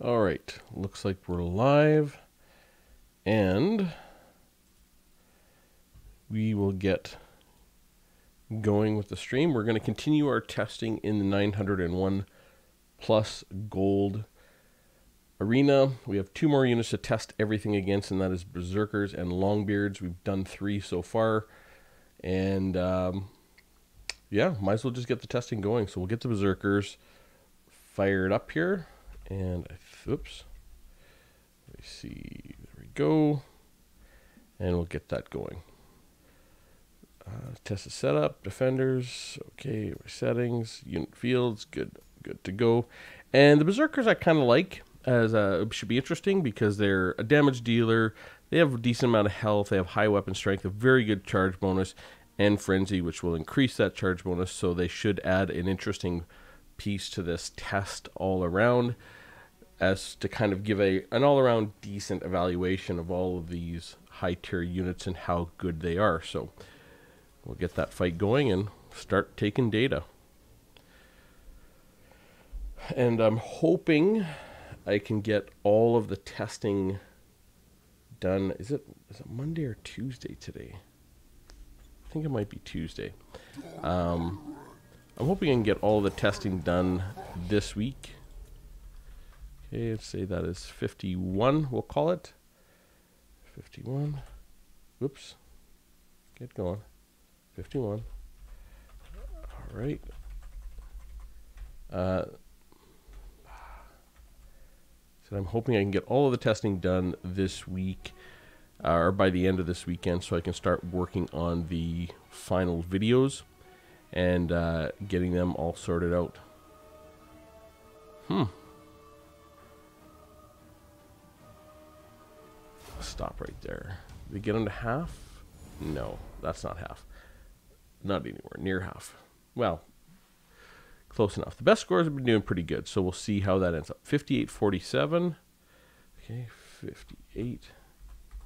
All right, looks like we're live, and we will get going with the stream. We're going to continue our testing in the 901 plus gold arena. We have 2 more units to test everything against, and that is Berserkers and Longbeards. We've done 3 so far, and yeah, might as well just get the testing going. So we'll get the Berserkers fired up here, and oops. Let me see. There we go. And we'll get that going. Test the setup, defenders, okay, settings, unit fields, good to go. And the Berserkers I kind of like, as should be interesting because they're a damage dealer. They have a decent amount of health. They have high weapon strength, a very good charge bonus, and frenzy, which will increase that charge bonus. So they should add an interesting piece to this test all around, as to kind of give an all-around decent evaluation of all of these high-tier units and how good they are. So we'll get that fight going and start taking data. And I'm hoping I can get all of the testing done. Is it Monday or Tuesday today? I think it might be Tuesday. I'm hoping I can get all the testing done this week. Okay, let's say that is 51, we'll call it. 51. Whoops. Get going. 51. All right. So I'm hoping I can get all of the testing done this week, or by the end of this weekend, so I can start working on the final videos and getting them all sorted out. Stop right there. Did we get them to half? No, that's not half. Not anywhere near half. Well, close enough. The best scores have been doing pretty good, so we'll see how that ends up. 58-47. Okay,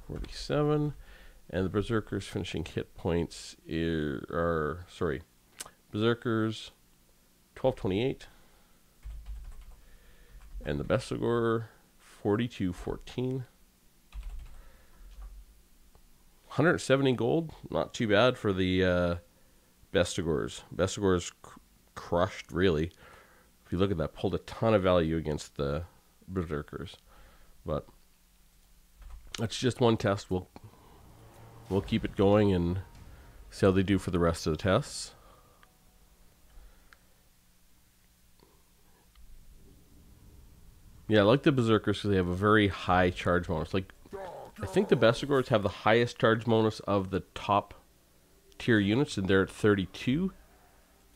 58-47. And the Berserkers finishing hit points are Berserkers 12-28. And the best score 42-14. 170 gold, not too bad for the Bestigors. Bestigors crushed, really. If you look at that, pulled a ton of value against the Berserkers. But that's just one test. We'll keep it going and see how they do for the rest of the tests. Yeah, I like the Berserkers because they have a very high charge bonus. Like, I think the Bestigors have the highest charge bonus of the top tier units, and they're at 32.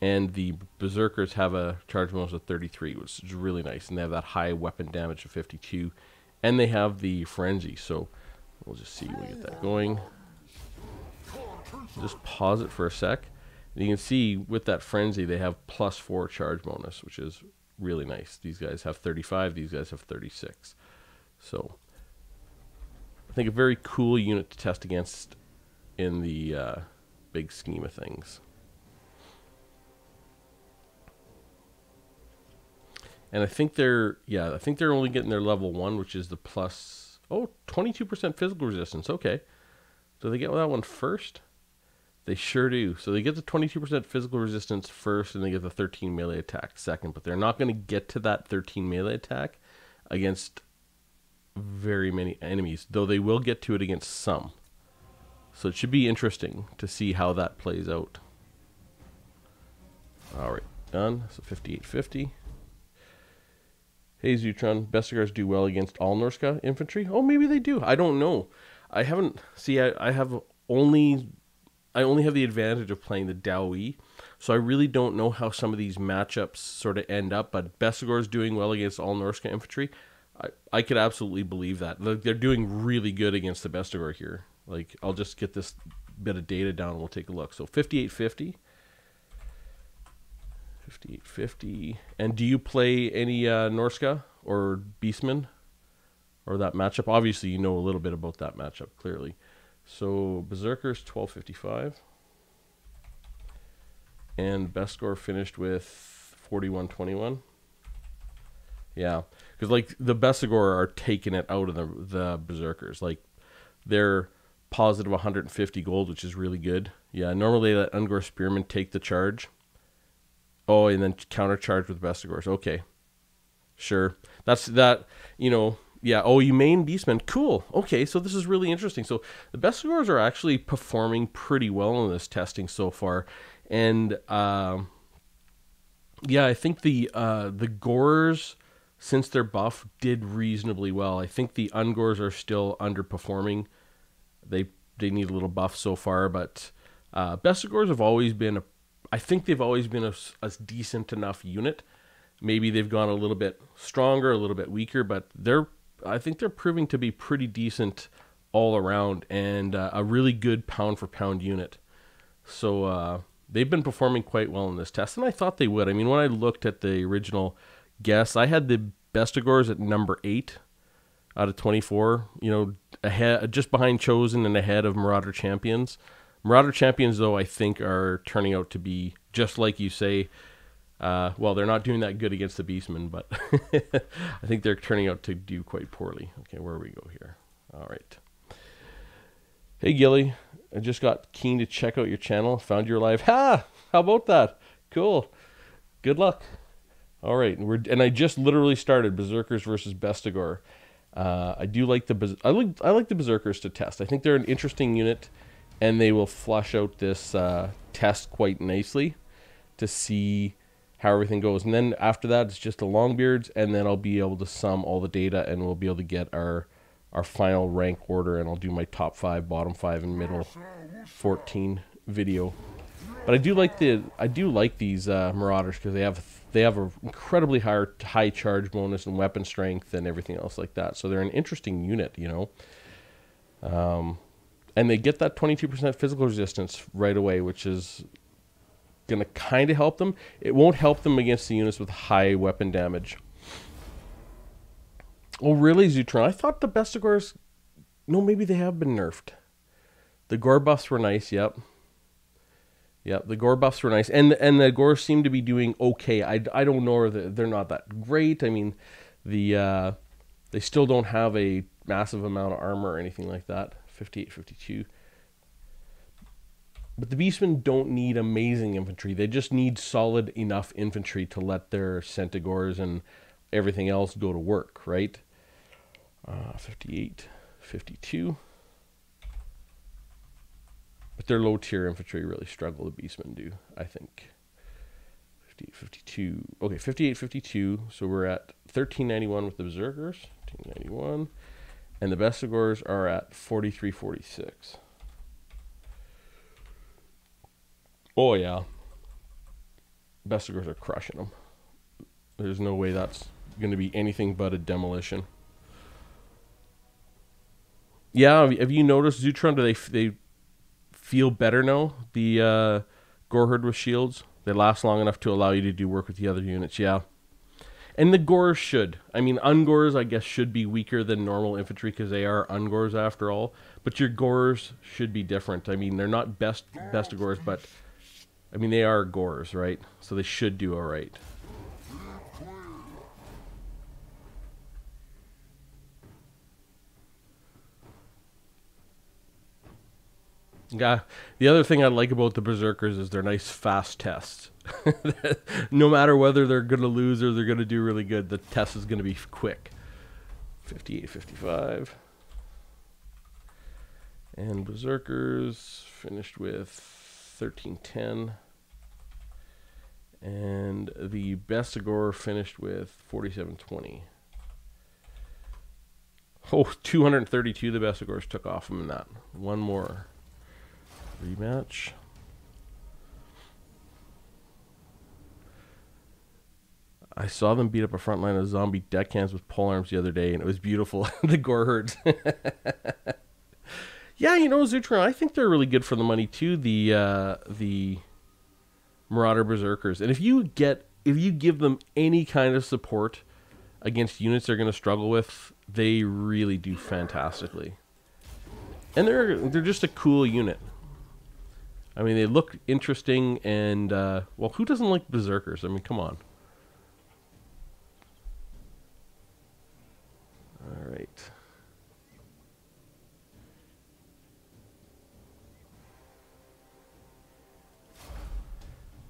And the Berserkers have a charge bonus of 33, which is really nice. And they have that high weapon damage of 52. And they have the frenzy. So we'll just see. We'll get that going. Just pause it for a sec. And you can see with that frenzy, they have +4 charge bonus, which is really nice. These guys have 35. These guys have 36. So I think a very cool unit to test against in the big scheme of things. And I think they're only getting their level 1, which is the plus 22% physical resistance. Okay. Do they get that one first? They sure do. So they get the 22% physical resistance first, and they get the 13 melee attack second, but they're not going to get to that 13 melee attack against very many enemies, though they will get to it against some. So it should be interesting to see how that plays out. Alright, done. So 58-50. Hey Zutron, Bestigars do well against all Norska infantry? Oh, maybe they do. I don't know. I haven't... See, I only have the advantage of playing the Daoi, so I really don't know how some of these matchups sort of end up, but Bestigars doing well against all Norska infantry, I could absolutely believe that. Like, they're doing really good against the Bestigor here. Like, I'll just get this bit of data down and we'll take a look. So 58-50. 58-50. And do you play any Norska or Beastmen? Or that matchup? Obviously, you know a little bit about that matchup, clearly. So, Berserkers, 12-55. And best score finished with 41-21. Yeah, because like the Bestigor are taking it out of the Berserkers. Like they're positive 150 gold, which is really good. Yeah, normally they let Ungor Spearmen take the charge. Oh, and then countercharge with Bestigors. Okay, sure. That's that. You know. Yeah. Oh, you main Beastmen. Cool. Okay, so this is really interesting. So the Bestigors are actually performing pretty well in this testing so far, and yeah, I think the Gors, since they're buff, did reasonably well. I think the Ungors are still underperforming. They need a little buff so far, but Bestigors have always been I think they've always been a decent enough unit. Maybe they've gone a little bit stronger, a little bit weaker, but I think they're proving to be pretty decent all around and a really good pound for pound unit. So they've been performing quite well in this test, and I thought they would. I mean, when I looked at the original guess, I had the Bestigors at number 8 out of 24. You know, ahead, just behind Chosen and ahead of Marauder Champions. Marauder Champions, though, I think are turning out to be just like you say. Well, they're not doing that good against the Beastmen, but I think they're turning out to do quite poorly. Okay, where do we go here? All right. Hey, Gilly. I just got keen to check out your channel. Found your live. Ha! How about that? Cool. Good luck. All right, and I just literally started Berserkers versus Bestigor. I do like I like the Berserkers to test. I think they're an interesting unit, and they will flush out this test quite nicely to see how everything goes. And then after that, it's just the Longbeards, and then I'll be able to sum all the data, and we'll be able to get our final rank order, and I'll do my top 5, bottom 5, and middle 14 video. But I do like these Marauders because they have an incredibly high charge bonus and weapon strength and everything else like that. So they're an interesting unit, you know. And they get that 22% physical resistance right away, which is going to kind of help them. It won't help them against the units with high weapon damage. Oh, really, Zutron? I thought the Bestigors... No, maybe they have been nerfed. The Gore buffs were nice, yep. Yep, the Gore buffs were nice. And the Gors seem to be doing okay. I don't know, they're not that great. I mean, they still don't have a massive amount of armor or anything like that. 58, 52. But the Beastmen don't need amazing infantry. They just need solid enough infantry to let their Centaurs and everything else go to work, right? 58, 52. But their low-tier infantry really struggle, the Beastmen do, I think. 58, 52. Okay, 58, 52. So we're at 1391 with the Berserkers. 1391. And the Bestigors are at 43, 46. Oh, yeah. Bestigors are crushing them. There's no way that's going to be anything but a demolition. Yeah, have you noticed, Zutron, do they feel better now? The Goreherd with shields? They last long enough to allow you to do work with the other units, yeah. And the Gors should. I mean, Ungors, I guess, should be weaker than normal infantry because they are Ungors after all. But your Gors should be different. I mean, they're not Bestigors, but... I mean, they are Gors, right? So they should do all right. Yeah. The other thing I like about the Berserkers is they're nice, fast tests. No matter whether they're going to lose or they're going to do really good, the test is going to be quick. 58, 55. And Berserkers finished with 1310. And the Bestigor finished with 4720. Oh, 232 the Bestigors took off them in that. One more rematch. I saw them beat up a front line of zombie deckhands with polearms the other day, and it was beautiful. The Goreherds. Yeah, you know, Zutron, I think they're really good for the money too. The Marauder Berserkers, and if you give them any kind of support against units they're going to struggle with, they really do fantastically. And they're just a cool unit. I mean, they look interesting, and well, who doesn't like Berserkers? I mean, come on. right.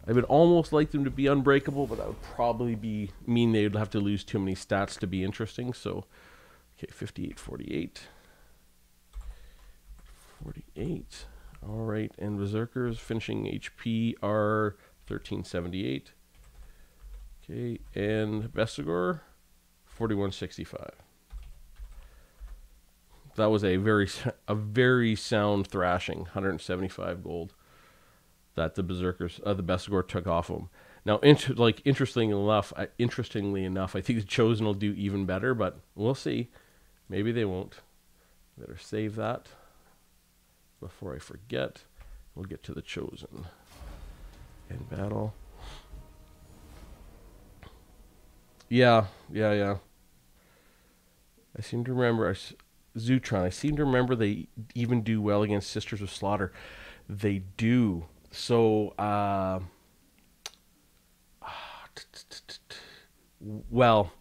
I would almost like them to be unbreakable, but that would probably mean they'd have to lose too many stats to be interesting. So, okay, 58, 48. 48. All right, and Berserkers finishing HP are 1378. Okay, and Vestigor, 4165. That was a very sound thrashing, 175 gold that the Berserkers, the Vestigor took off of them. Now, interestingly enough, I think the Chosen will do even better, but we'll see. Maybe they won't. Better save that before I forget. We'll get to the Chosen in battle. Yeah. I seem to remember Zutron. I seem to remember they even do well against Sisters of Slaughter. They do. So, well,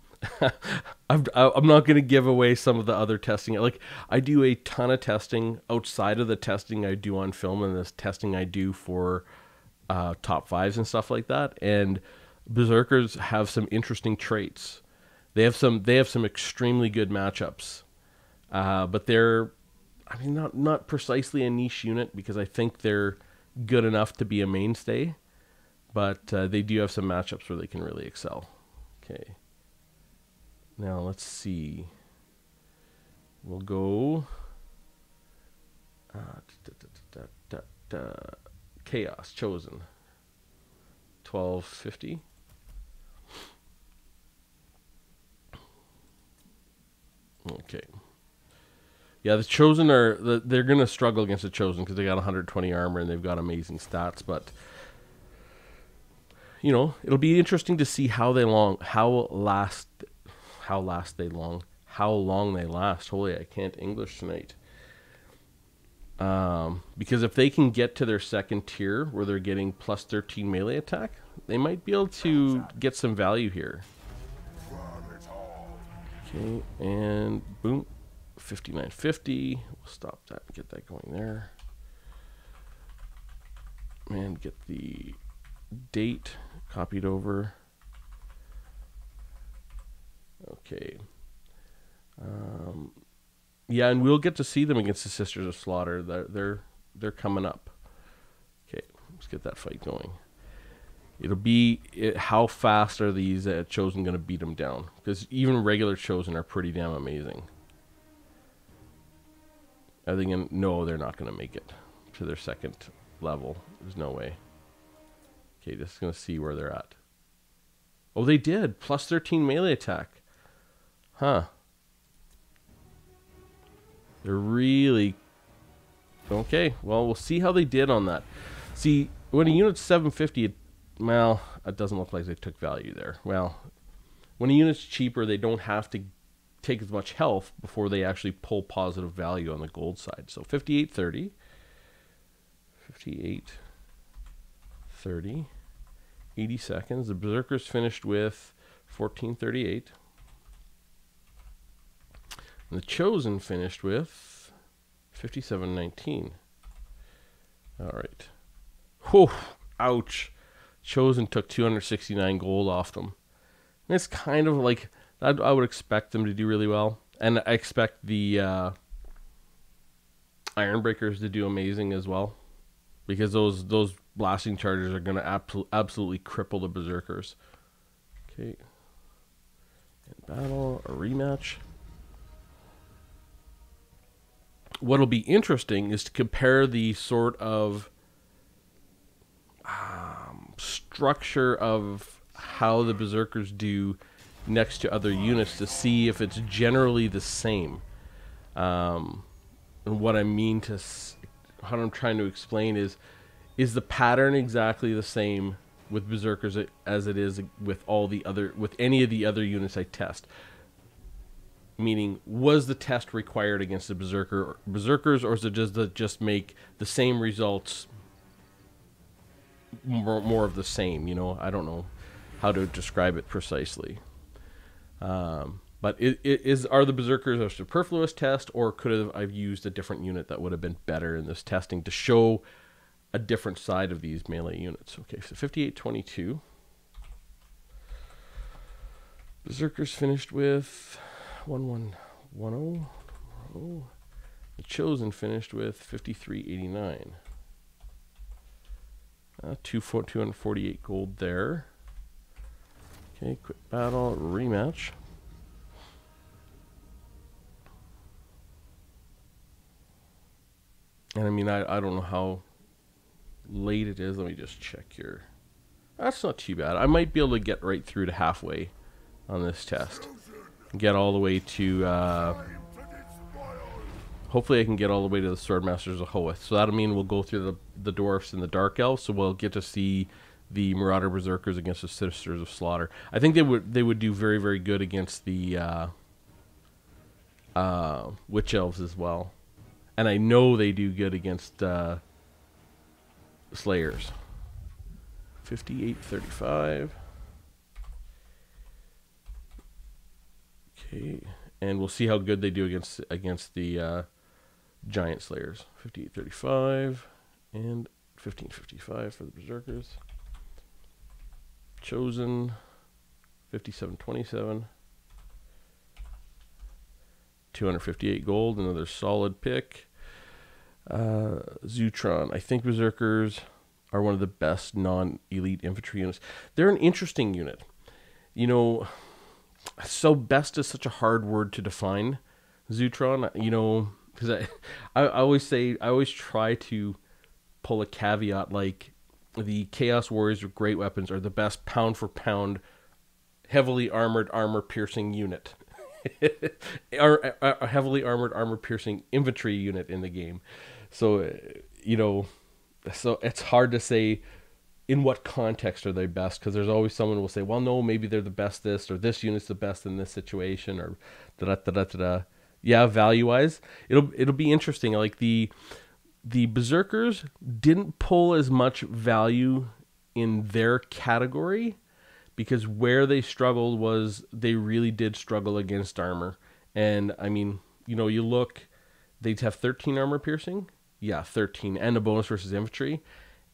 I'm not going to give away some of the other testing. Like, I do a ton of testing outside of the testing I do on film and this testing I do for top fives and stuff like that. And Berserkers have some interesting traits. They have some extremely good matchups, but they're, I mean, not precisely a niche unit because I think they're good enough to be a mainstay, but they do have some matchups where they can really excel. Okay. Now let's see. We'll go Chaos Chosen 1250. Okay. Yeah, the Chosen they're going to struggle against the Chosen because they got 120 armor and they've got amazing stats, but you know, it'll be interesting to see how long they last. Holy, I can't English tonight. Because if they can get to their second tier where they're getting plus 13 melee attack, they might be able to get some value here. Okay, and boom, 5950. We'll stop that and get that going there. And get the date copied over. Okay. Yeah, and we'll get to see them against the Sisters of Slaughter. They're coming up. Okay, let's get that fight going. It'll be how fast are these Chosen going to beat them down? Because even regular Chosen are pretty damn amazing. Are they gonna? No, they're not going to make it to their second level. There's no way. Okay, just going to see where they're at. Oh, they did. Plus 13 melee attack. Huh. They're really... Okay, well, we'll see how they did on that. See, when a unit's 750, well, it doesn't look like they took value there. Well, when a unit's cheaper, they don't have to take as much health before they actually pull positive value on the gold side. So 5830. 5830. 80 seconds. The Berserkers finished with 1438. And the Chosen finished with 5719. All right. Whew, ouch. Chosen took 269 gold off them. And it's kind of like, I would expect them to do really well. And I expect the Ironbreakers to do amazing as well. Because those blasting charges are going to absolutely cripple the Berserkers. Okay. In battle, a rematch. What'll be interesting is to compare the sort of structure of how the Berserkers do next to other units to see if it's generally the same. And what I mean to... What I'm trying to explain is the pattern exactly the same with Berserkers as it is with any of the other units I test? Meaning, was the test required against the Berserkers, or is it just make the same results more of the same? You know, I don't know how to describe it precisely. But are the Berserkers a superfluous test, or could I've used a different unit that would have been better in this testing to show a different side of these melee units? Okay, so 5822. Berserkers finished with 1110. Oh. The Chosen finished with 5389. 248 gold there. Okay, quick battle, rematch. And I mean, I don't know how late it is. Let me just check here. That's not too bad. I might be able to get right through to halfway on this test. Get all the way to... hopefully I can get all the way to the Swordmasters of Hoeth. So that'll mean we'll go through the Dwarfs and the Dark Elves. So we'll get to see the Marauder Berserkers against the Sisters of Slaughter. I think they would do very, very good against the Witch Elves as well. And I know they do good against Slayers. 5835. Okay, and we'll see how good they do against the Giant Slayers. 5835 and 1555 for the Berserkers. Chosen 5727. 258 gold, another solid pick. Zutron. I think Berserkers are one of the best non-elite infantry units. They're an interesting unit. You know, so best is such a hard word to define. Zutron, you know, because I always try to pull a caveat like the Chaos Warriors with great weapons are the best pound for pound, heavily armored, armor-piercing unit. A heavily armored, armor-piercing infantry unit in the game. So, you know, so it's hard to say in what context are they best, because there's always someone who will say, well, no, maybe they're the best this, or this unit's the best in this situation, or da-da-da-da-da. Yeah, value-wise, it'll be interesting. Like the Berserkers didn't pull as much value in their category, because where they struggled was they really did struggle against armor. And, I mean, you know, you look, they'd have 13 armor piercing. Yeah, 13. And a bonus versus infantry.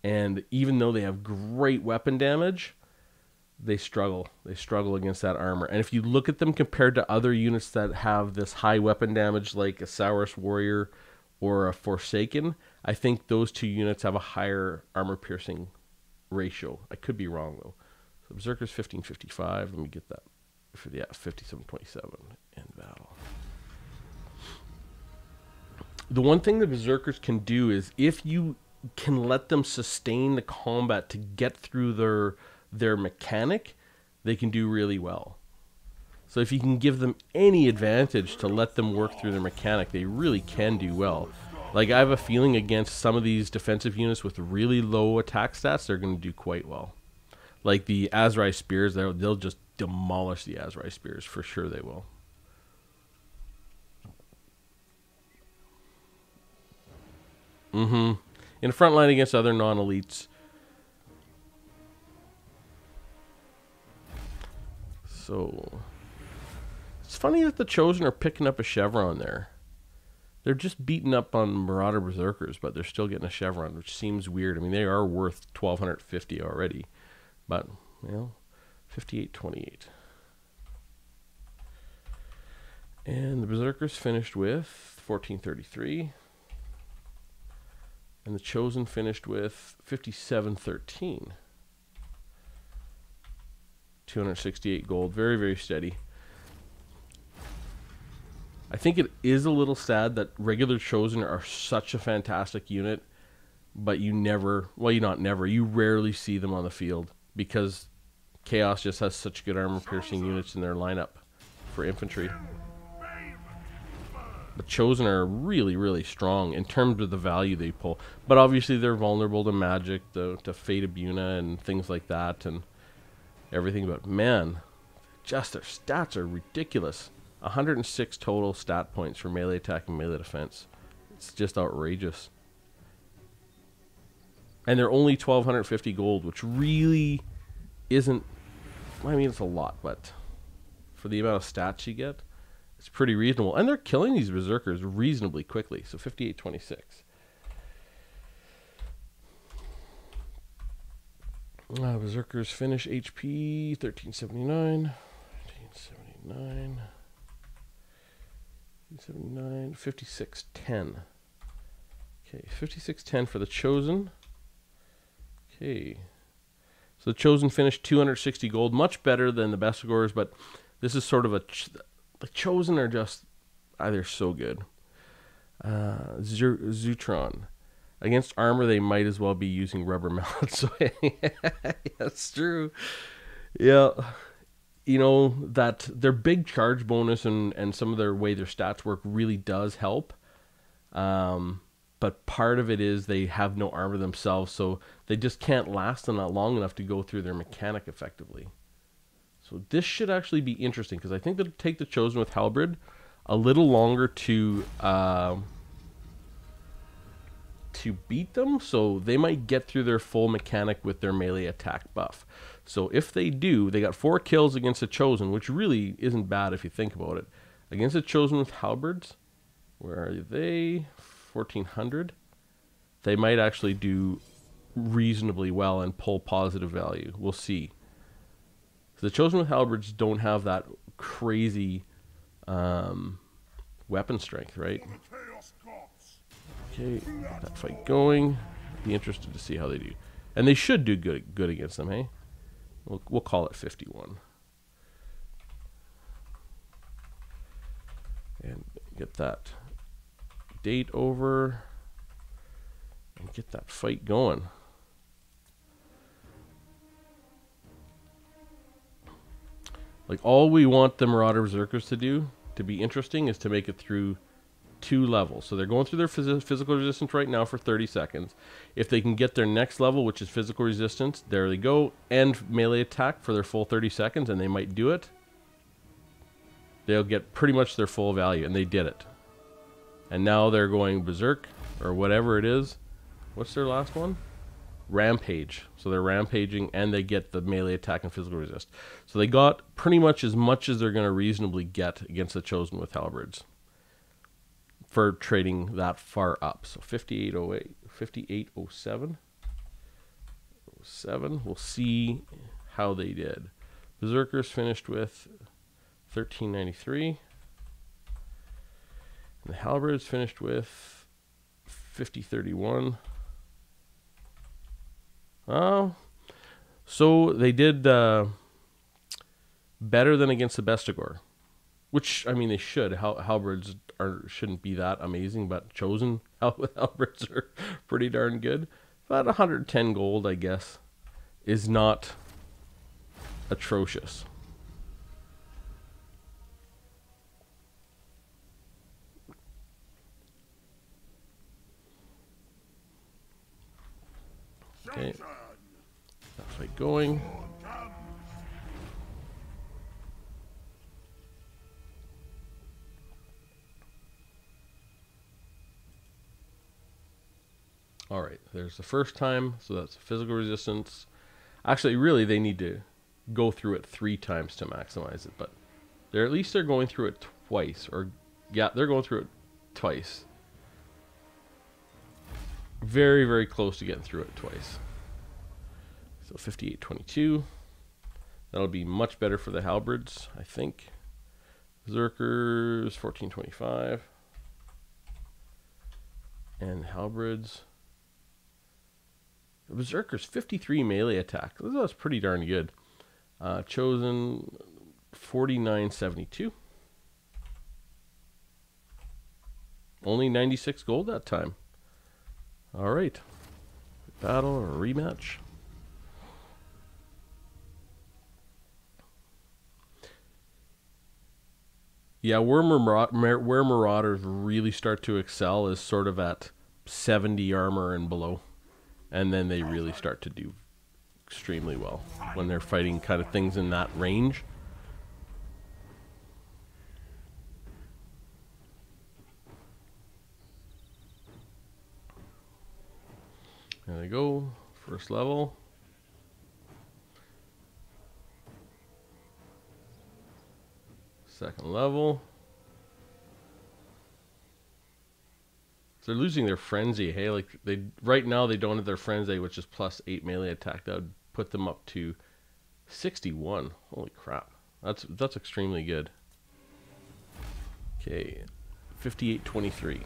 And even though they have great weapon damage, they struggle. They struggle against that armor. And if you look at them compared to other units that have this high weapon damage, like a Saurus Warrior or a Forsaken, I think those two units have a higher armor piercing ratio. I could be wrong, though. So Berserkers 1555. Let me get that. Yeah, 5727 in battle. The one thing the Berserkers can do is if you can let them sustain the combat to get through their mechanic, they can do really well. So if you can give them any advantage to let them work through their mechanic, they really can do well. Like, I have a feeling against some of these defensive units with really low attack stats, they're going to do quite well. Like the Azrai Spears, they'll just demolish the Azrai Spears. For sure they will. In the front line against other non-elites. So, it's funny that the Chosen are picking up a Chevron there. They're just beating up on Marauder Berserkers, but they're still getting a Chevron, which seems weird. I mean, they are worth 1,250 already. But, you know, 5828. And the Berserkers finished with 1433. And the Chosen finished with 5713. 268 gold. Very, very steady. I think it is a little sad that regular Chosen are such a fantastic unit, but you never, well, you not never, you rarely see them on the field because Chaos just has such good armor-piercing units in their lineup for infantry. The Chosen are really, really strong in terms of the value they pull. But obviously they're vulnerable to magic, to Fate of Buna and things like that and everything. But man, just their stats are ridiculous. 106 total stat points for melee attack and melee defense. It's just outrageous. And they're only 1,250 gold, which really isn't... I mean, it's a lot, but for the amount of stats you get, it's pretty reasonable. And they're killing these berserkers reasonably quickly. So 5826. Berserkers finish HP 1379. 1379. 79, 5610. Okay, 5610 for the Chosen. Okay. So the Chosen finished 260 gold, much better than the Bestigors, but this is sort of the Chosen are just, they're so good. Zutron. Against armor, they might as well be using rubber mallets. So that's true. Yeah. You know, that their big charge bonus and some of their way their stats work really does help. But part of it is they have no armor themselves, so they just can't last them not long enough to go through their mechanic effectively. So this should actually be interesting, because I think they'll take the Chosen with Halberd a little longer to beat them, so they might get through their full mechanic with their melee attack buff. So if they do, they got 4 kills against the Chosen, which really isn't bad if you think about it. Against the Chosen with Halberds, where are they? 1400. They might actually do reasonably well and pull positive value. We'll see. So the Chosen with Halberds don't have that crazy weapon strength, right? Okay, that fight going. Be interested to see how they do, and they should do good against them. Hey, we'll call it 51, and get that date over, and get that fight going. Like, all we want the Marauder Berserkers to do to be interesting is to make it through 2 levels. So they're going through their physical resistance right now for 30 seconds. If they can get their next level, which is physical resistance, there they go, and melee attack for their full 30 seconds, and they might do it, they'll get pretty much their full value, and they did it. And now they're going Berserk, or whatever it is. What's their last one? Rampage. So they're rampaging, and they get the melee attack and physical resist. So they got pretty much as they're going to reasonably get against the Chosen with Halberds for trading that far up. So 5808, 5807. 07. We'll see how they did. Berserkers finished with 1393. And the Halberds finished with 5031. So they did better than against the Bestigor, which, I mean, they should. Halberds shouldn't be that amazing, but Chosen Halberds are pretty darn good. But 110 gold, I guess, is not atrocious. Okay, that fight going. All right, there's the first time, so that's physical resistance. Actually, really, they need to go through it 3 times to maximize it, but at least they're going through it twice, or yeah, they're going through it twice. Very, very close to getting through it twice. So 5822. That'll be much better for the Halberds, I think. Berserkers 1425. And Halberds. The Berserkers 53 melee attack. That's pretty darn good. Chosen 4972. Only 96 gold that time. All right. Battle or rematch. Yeah, where Marauders really start to excel is sort of at 70 armor and below. And then they really start to do extremely well when they're fighting kind of things in that range. There they go. First level. Second level. So they're losing their frenzy. Hey, like right now they don't have their frenzy, which is +8 melee attack. That would put them up to 61. Holy crap. That's extremely good. Okay. 5823.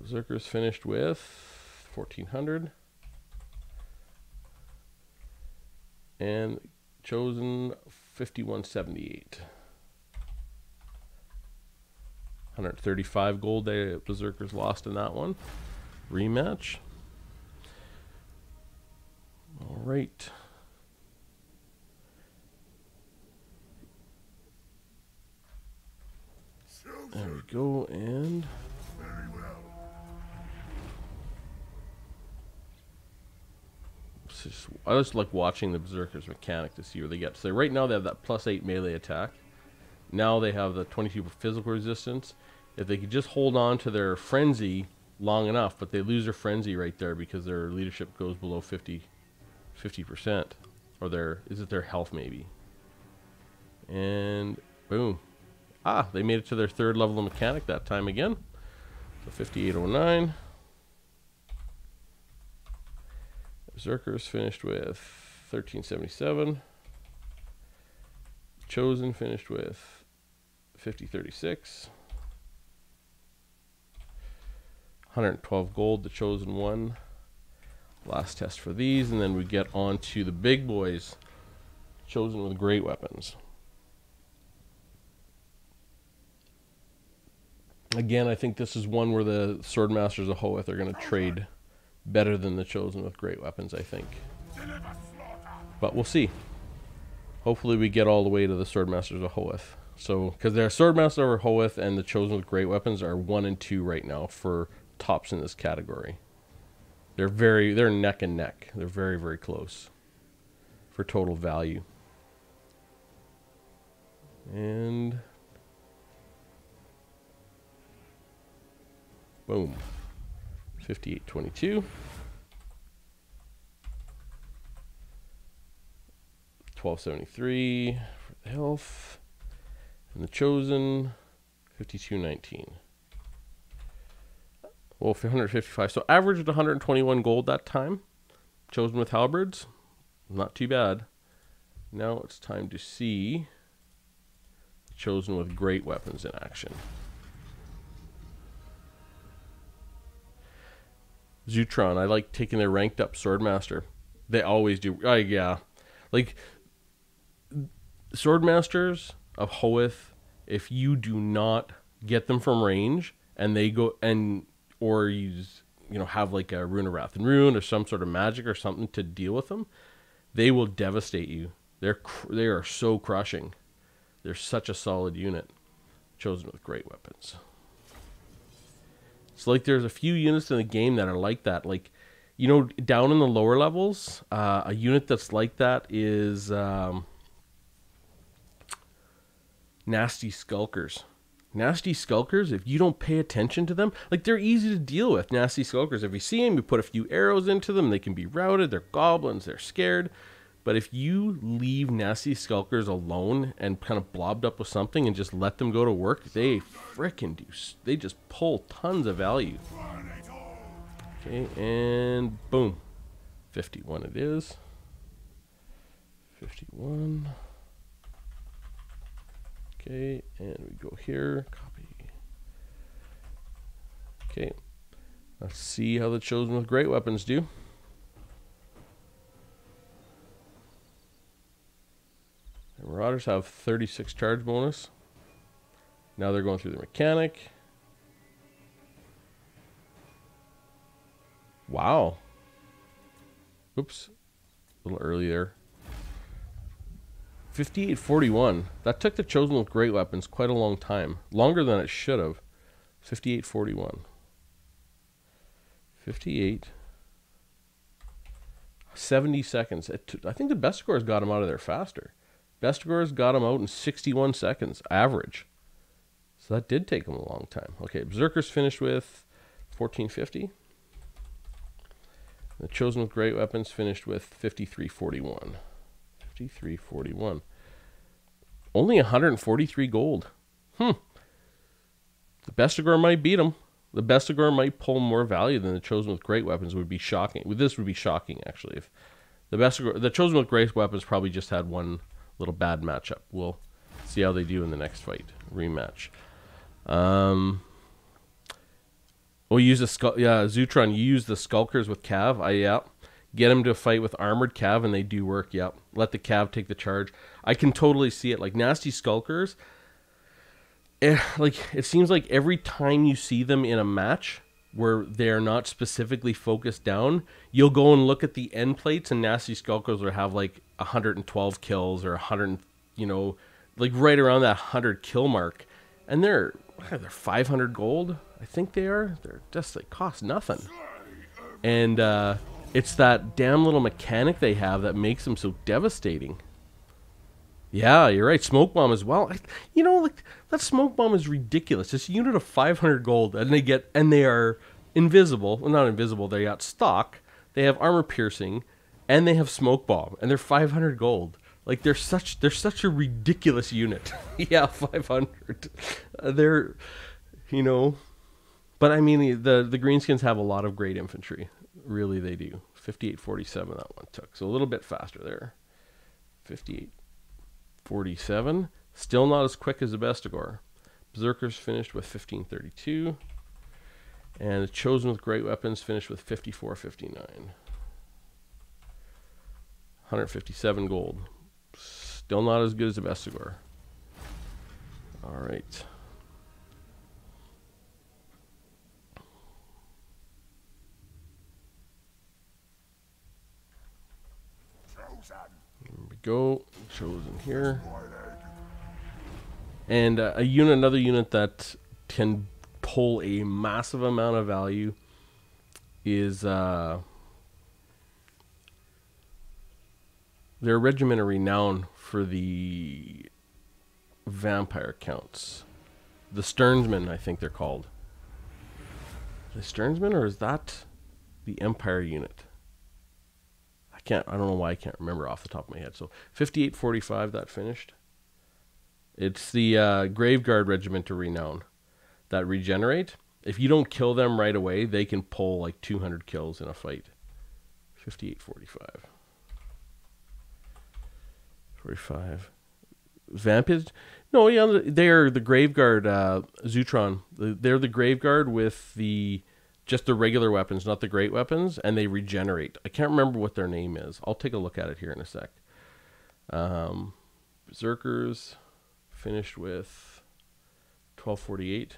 Berserker's finished with 1400. And Chosen 5178. 135 gold the Berserkers lost in that one. Rematch. All right. There we go, and I just like watching the Berserkers mechanic to see where they get. So right now they have that +8 melee attack. Now they have the 22 physical resistance. If they could just hold on to their frenzy long enough, but they lose their frenzy right there because their leadership goes below 50%, or their health maybe. And boom. They made it to their third level of mechanic that time again. So 5809. Berserkers finished with 1377. Chosen finished with 5036. 112 gold, the Chosen one. Last test for these, and then we get on to the big boys. Chosen with great weapons. Again, I think this is one where the Swordmasters of Hoeth are going to trade better than the Chosen with great weapons, I think. But we'll see. Hopefully we get all the way to the Swordmasters of Hoeth. So, because their Swordmaster of Hoeth and the Chosen with great weapons are 1 and 2 right now for tops in this category. They're neck and neck. They're very, very close for total value. And boom. 5822. 1273 for the health. And the Chosen 5219. Well, 155. So averaged 121 gold that time. Chosen with halberds. Not too bad. Now it's time to see Chosen with great weapons in action. Zutron, I like taking their ranked up Swordmaster. They always do. Yeah. Like, Swordmasters of Hoeth, if you do not get them from range and they go or use, have like a Rune of Wrath and Rune or some sort of magic or something to deal with them, they will devastate you. They are so crushing. They're such a solid unit. Chosen with great weapons. It's like there's a few units in the game that are like that. Like, down in the lower levels, a unit that's like that is Nasty Skulkers. Nasty Skulkers, if you don't pay attention to them, like, they're easy to deal with. Nasty Skulkers, if you see them, you put a few arrows into them, they can be routed. They're goblins, they're scared. But if you leave Nasty Skulkers alone and kind of blobbed up with something and just let them go to work, they frickin' do. They just pull tons of value. Okay, and boom. 51 it is. 51. Okay, and we go here. Copy. Okay. Let's see how the Chosen with great weapons do. Marauders have 36 charge bonus. Now they're going through the mechanic. Wow. Oops. A little early there. 5841. That took the Chosen with great weapons quite a long time. Longer than it should have. 5841. 58. 70 seconds. I think the best scores got him out of there faster. Best scores got him out in 61 seconds, average. So that did take him a long time. Okay, Berserkers finished with 1450. The Chosen with great weapons finished with 5341. 53.41. Only 143 gold. The Bestigor might beat him. The Bestigor might pull more value than the Chosen with Great Weapons. Would be shocking. This would be shocking, actually. If the Bestigor, the Chosen with Great Weapons probably just had one little bad matchup. We'll see how they do in the next fight. Rematch. Use the Zutron, you use the Skulkers with Cav. Yeah. Get them to fight with Armored Cav, and they do work, yep. Let the Cav take the charge. I can totally see it. Like, Nasty Skulkers, it seems like every time you see them in a match where they're not specifically focused down, you'll go and look at the end plates, and Nasty Skulkers will have, like, 112 kills or 100, like, right around that 100 kill mark. And they're 500 gold, I think they are. They're just, like, cost nothing. And, it's that damn little mechanic they have that makes them so devastating. Yeah, you're right. Smoke Bomb as well. Like, that Smoke Bomb is ridiculous. It's a unit of 500 gold, and they are invisible. Well, not invisible. They got stock. They have armor piercing, and they have Smoke Bomb, and they're 500 gold. Like, they're such a ridiculous unit. Yeah, 500. They're, but I mean, the Greenskins have a lot of great infantry. Really, they do. 58.47 that one took. So a little bit faster there. 58.47. Still not as quick as the Bestigor. Berserkers finished with 15.32. And the Chosen with Great Weapons finished with 54.59. 157 gold. Still not as good as the Bestigor. All right. There we go. Chosen here. And another unit that can pull a massive amount of value is their Regiment of Renown for the vampire counts. The Stearnsmen, I think they're called. The Stearnsmen, or is that the Empire unit? I don't know why I can't remember off the top of my head. So 58.45 that finished. It's the Graveguard Regiment of Renown that regenerate. If you don't kill them right away, they can pull like 200 kills in a fight. 58.45. 45. Vampage? No, yeah, they are the Graveguard Zutron. They're the Graveguard with just the regular weapons, not the great weapons, and they regenerate. I can't remember what their name is. I'll take a look at it here in a sec. Berserkers finished with 12.48.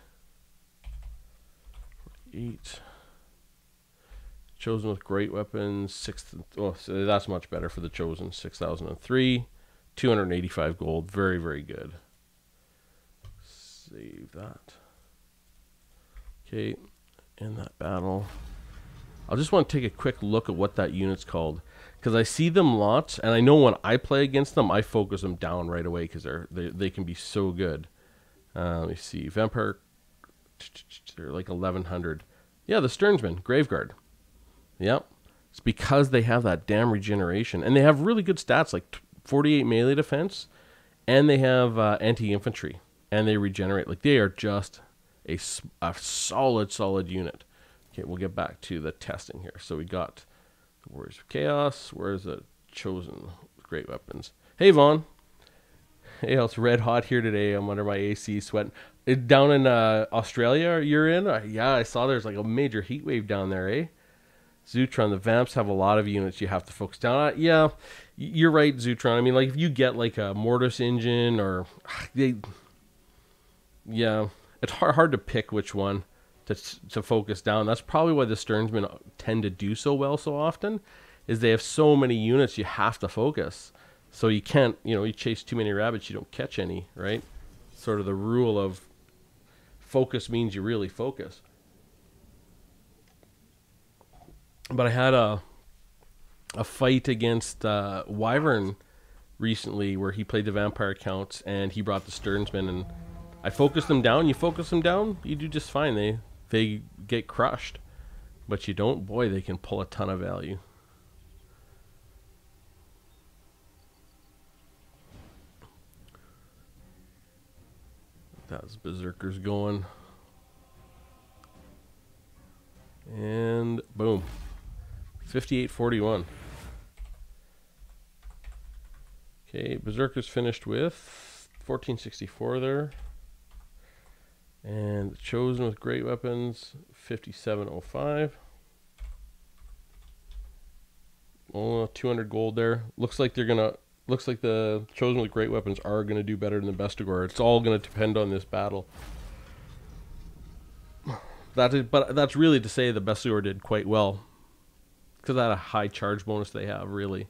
48. Chosen with great weapons, 6th. Oh, so that's much better for the Chosen. 6,003. 285 gold. Very, very good. Save that. Okay. In that battle, I just want to take a quick look at what that unit's called, because I see them lots, and I know when I play against them, I focus them down right away because they can be so good. Let me see, Vampire, they're like 1100. Yeah, the Stearnsmen, Graveguard. Yep, it's because they have that damn regeneration, and they have really good stats like 48 melee defense, and they have anti-infantry, and they regenerate. Like, they are just a solid unit. Okay, we'll get back to the testing here. So we got the Warriors of Chaos. Where's the Chosen with Great Weapons? Hey, Vaughn. Hey, it's red hot here today. I'm under my AC sweating. Down in Australia you're in? Yeah, I saw there's like a major heat wave down there, eh? Zutron, the Vamps have a lot of units you have to focus down on. Yeah, you're right, Zutron. I mean, like, if you get like a Mortis engine or... Yeah... It's hard to pick which one to focus down. That's probably why the Stearnsmen tend to do so well so often, is they have so many units you have to focus. So you can't, you chase too many rabbits, you don't catch any, right? Sort of the rule of focus means you really focus. But I had a fight against Wyvern recently where he played the vampire counts and he brought the Stearnsmen, and I focused them down. You focus them down, you do just fine. They get crushed. But you don't, boy, they can pull a ton of value. That's Berserkers going. And boom. 5841. Okay, Berserkers finished with 1464 there. And Chosen with great weapons, 5705. Oh, 200 gold there. Looks like the Chosen with great weapons are gonna do better than the Bestigor. It's all gonna depend on this battle. But that's really to say the Bestigor did quite well, because of that high charge bonus they have. Really,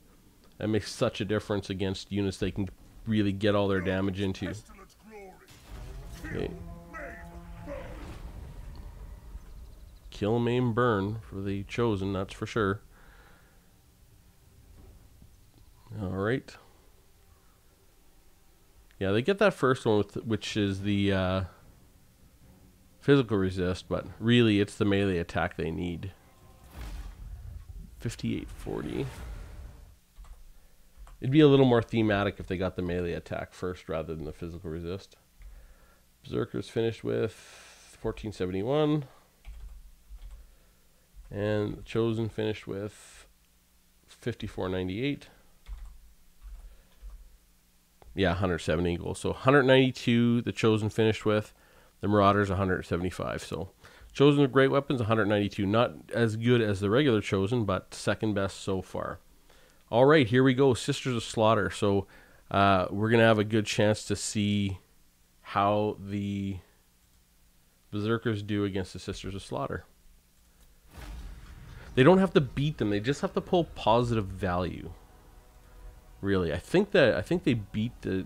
that makes such a difference against units they can really get all their damage into. Okay. Kill, maim, burn for the Chosen, that's for sure. Alright. Yeah, they get that first one, which is the physical resist, but really it's the melee attack they need. 5840. It'd be a little more thematic if they got the melee attack first rather than the physical resist. Berserkers finished with 1471. And Chosen finished with 5498. Yeah, 170 goals. So 192 the Chosen finished with. The Marauders 175. So Chosen with great weapons 192. Not as good as the regular Chosen, but second best so far. All right, here we go. Sisters of Slaughter. So we're going to have a good chance to see how the Berserkers do against the Sisters of Slaughter. They don't have to beat them. They just have to pull positive value. Really, I think they beat the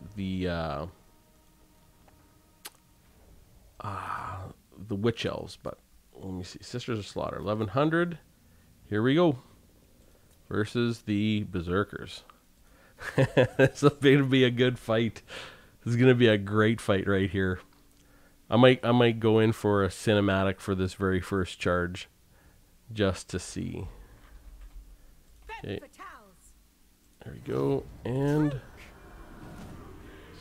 Witch Elves, but let me see. Sisters of Slaughter 1100. Here we go. Versus the Berserkers. It's going to be a good fight. This is going to be a great fight right here. I might go in for a cinematic for this very first charge, just to see. Okay. There we go. And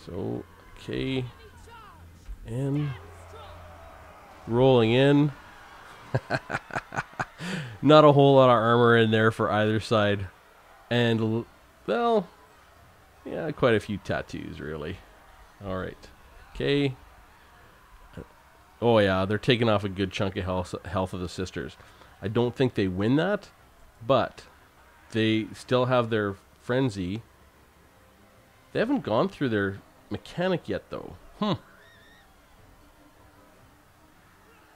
so, okay. And rolling in. Not a whole lot of armor in there for either side. And, well, yeah, quite a few tattoos, really. All right. Okay. Oh, yeah, they're taking off a good chunk of health of the Sisters. I don't think they win that, but they still have their frenzy. They haven't gone through their mechanic yet, though.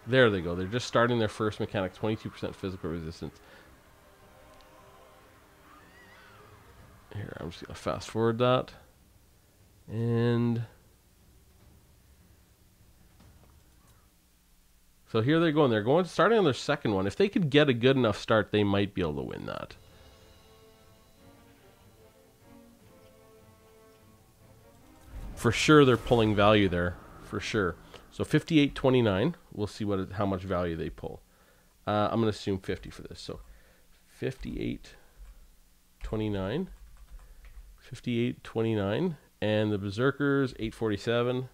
There they go. They're just starting their first mechanic. 22% physical resistance. Here, I'm just going to fast forward that. And so here they're going. They're going starting on their second one. If they could get a good enough start, they might be able to win that. For sure, they're pulling value there. For sure. So 58.29. We'll see how much value they pull. I'm going to assume 50 for this. So 58.29. 58.29. And the Berserkers 847.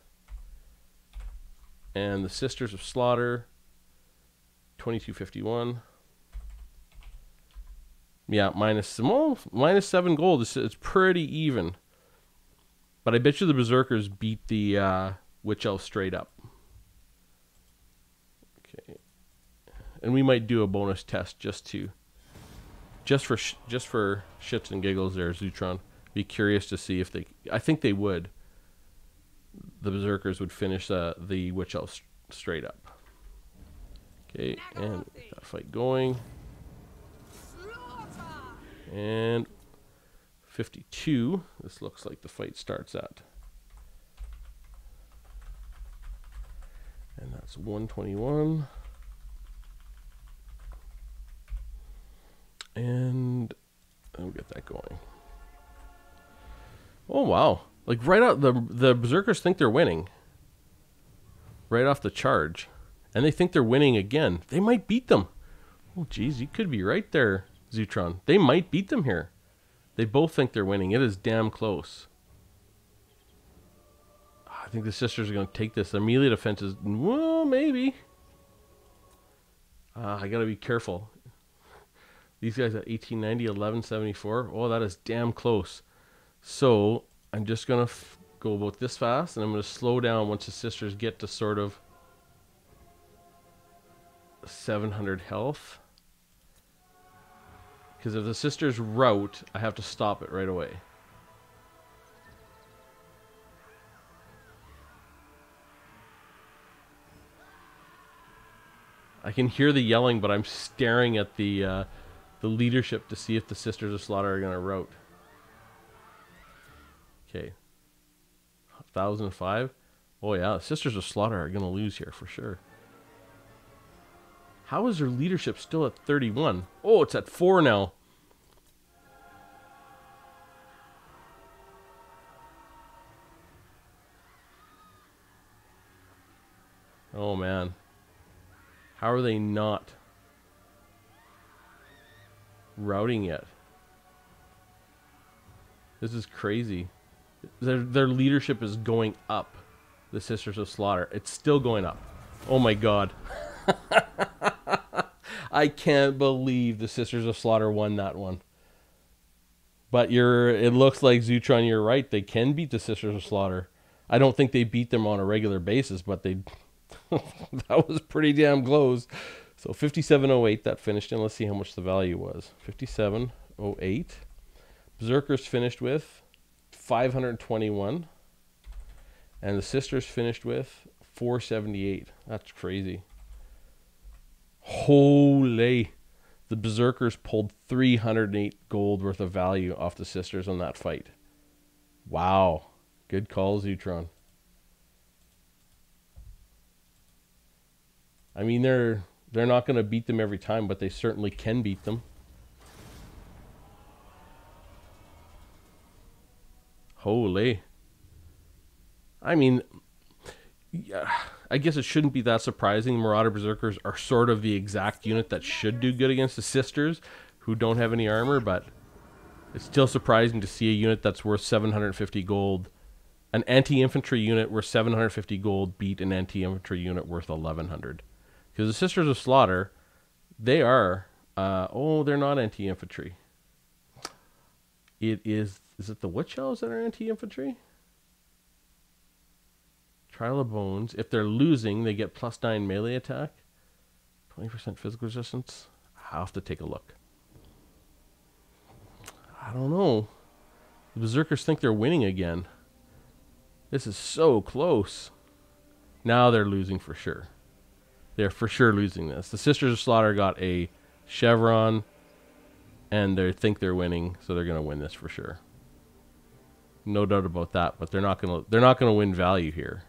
And the Sisters of Slaughter 2251. Yeah, minus 7 gold. It's pretty even. But I bet you the Berserkers beat the Witch Elf straight up. Okay. And we might do a bonus test just for shits and giggles there, Zutron. Be curious to see if they... I think they would. The Berserkers would finish the Witch Elf straight up. Okay, and get that fight going. And 52. This looks like the fight starts at. And that's 121. And we'll get that going. Oh, wow. Like right out, the Berserkers think they're winning. Right off the charge. And they think they're winning again. They might beat them. Oh, geez, you could be right there, Zutron. They might beat them here. They both think they're winning. It is damn close. think the sisters are going to take this. Their melee defense is, well, maybe. I got to be careful. These guys at 1890, 1174. Oh, that is damn close. So I'm just going to go about this fast, and I'm going to slow down once the sisters get to sort of 700 health. Because if the sisters rout, I have to stop it right away. I can hear the yelling, but I'm staring at the leadership to see if the Sisters of Slaughter are going to rout. Okay. 1005. Oh yeah, the Sisters of Slaughter are going to lose here for sure. How is their leadership still at 31? Oh, it's at 4 now. Oh man. How are they not routing yet? This is crazy. Their leadership is going up. The Sisters of Slaughter. It's still going up. Oh my god. I can't believe the Sisters of Slaughter won that one. But it looks like Zutron, you're right. They can beat the Sisters of Slaughter. I don't think they beat them on a regular basis, but they that was pretty damn close. So 5708 that finished in. Let's see how much the value was. 5708. Berserkers finished with 521. And the Sisters finished with 478. That's crazy. Holy. The Berserkers pulled 308 gold worth of value off the Sisters on that fight. Wow. Good call, Zutron. I mean, they're not going to beat them every time, but they certainly can beat them. Holy. I mean, yeah, I guess it shouldn't be that surprising. Marauder Berserkers are sort of the exact unit that should do good against the Sisters, who don't have any armor, but it's still surprising to see a unit that's worth 750 gold. An anti-infantry unit worth 750 gold beat an anti-infantry unit worth 1100. Because the Sisters of Slaughter, they are, they're not anti-infantry. Is it the Witch Elves that are anti-infantry? Trial of Bones. If they're losing, they get +9 melee attack. 20% physical resistance. I'll have to take a look. I don't know. The Berserkers think they're winning again. This is so close. Now they're losing for sure. They're for sure losing this. The Sisters of Slaughter got a chevron, and they think they're winning, so they're going to win this for sure. No doubt about that. But they're not going to win value here.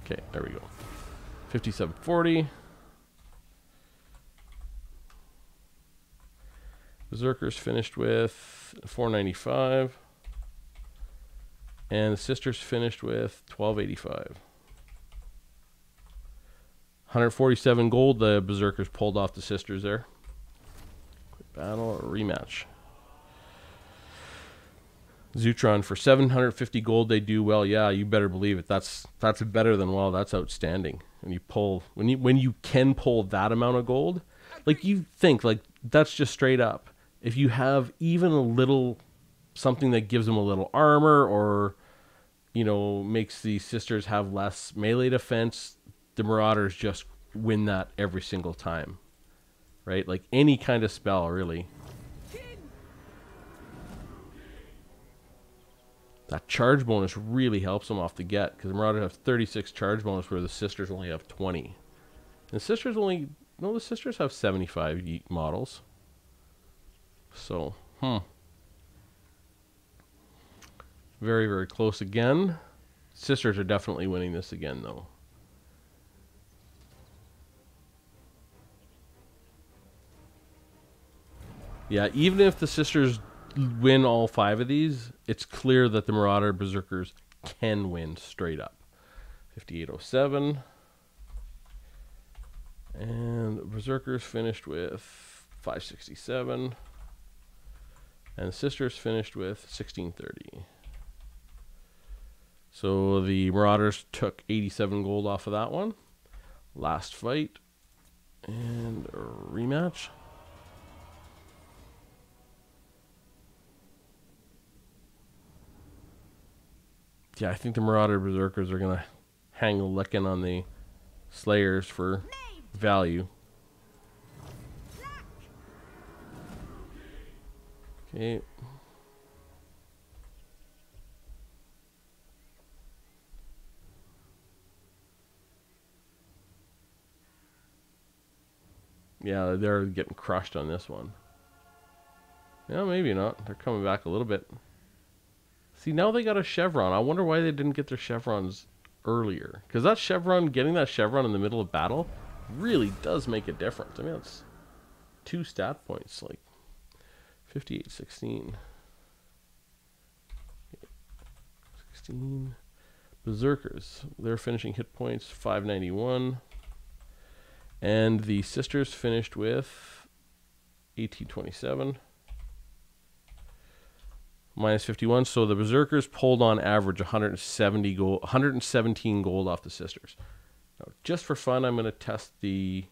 Okay, there we go. 5740. Berserkers finished with 495. And the Sisters finished with 1285. 147 gold, the Berserkers pulled off the Sisters there. Quick battle or rematch. Zutron for 750 gold, they do well. Yeah, you better believe it. That's better than well. That's outstanding. When you pull, when you can pull that amount of gold, like you think like that's just straight up. If you have even a little something that gives them a little armor, or you know makes the Sisters have less melee defense, the Marauders just win that every single time, right? Like any kind of spell, really. That charge bonus really helps them off the get, because the Marauders have 36 charge bonus where the Sisters only have 20. And the Sisters the Sisters have 75 models. So, very, very close again. Sisters are definitely winning this again, though. Yeah, even if the Sisters win all 5 of these, it's clear that the Marauder Berserkers can win straight up. 5807. And the Berserkers finished with 567. And the Sisters finished with 1630. So the Marauders took 87 gold off of that one. Last fight. And a rematch. Yeah, I think the Marauder Berserkers are going to hang a licking on the Slayers for value. Okay. Yeah, they're getting crushed on this one. Yeah, maybe not. They're coming back a little bit. See, now they got a chevron. I wonder why they didn't get their chevrons earlier. Because that chevron, getting that chevron in the middle of battle, really does make a difference. I mean, it's 2 stat points, like 58, 16. 16. Berserkers, they're finishing hit points 591. And the sisters finished with 1827. Minus 51. So the Berserkers pulled on average 170 gold, 117 gold off the sisters. Now, just for fun, I'm going to test the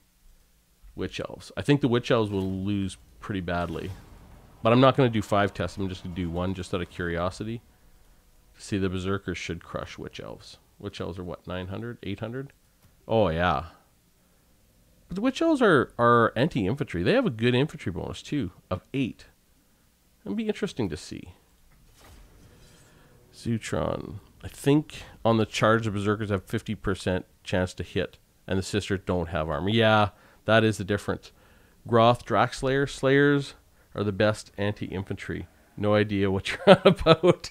Witch Elves. I think the Witch Elves will lose pretty badly. But I'm not going to do 5 tests. I'm just going to do 1 just out of curiosity. See, the Berserkers should crush Witch Elves. Witch Elves are what, 900? 800? Oh, yeah. But the Witch Elves are anti-infantry. They have a good infantry bonus, too, of 8. It'll be interesting to see. Zutron. I think on the charge, the Berserkers have 50% chance to hit, and the sisters don't have armor. Yeah, that is the difference. Groth, Draxlayer, Slayers are the best anti-infantry. No idea what you're on about.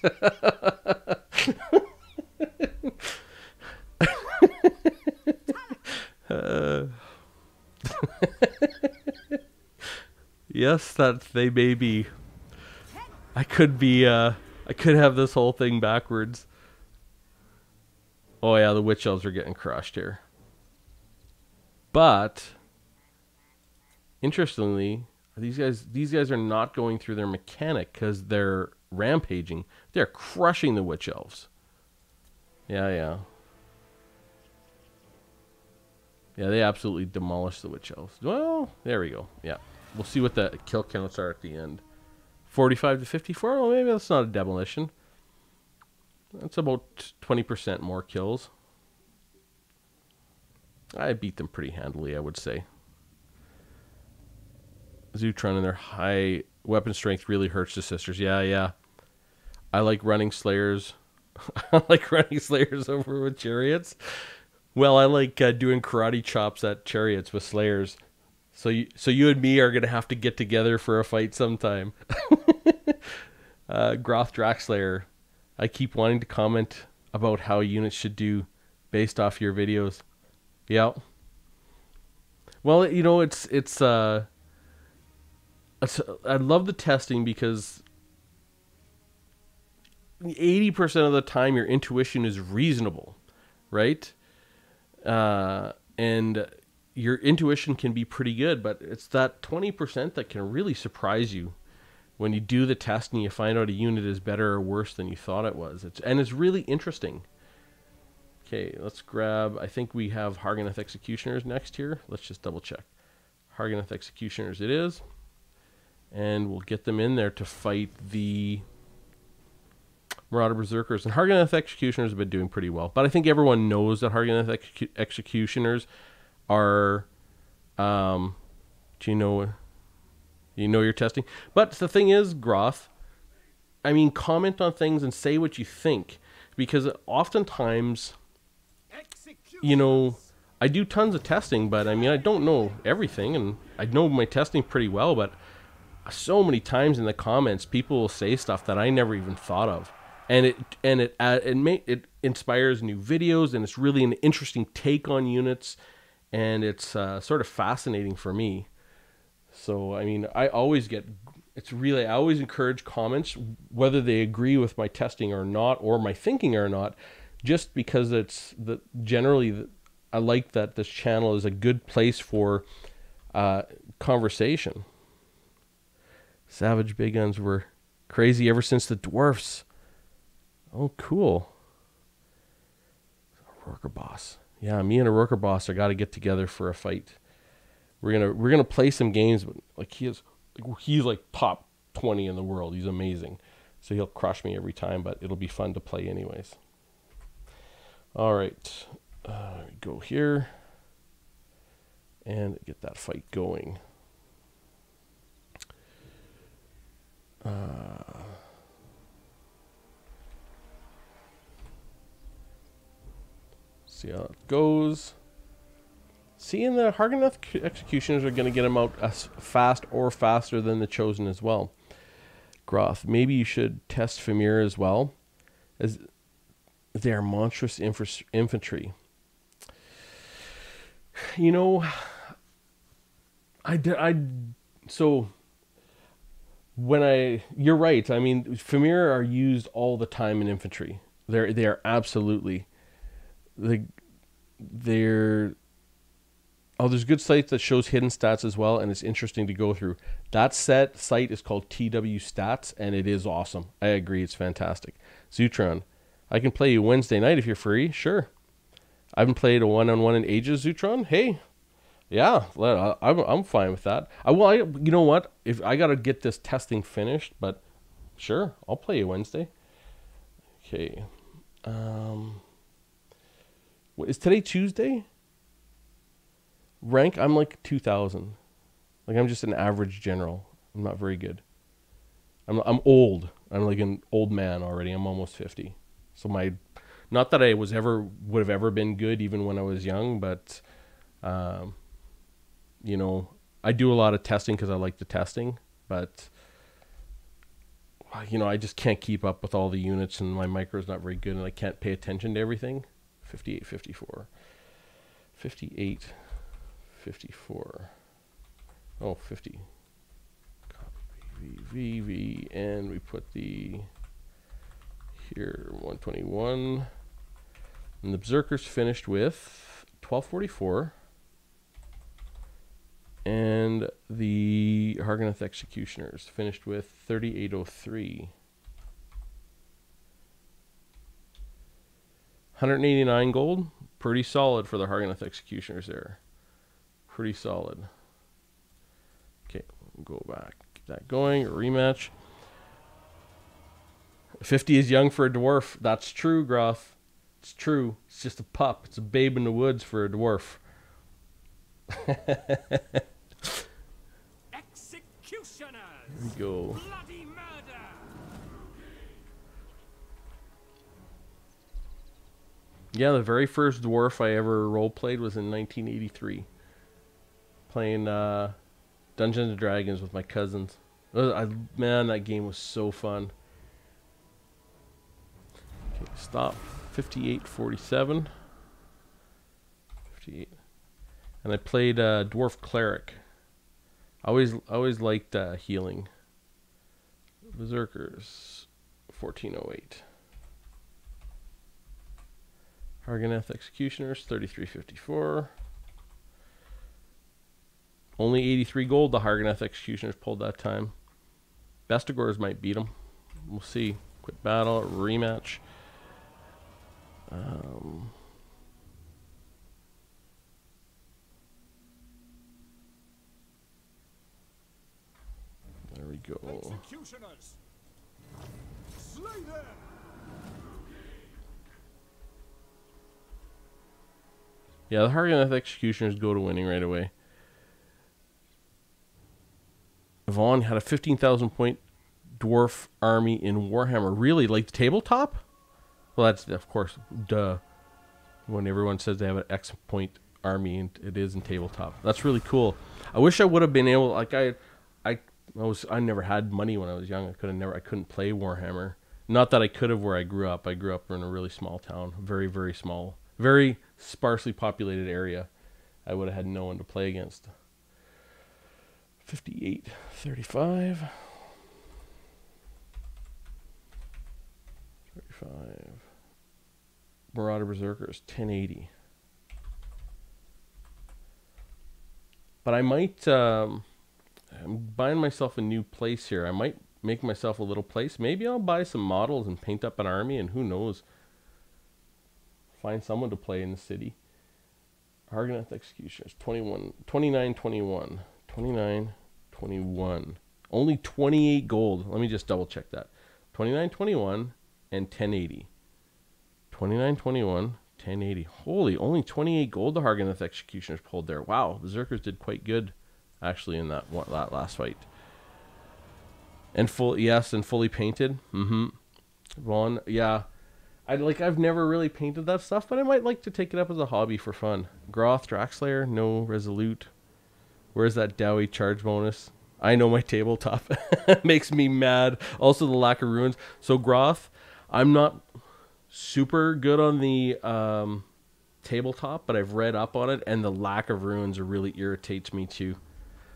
Yes, that they may be. I could be, I could have this whole thing backwards. Oh yeah, the Witch Elves are getting crushed here. But, interestingly, these guys are not going through their mechanic because they're rampaging. They're crushing the Witch Elves. Yeah, yeah. Yeah, they absolutely demolished the Witch Elves. Well, there we go. Yeah. We'll see what the kill counts are at the end. 45 to 54? Well, maybe that's not a demolition. That's about 20% more kills. I beat them pretty handily, I would say. Zutron and their high weapon strength really hurts the sisters. Yeah, yeah. I like running Slayers. I like running Slayers over with Chariots. Well, I like doing karate chops at Chariots with Slayers. So you and me are going to have to get together for a fight sometime. Groth Draxlayer. I keep wanting to comment about how units should do based off your videos. Yeah. Well, you know, I love the testing because 80% of the time your intuition is reasonable, right? And your intuition can be pretty good, but it's that 20% that can really surprise you when you do the test and you find out a unit is better or worse than you thought it was. It's really interesting. Okay, let's grab, I think we have Harganeth Executioners next here. Let's just double check. Harganeth Executioners it is. And we'll get them in there to fight the Marauder Berserkers. And Harganeth Executioners have been doing pretty well. But I think everyone knows that Harganeth Executioners are, do you know you're testing? But the thing is, Groth, I mean, comment on things and say what you think. Because oftentimes, you know, I do tons of testing, but I mean, I don't know everything. And I know my testing pretty well, but so many times in the comments, people will say stuff that I never even thought of. And it inspires new videos, and it's really an interesting take on units, and it's sort of fascinating for me. So I mean, I always encourage comments, whether they agree with my testing or not, or my thinking or not, just because I like that this channel is a good place for conversation. Savage Big Guns were crazy ever since the dwarfs. Oh, cool. Roker Boss. Yeah, me and a Roker Boss are got to get together for a fight. We're gonna play some games, but like he's like top 20 in the world. He's amazing, so he'll crush me every time. But it'll be fun to play anyways. All right, go here and get that fight going. See how it goes. Seeing the Harganath Executioners are going to get him out as fast or faster than the Chosen as well. Groth, maybe you should test Famir as well, as they are monstrous infantry. You know, you're right. I mean, Famir are used all the time in infantry. They are absolutely, they're. Oh, there's good sites that shows hidden stats as well, and it's interesting to go through. That site is called TW Stats, and it is awesome. I agree, it's fantastic. Zutron, I can play you Wednesday night if you're free. Sure. I haven't played a one-on-one in ages, Zutron. Hey, yeah, I'm fine with that. You know what? If I gotta get this testing finished, but sure, I'll play you Wednesday. Okay. Is today Tuesday? Rank, I'm like 2,000. Like I'm just an average general. I'm not very good. I'm old. I'm like an old man already. I'm almost 50. So not that I would have ever been good even when I was young, but you know, I do a lot of testing because I like the testing, but you know, I just can't keep up with all the units, and my micro is not very good, and I can't pay attention to everything. 58, 54. 58. 54. Oh, 50. Copy VV, and we put the here 121. And the Berserkers finished with 1244. And the Harganath Executioners finished with 3803. 189 gold. Pretty solid for the Harganath Executioners there. Pretty solid. Okay, we'll go back. Get that going. A rematch. 50 is young for a dwarf. That's true, Groth. It's true. It's just a pup. It's a babe in the woods for a dwarf. Executioners. Here we go. Bloody murder. Yeah, the very first dwarf I ever role-played was in 1983. Playing Dungeons & Dragons with my cousins. Man, that game was so fun. Okay, stop. 58-47. 58. And I played Dwarf Cleric. I always liked healing. Berserkers. 1408. Harganath Executioners. 3354. Only 83 gold the Harganath Executioners pulled that time. Bestigors might beat them. We'll see. Quit battle. Rematch. There we go. Executioners. Slay them. Yeah, the Harganath Executioners go to winning right away. Vaughn had a 15,000 point dwarf army in Warhammer. Really? Like the tabletop? Well, that's, of course, duh. When everyone says they have an X point army, and it is in tabletop. That's really cool. I wish I would have been able, like I never had money when I was young. I couldn't play Warhammer. Not that I could have where I grew up. I grew up in a really small town, very, very small, very sparsely populated area. I would have had no one to play against. 58-35. 35. Marauder Berserkers, 1080. But I might, I'm buying myself a new place here. I might make myself a little place. Maybe I'll buy some models and paint up an army, and who knows. find someone to play in the city. Harganeth Executioners, 21, 29, 21. 29, 21. Only 28 gold. Let me just double check that. 29, 21, and 1080. 29, 21, 1080. Holy, only 28 gold the Harganeth Executioners pulled there. Wow, Berserkers did quite good, actually, in that last fight. And fully painted. Vaughn, yeah. I've never really painted that stuff, but I might like to take it up as a hobby for fun. Groth, Draxlayer, no Resolute. Where's that Dowie charge bonus? I know my tabletop makes me mad. Also the lack of runes. So Groth, I'm not super good on the tabletop, but I've read up on it, and the lack of runes really irritates me too.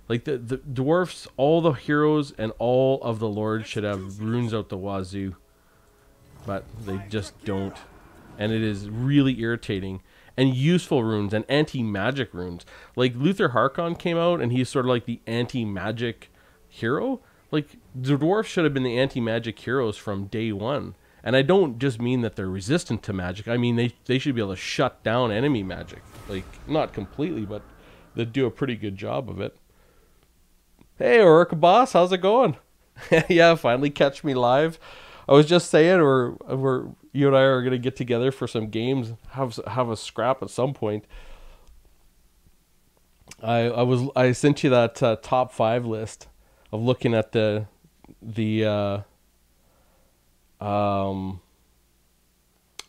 Like the dwarfs, all the heroes and all of the lords should have runes out the wazoo. But they just don't. And it is really irritating. And useful runes and anti-magic runes. Like Luther Harkon came out and he's sort of like the anti-magic hero. Like the dwarves should have been the anti-magic heroes from day one. And I don't just mean that they're resistant to magic. I mean they should be able to shut down enemy magic. Like not completely, but they do a pretty good job of it. Hey, Orca Boss, how's it going? Yeah, finally catch me live. I was just saying, you and I are gonna get together for some games, have a scrap at some point. I sent you that top 5 list of looking at the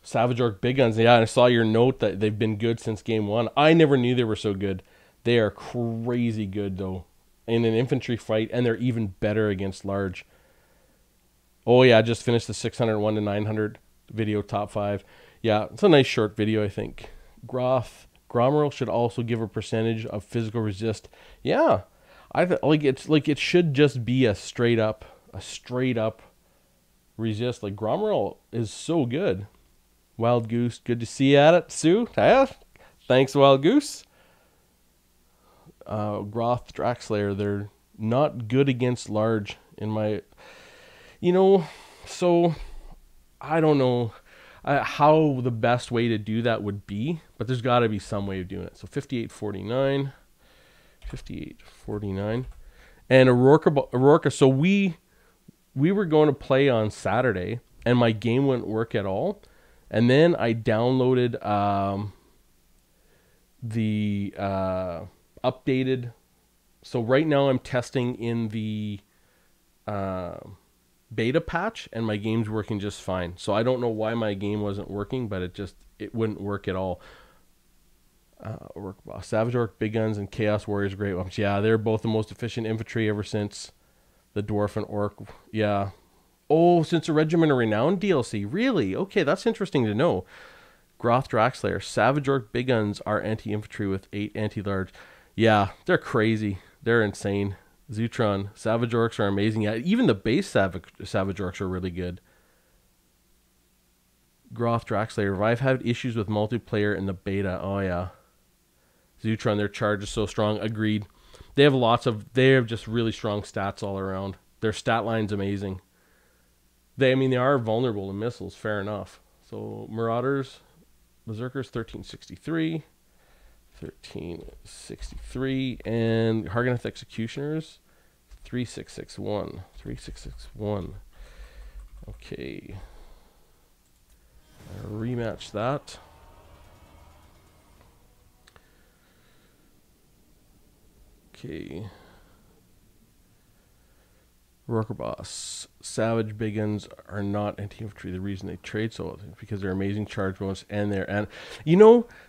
Savage Orc Big Guns. Yeah, and I saw your note that they've been good since game 1. I never knew they were so good. They are crazy good though in an infantry fight, and they're even better against large. Oh yeah, I just finished the 601 to 900 video top 5. Yeah, it's a nice short video, I think. Gromeril should also give a percentage of physical resist. Yeah, it should just be a straight up resist. Like Gromeril is so good. Wild Goose, good to see you at it, Sue. Yeah, thanks, Wild Goose. Groth, Draxlayer, they're not good against large in my. So I don't know how the best way to do that would be, but there's got to be some way of doing it. So 58.49, 58.49, and Aurora. So we were going to play on Saturday, and my game wouldn't work at all. And then I downloaded the updated. So right now I'm testing in the beta patch, and my game's working just fine. So I don't know why my game wasn't working, but it wouldn't work at all. Savage Orc Big Guns and Chaos Warriors Great Weapons. Yeah, they're both the most efficient infantry ever since the Dwarf and Orc. Yeah. Oh, since the Regiment of Renown DLC. Really? Okay, that's interesting to know. Groth Draxlayer. Savage Orc Big Guns are anti-infantry with 8 anti-large. Yeah, they're crazy. They're insane. Zutron. Savage Orcs are amazing. Yeah, even the base Savage Orcs are really good. Groth Draxlayer. I've had issues with multiplayer in the beta. Oh, yeah. Zutron, their charge is so strong. Agreed. They have just really strong stats all around. Their stat line's amazing. They are vulnerable to missiles. Fair enough. So, Marauders, Berserkers, 1363. 1363, and Harganeth Executioners 3661. 3661. Okay, I'll rematch that. Okay, Worker Boss. Savage Big Guns are not anti-infantry. The reason they trade so is because they're amazing charge bonus and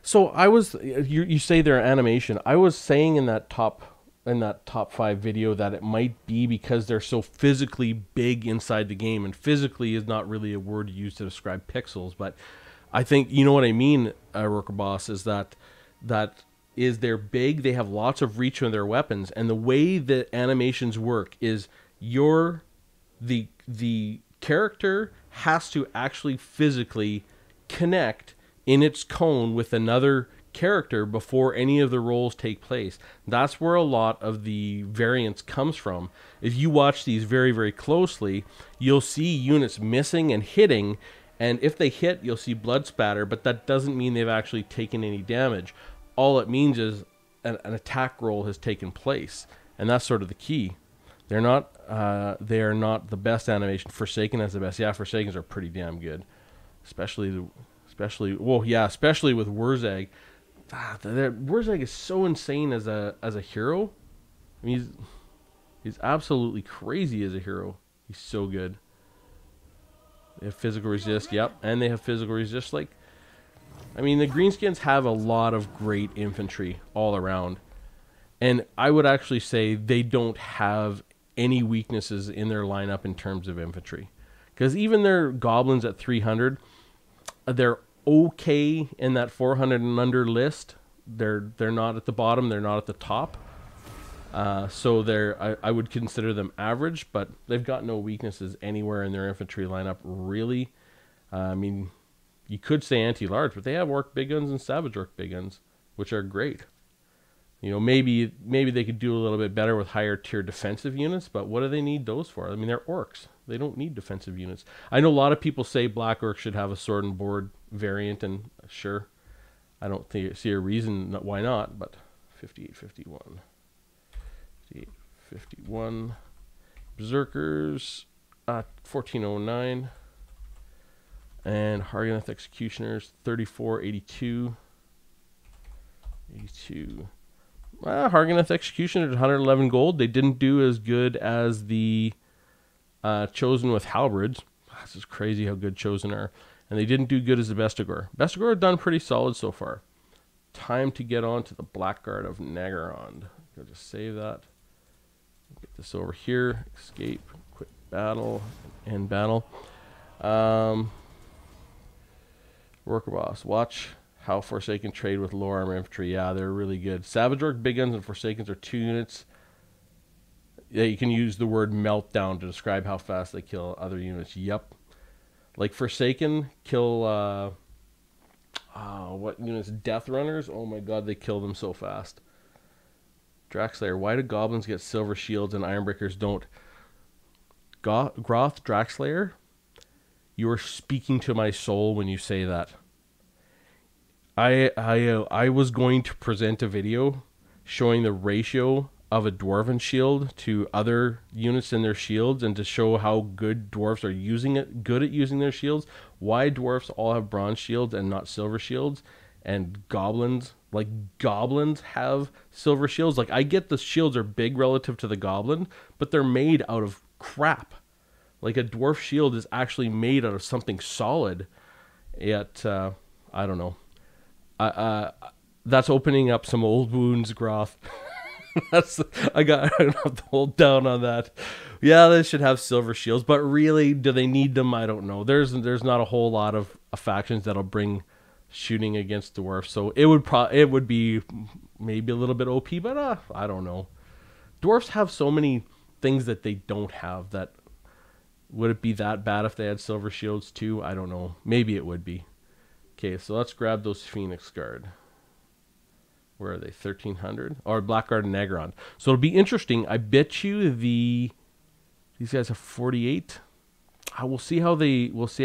so I was you say they're animation. I was saying in that top 5 video that it might be because they're so physically big inside the game, and physically is not really a word used to describe pixels, but I think you know what I mean. Worker Boss is that they're big, they have lots of reach on their weapons, and the way the animations work is the character has to actually physically connect in its cone with another character before any of the rolls take place. That's where a lot of the variance comes from. If you watch these very, very closely, you'll see units missing and hitting, And if they hit, you'll see blood spatter, but that doesn't mean they've actually taken any damage. All it means is an attack roll has taken place, and that's sort of the key. They are not the best animation. Forsaken has the best. Yeah, Forsakens are pretty damn good, especially with Wurzag. Wurzag is so insane as a hero. I mean, he's absolutely crazy as a hero. He's so good. They have physical resist, yep, and they have physical resist. Like, I mean, the Greenskins have a lot of great infantry all around, and I would actually say they don't have any weaknesses in their lineup in terms of infantry, because even their goblins at 300, they're okay in that 400 and under list. They're not at the bottom. They're not at the top. So I would consider them average, but they've got no weaknesses anywhere in their infantry lineup, really. I mean, you could say anti-large, but they have orc big guns and savage orc big guns, which are great. You know, maybe they could do a little bit better with higher tier defensive units, but what do they need those for? I mean, they're orcs. They don't need defensive units. I know a lot of people say black orcs should have a sword and board variant, and sure, I don't see a reason why not, but 5851. 51 Berserkers, 1409, and Harganeth Executioners 3482. 82. Harganeth Executioners 111 gold. They didn't do as good as the Chosen with halberds. This is crazy how good Chosen are, and they didn't do good as the Bestigor. Bestigor have done pretty solid so far. Time to get on to the Blackguard of Naggarond. I'll just save that. Get this over here. Escape. Quit battle. End battle. Worker boss. Watch how Forsaken trade with low armor infantry. Yeah, they're really good. Savage Orc Big Guns and Forsakens are 2 units. Yeah, you can use the word meltdown to describe how fast they kill other units. Yep. Like Forsaken kill what units? Death Runners. Oh my god, they kill them so fast. Draxlayer. Why do goblins get silver shields and Ironbreakers don't? Groth Draxlayer, you are speaking to my soul when you say that. I was going to present a video showing the ratio of a dwarven shield to other units in their shields, and to show how good dwarves are good at using their shields. Why dwarves all have bronze shields and not silver shields, and goblins have silver shields. Like, I get the shields are big relative to the goblin, but they're made out of crap. Like, a dwarf shield is actually made out of something solid. Yet I don't know. That's opening up some old wounds, Groth. I don't have to hold down on that. Yeah, they should have silver shields, but really, do they need them? I don't know. There's not a whole lot of factions that'll bring shooting against dwarfs, so it would be maybe a little bit OP, but I don't know. Dwarfs have so many things that they don't have. That would it be that bad if they had silver shields too? I don't know. Maybe it would be. Okay, so let's grab those Phoenix Guard. Where are they? 1300 or Blackguard and Naggarond. So it'll be interesting. I bet you these guys have 48. We'll see how they do. We'll see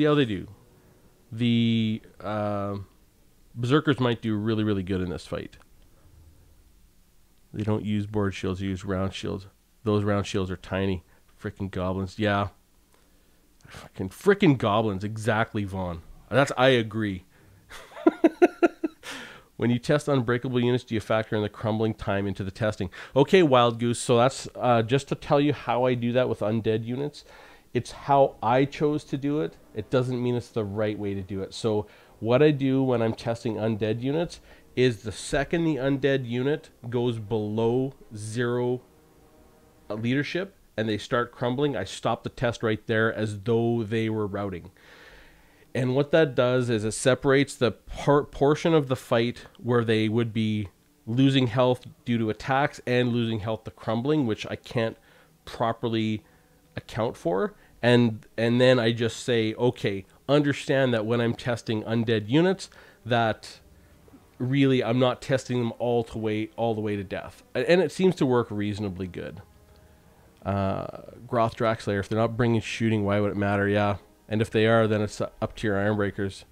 how they do. The Berserkers might do really, really good in this fight. They don't use board shields, they use round shields. Those round shields are tiny. Frickin' goblins. Yeah. Frickin' goblins. Exactly, Vaughn. I agree. When you test unbreakable units, do you factor in the crumbling time into the testing? Okay, Wild Goose. So that's just to tell you how I do that with undead units. It's how I chose to do it. It doesn't mean it's the right way to do it. So what I do when I'm testing undead units is the second the undead unit goes below 0 leadership and they start crumbling, I stop the test right there as though they were routing. And what that does is it separates the portion of the fight where they would be losing health due to attacks and losing health to crumbling, which I can't properly account for. And then I just say, okay, understand that when I'm testing undead units, that really I'm not testing them all the way to death. And it seems to work reasonably good. Groth Draxlayer, if they're not bringing shooting, why would it matter? Yeah. And if they are, then it's up to your Ironbreakers.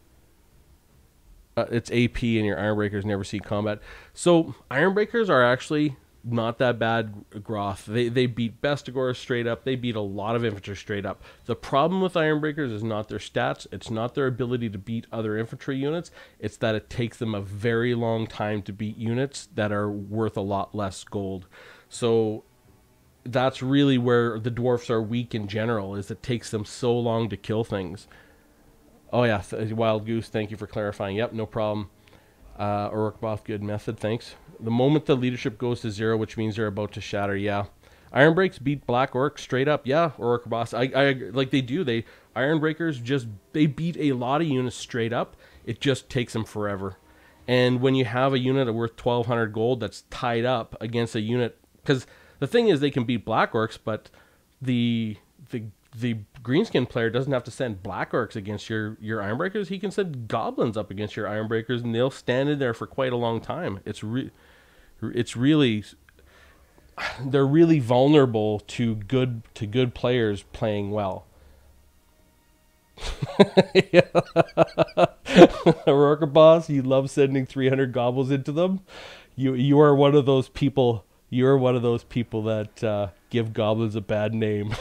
It's AP and your Ironbreakers never see combat. So Ironbreakers are actually not that bad, Groth. They beat Bestigor straight up. They beat a lot of infantry straight up. The problem with Ironbreakers is not their stats. It's not their ability to beat other infantry units. It's that it takes them a very long time to beat units that are worth a lot less gold. So that's really where the dwarfs are weak in general, is it takes them so long to kill things. Oh yeah, Wild Goose, thank you for clarifying. Yep, no problem. Orkboth, good method, thanks. The moment the leadership goes to 0, which means they're about to shatter, yeah. Ironbreaks beat Black Orc straight up, yeah. Orkboth, I like they do. Ironbreakers just, they beat a lot of units straight up. It just takes them forever. And when you have a unit worth 1,200 gold that's tied up against a unit, because the thing is they can beat Black Orcs, but the Greenskin player doesn't have to send Black Orcs against your Ironbreakers. He can send Goblins up against your Ironbreakers, and they'll stand in there for quite a long time. It's really, they're really vulnerable to good players playing well. Aurora Boss, you love sending 300 Goblins into them. You are one of those people. You are one of those people that give Goblins a bad name.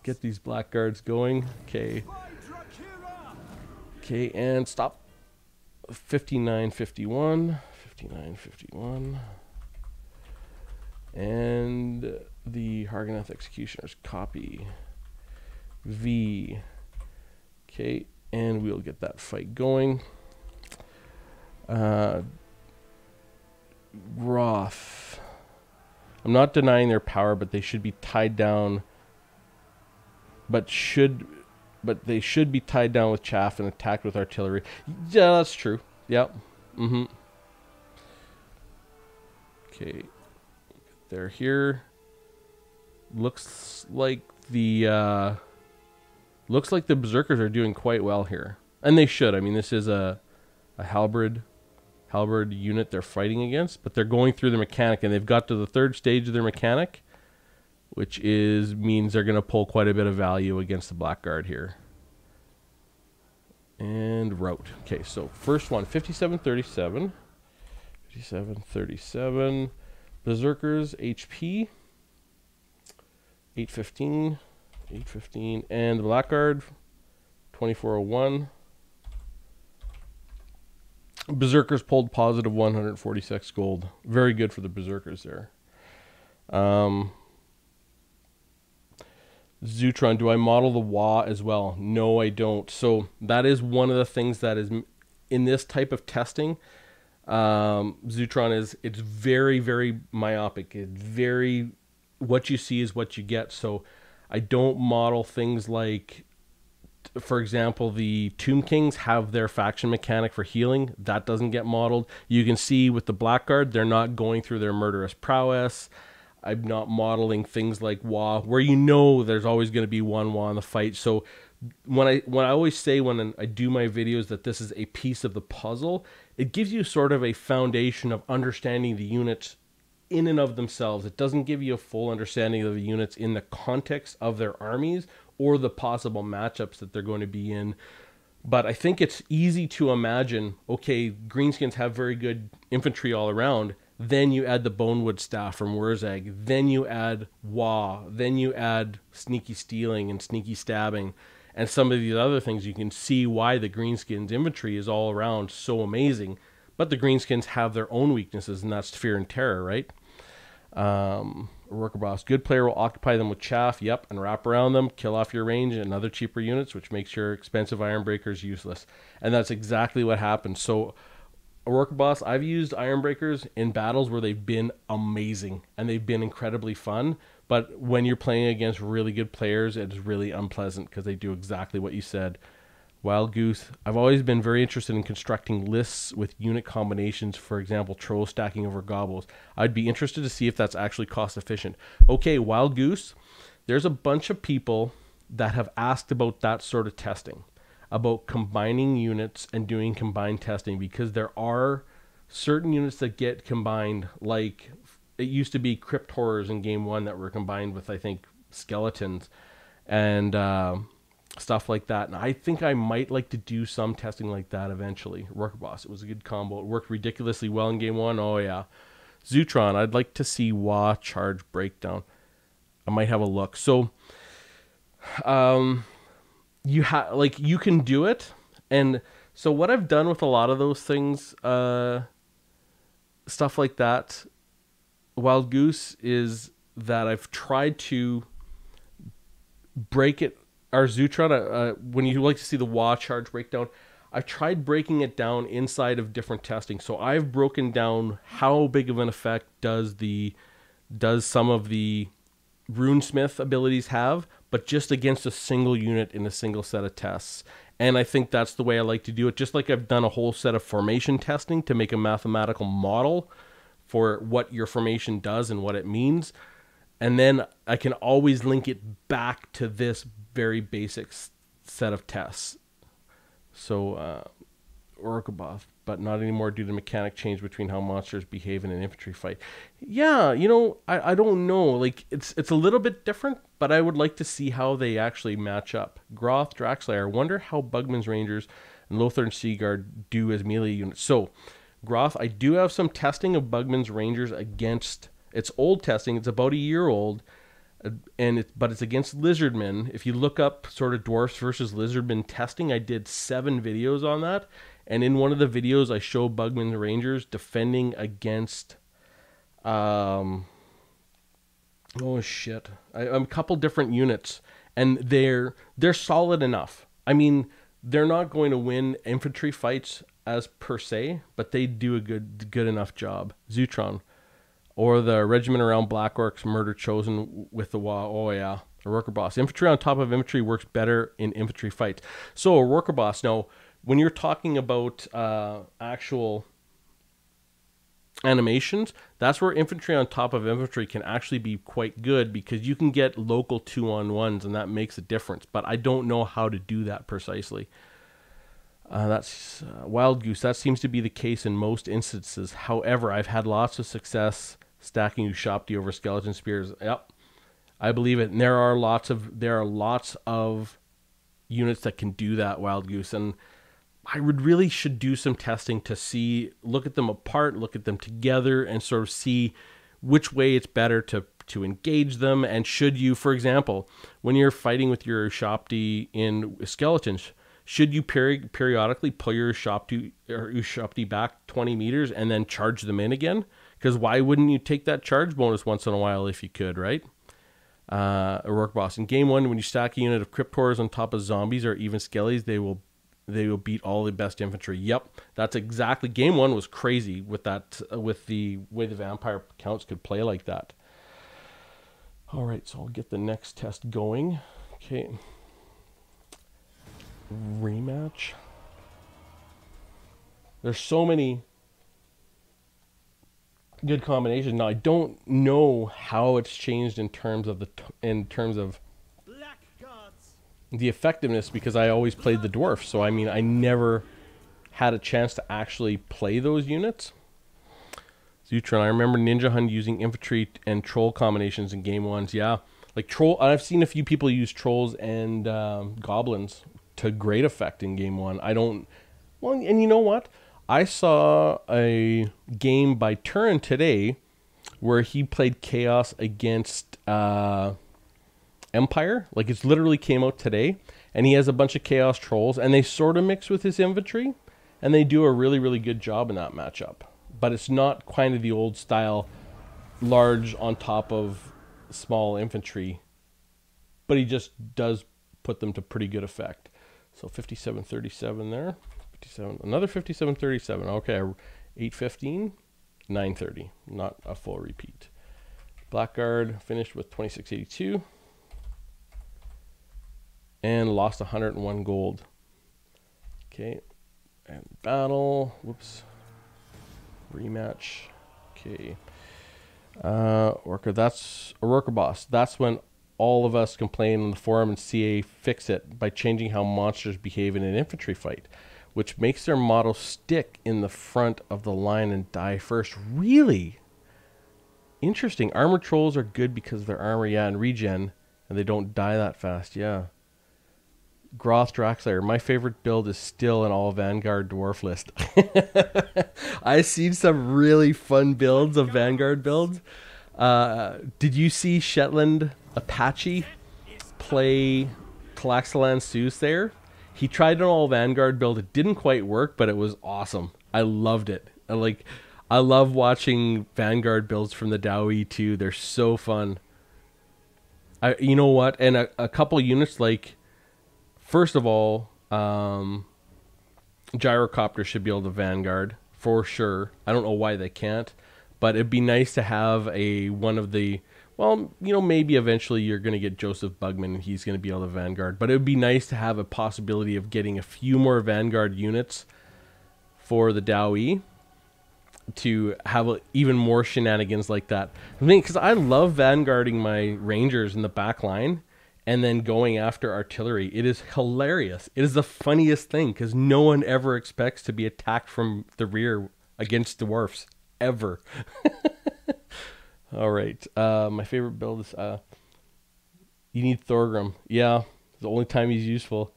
Get these blackguards going. Okay. Okay, and stop. 59-51. 59-51. And the Harganath Executioners copy. V. Okay, and we'll get that fight going. Roth. I'm not denying their power, but they should be tied down. But they should be tied down with chaff and attacked with artillery. Yeah, that's true. Yep. Okay. They're here. Looks like the Berserkers are doing quite well here, and they should. I mean, this is a halberd unit they're fighting against, but they're going through their mechanic, and they've got to the 3rd stage of their mechanic, which means they're going to pull quite a bit of value against the Blackguard here. And rout. Okay, so first one, 57-37. 57-37. Berserkers HP 815. 815. And the Blackguard 2401. Berserkers pulled positive 146 gold. Very good for the Berserkers there. Zutron, do I model the Wa as well? No, I don't. So that is one of the things that is in this type of testing. Zutron it's very, very myopic. It's very, what you see is what you get. So I don't model things like, for example, the Tomb Kings have their faction mechanic for healing. That doesn't get modeled. You can see with the Blackguard, they're not going through their murderous prowess. I'm not modeling things like Wa, where you know there's always going to be one Wa in the fight. So when I always say when I do my videos that this is a piece of the puzzle, it gives you sort of a foundation of understanding the units in and of themselves. It doesn't give you a full understanding of the units in the context of their armies or the possible matchups that they're going to be in. But I think it's easy to imagine, okay, Greenskins have very good infantry all around. Then you add the Bonewood Staff from Wurzag. Then you add Wa. Then you add Sneaky Stealing and Sneaky Stabbing. And some of these other things, you can see why the Greenskins infantry is all around so amazing. But the Greenskins have their own weaknesses, and that's fear and terror, right? Worker Boss. Good player will occupy them with chaff, yep, and wrap around them, kill off your range and other cheaper units, which makes your expensive Ironbreakers useless. And that's exactly what happened. So, Worker Boss, I've used Ironbreakers in battles where they've been amazing and they've been incredibly fun. But when you're playing against really good players, it's really unpleasant because they do exactly what you said. Wild Goose. I've always been very interested in constructing lists with unit combinations, for example, Troll stacking over Gobbles. I'd be interested to see if that's actually cost efficient. Okay, Wild Goose, there's a bunch of people that have asked about that sort of testing, about combining units and doing combined testing, because there are certain units that get combined, like it used to be crypt horrors in game one that were combined with, I think, skeletons and stuff like that. And I think I might like to do some testing like that eventually. Worker Boss, it was a good combo. It worked ridiculously well in game one. Oh yeah. Zutron, I'd like to see Wa charge breakdown. I might have a look. So you can do it. And so what I've done with a lot of those things, stuff like that, Wild Goose, is that I've tried to break it. Our Zutron, when you like to see the Wa charge breakdown, I've tried breaking it down inside of different testing. So I've broken down how big of an effect does some of the Runesmith abilities have, but just against a single unit in a single set of tests. And I think that's the way I like to do it. Just like I've done a whole set of formation testing to make a mathematical model for what your formation does and what it means. And then I can always link it back to this very basic set of tests. So, Orkoboth, but not anymore due to mechanic change between how monsters behave in an infantry fight. Yeah, I don't know. Like, it's a little bit different, but I would like to see how they actually match up. Groth, Draxlayer, wonder how Bugman's Rangers and Lothar Seaguard do as melee units. So, Groth, I do have some testing of Bugman's Rangers against... It's old testing. It's about a year old. But it's against Lizardmen. If you look up sort of dwarfs versus Lizardmen testing, I did 7 videos on that. And in one of the videos, I show Bugman's Rangers defending against... a couple different units. And they're solid enough. I mean, they're not going to win infantry fights as per se, but they do a good enough job. Zutron. Or the regiment around Black Orcs, Murder Chosen with the Wa. Oh yeah, a Worker Boss. Infantry on top of infantry works better in infantry fights. So a Worker Boss. Now, when you're talking about actual animations, that's where infantry on top of infantry can actually be quite good, because you can get local 2-on-1s, and that makes a difference. But I don't know how to do that precisely. That's Wild Goose. That seems to be the case in most instances. However, I've had lots of success stacking Ushabti over Skeleton Spears. Yep, I believe it. And there are lots of units that can do that, Wild Goose. And I should do some testing to look at them apart, look at them together, and sort of see which way it's better to engage them. And should you, for example, when you're fighting with your Ushabti in Skeletons, should you periodically pull your Ushabti back 20 meters and then charge them in again? Because why wouldn't you take that charge bonus once in a while if you could, right? A Work Boss. In game one, when you stack a unit of Crypt Horrors on top of zombies or even skellies, they will beat all the best infantry. Yep, that's exactly. Game one was crazy with that, with the way the vampire counts could play like that. All right, so I'll get the next test going. Okay. Rematch. There's so many good combinations. Now I don't know how it's changed in terms of Black Guards. the effectiveness, because I always played the dwarf. So I mean, I never had a chance to actually play those units. Zutron, I remember Ninja Hun using infantry and troll combinations in game ones. Yeah, like troll. I've seen a few people use trolls and goblins to great effect in game one. And you know what? I saw a game by Turin today where he played Chaos against Empire. Like, it's literally came out today, and he has a bunch of Chaos trolls, and they sort of mix with his infantry, and they do a really, really good job in that matchup. But it's not kind of the old style, large on top of small infantry, but he just does put them to pretty good effect. So 57-37 there. 57, another 57-37. Okay, 8-15, 9-30. Not a full repeat. Blackguard finished with 2682 and lost 101 gold. Okay, and battle. Whoops. Rematch. Okay. Worker. That's a Worker Boss. That's when all of us complain on the forum and CA fix it by changing how monsters behave in an infantry fight, which makes their model stick in the front of the line and die first. Really? Interesting. Armor trolls are good because of their armor, yeah, and regen, and they don't die that fast, yeah. Groth Draxlayer. My favorite build is still an all Vanguard dwarf list. I've seen some really fun builds of Vanguard builds. Did you see Shetland Apache play Calaxalan Soothsayer? He tried an all Vanguard build. It didn't quite work, but it was awesome. I loved it. I love watching Vanguard builds from the Dowie too. They're so fun. You know what? And a couple units like, first of all, Gyrocopter should be able to Vanguard for sure. I don't know why they can't, but it'd be nice to have one of the, well, you know, maybe eventually you're going to get Joseph Bugman and he's going to be able to Vanguard, but it would be nice to have a possibility of getting a few more Vanguard units for the Dowie to have even more shenanigans like that. I mean, because I love Vanguarding my Rangers in the back line and then going after artillery. It is hilarious. It is the funniest thing because no one ever expects to be attacked from the rear against dwarfs, ever. All right. My favorite build is you need Thorgrim. Yeah, the only time he's useful.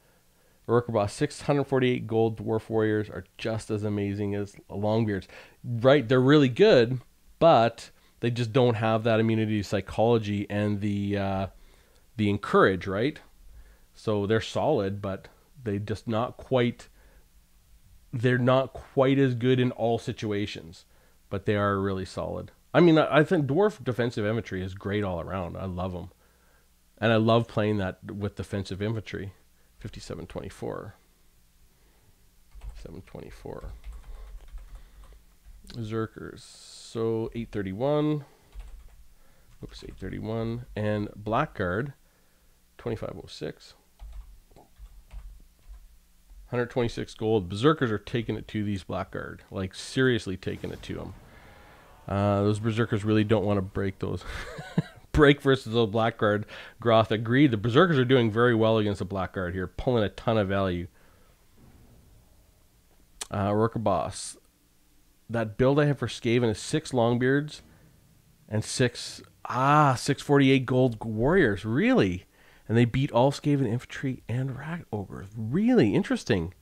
Worker Boss, 648 gold dwarf warriors are just as amazing as Longbeards. Right, they're really good, but they just don't have that immunity to psychology and the encourage, right? So they're solid, but they're not quite as good in all situations, but they are really solid. I mean, I think dwarf defensive infantry is great all around. I love them. And I love playing that with defensive infantry. 5724. 724. Berserkers. So 831. Oops, 831. And Blackguard, 2506. 126 gold. Berserkers are taking it to these Blackguard. Like, seriously taking it to them. Those Berserkers really don't want to break those. Break versus the Blackguard. Groth agreed. The Berserkers are doing very well against the Blackguard here, pulling a ton of value. Worker Boss. That build I have for Skaven is 6 Longbeards and 648 gold warriors. Really? And they beat all Skaven infantry and rat ogres. Really interesting.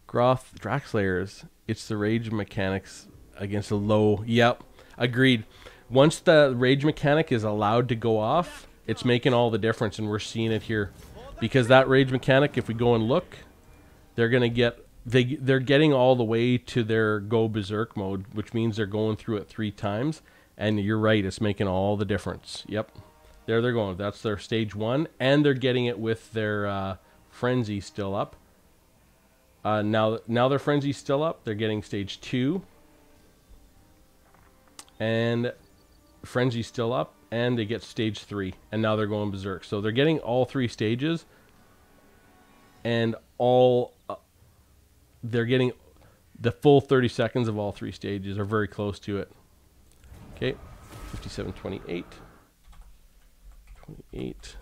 Groth Draxlayers. It's the rage mechanics against a low. Yep, agreed. Once the rage mechanic is allowed to go off, it's making all the difference, and we're seeing it here. Because that rage mechanic, if we go and look, they're gonna get they're getting all the way to their go berserk mode, which means they're going through it 3 times. And you're right, it's making all the difference. Yep, there they're going. That's their stage 1, and they're getting it with their frenzy still up. Now their frenzy's still up. They're getting stage 2, and frenzy's still up, and they get stage 3, and now they're going berserk. So they're getting all 3 stages, and they're getting the full 30 seconds of all 3 stages, are very close to it. Okay, 5728. 28.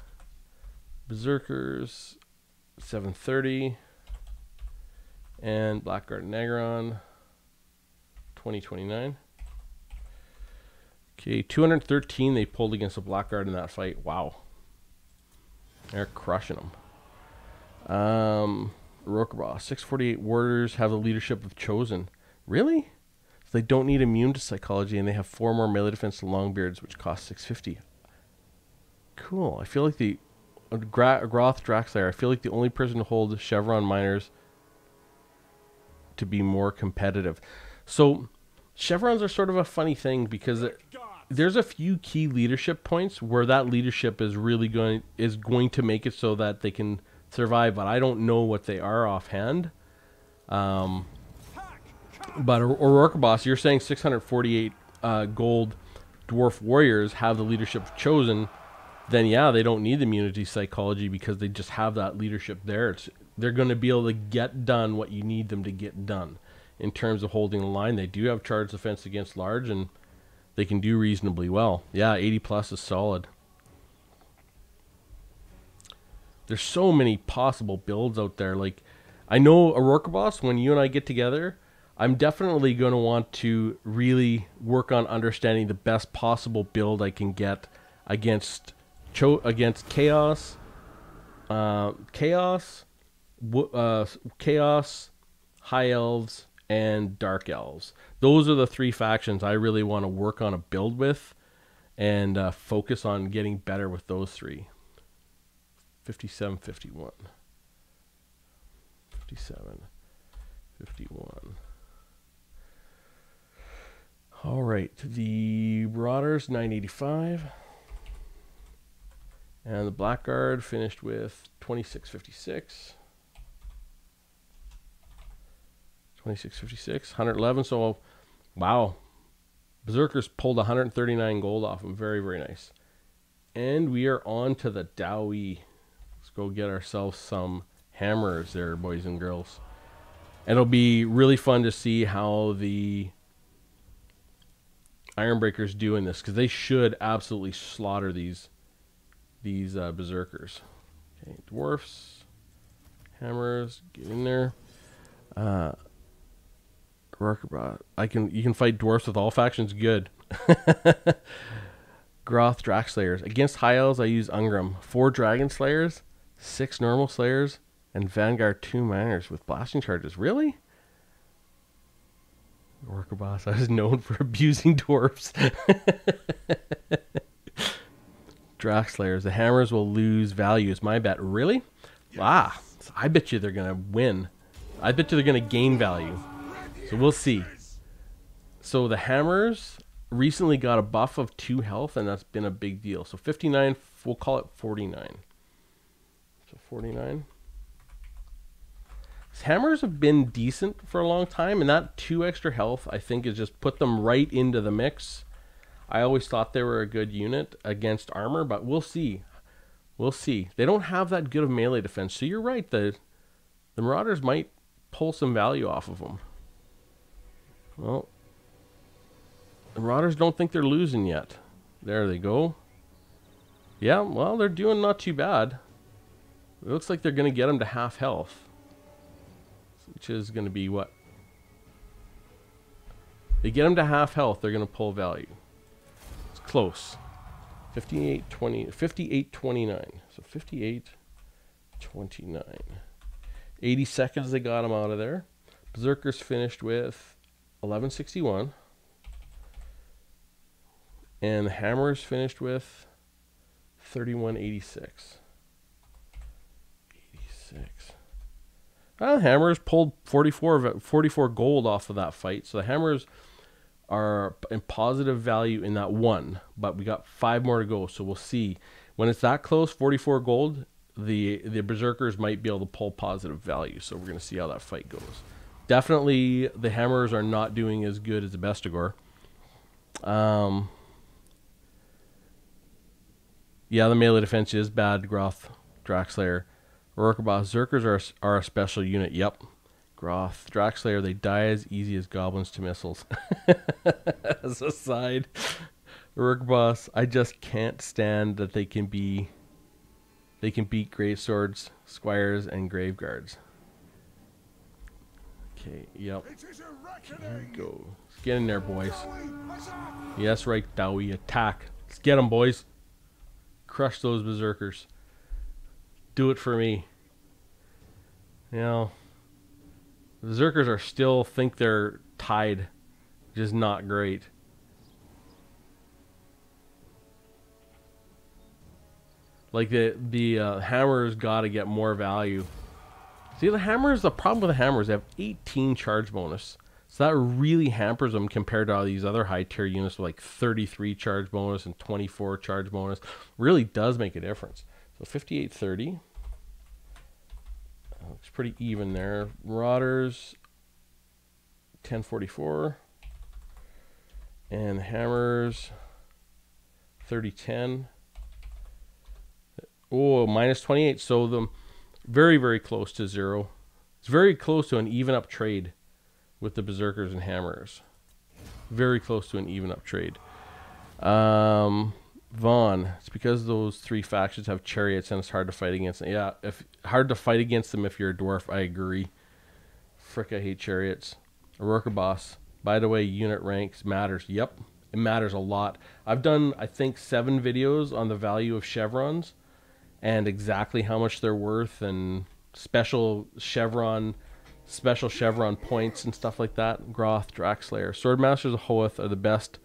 Berserkers, 730. And Blackguard and Nagron, 2029. Okay, 213 they pulled against the Blackguard in that fight. Wow. They're crushing them. Rokurbaugh, 648 warriors have the leadership of Chosen. Really? So they don't need immune to psychology, and they have 4 more melee defense to Longbeards, which cost 650. Cool. I feel like the Groth Draxlayer, I feel like the only person to hold Chevron miners to be more competitive. So chevrons are sort of a funny thing because there's a few key leadership points where that leadership is really going to make it so that they can survive, but I don't know what they are offhand. But Aurora Boss, you're saying 648 gold dwarf warriors have the leadership chosen, then yeah, they don't need the immunity psychology because they just have that leadership there. They're going to be able to get done what you need them to get done. In terms of holding the line, they do have charge defense against large, and they can do reasonably well. Yeah, 80 plus is solid. There's so many possible builds out there. Like, I know Aurora Boss, when you and I get together, I'm definitely going to want to really work on understanding the best possible build I can get against Chaos, Chaos, High Elves, and Dark Elves. Those are the three factions I really want to work on a build with, and focus on getting better with those three. 57, 51. 57, 51. All right, the Marauders 985, and the Blackguard finished with 2656. 2656, 111. So, wow, Berserkers pulled 139 gold off them. Very, very nice. And we are on to the Dowie. Let's go get ourselves some hammers there, boys and girls. And it'll be really fun to see how the Ironbreakers do in this, because they should absolutely slaughter these Berserkers. Okay, dwarfs, hammers, get in there. You can fight dwarfs with all factions. Good. Groth Draxslayers. Against High Elves, I use Ungram. 4 Dragon Slayers, 6 Normal Slayers, and Vanguard 2 Miners with blasting charges. Really? Worker Boss. I was known for abusing dwarfs. Draxslayers. The hammers will lose value is my bet. Really? Yes. Ah, I bet you they're going to win. I bet you they're going to gain value. So we'll see. So the hammers recently got a buff of 2 health, and that's been a big deal. So 59, we'll call it 49. So 49. Hammers have been decent for a long time, and that 2 extra health, I think, is just put them right into the mix. I always thought they were a good unit against armor, but we'll see. We'll see. They don't have that good of melee defense, so you're right. The Marauders might pull some value off of them. Well, the Marauders don't think they're losing yet. There they go. Yeah, well, they're doing not too bad. It looks like they're going to get them to half health, which is going to be what? They get them to half health, they're going to pull value. It's close. 58-29. So 58-29. 80 seconds they got them out of there. Berserkers finished with 1161. And the Hammers finished with 3186. 86. Well, the Hammers pulled 44 gold off of that fight. So the Hammers are in positive value in that one. But we got 5 more to go. So we'll see. When it's that close, 44 gold, the Berserkers might be able to pull positive value. So we're going to see how that fight goes. Definitely the Hammers are not doing as good as the Bestigor. Yeah, the melee defense is bad. Groth, Draxslayer, Berserkers are a special unit. Yep. Groth, Draxslayer, they die as easy as goblins to missiles. As a side, Urkboss, I just can't stand that they can beat Graveswords, Squires, and Graveguards. Okay, yep. Okay, here we go. Let's get in there, boys. Yes, right, Dowie. Attack. Let's get them, boys. Crush those Berserkers. Do it for me. You know, the Berserkers are still think they're tied. Just not great. Like the Hammers got to get more value. See, the Hammers, the problem with the Hammers, they have 18 charge bonus. So that really hampers them compared to all these other high tier units with like 33 charge bonus and 24 charge bonus. Really does make a difference. So 58-30. Looks pretty even there. Marauders, 1044. And the Hammers, 30-10. Oh, minus 28. So the very, very close to 0. It's very close to an even up trade with the Berserkers and Hammers. Very close to an even up trade. Vaughn, it's because those 3 factions have chariots and it's hard to fight against them. Yeah, hard to fight against them if you're a dwarf. I agree. Frick, I hate chariots. A worker boss. By the way, unit ranks matters. Yep, it matters a lot. I've done, I think, 7 videos on the value of chevrons and exactly how much they're worth and special chevron points and stuff like that. Groth, Draxlayer, Swordmasters of Hoeth are the best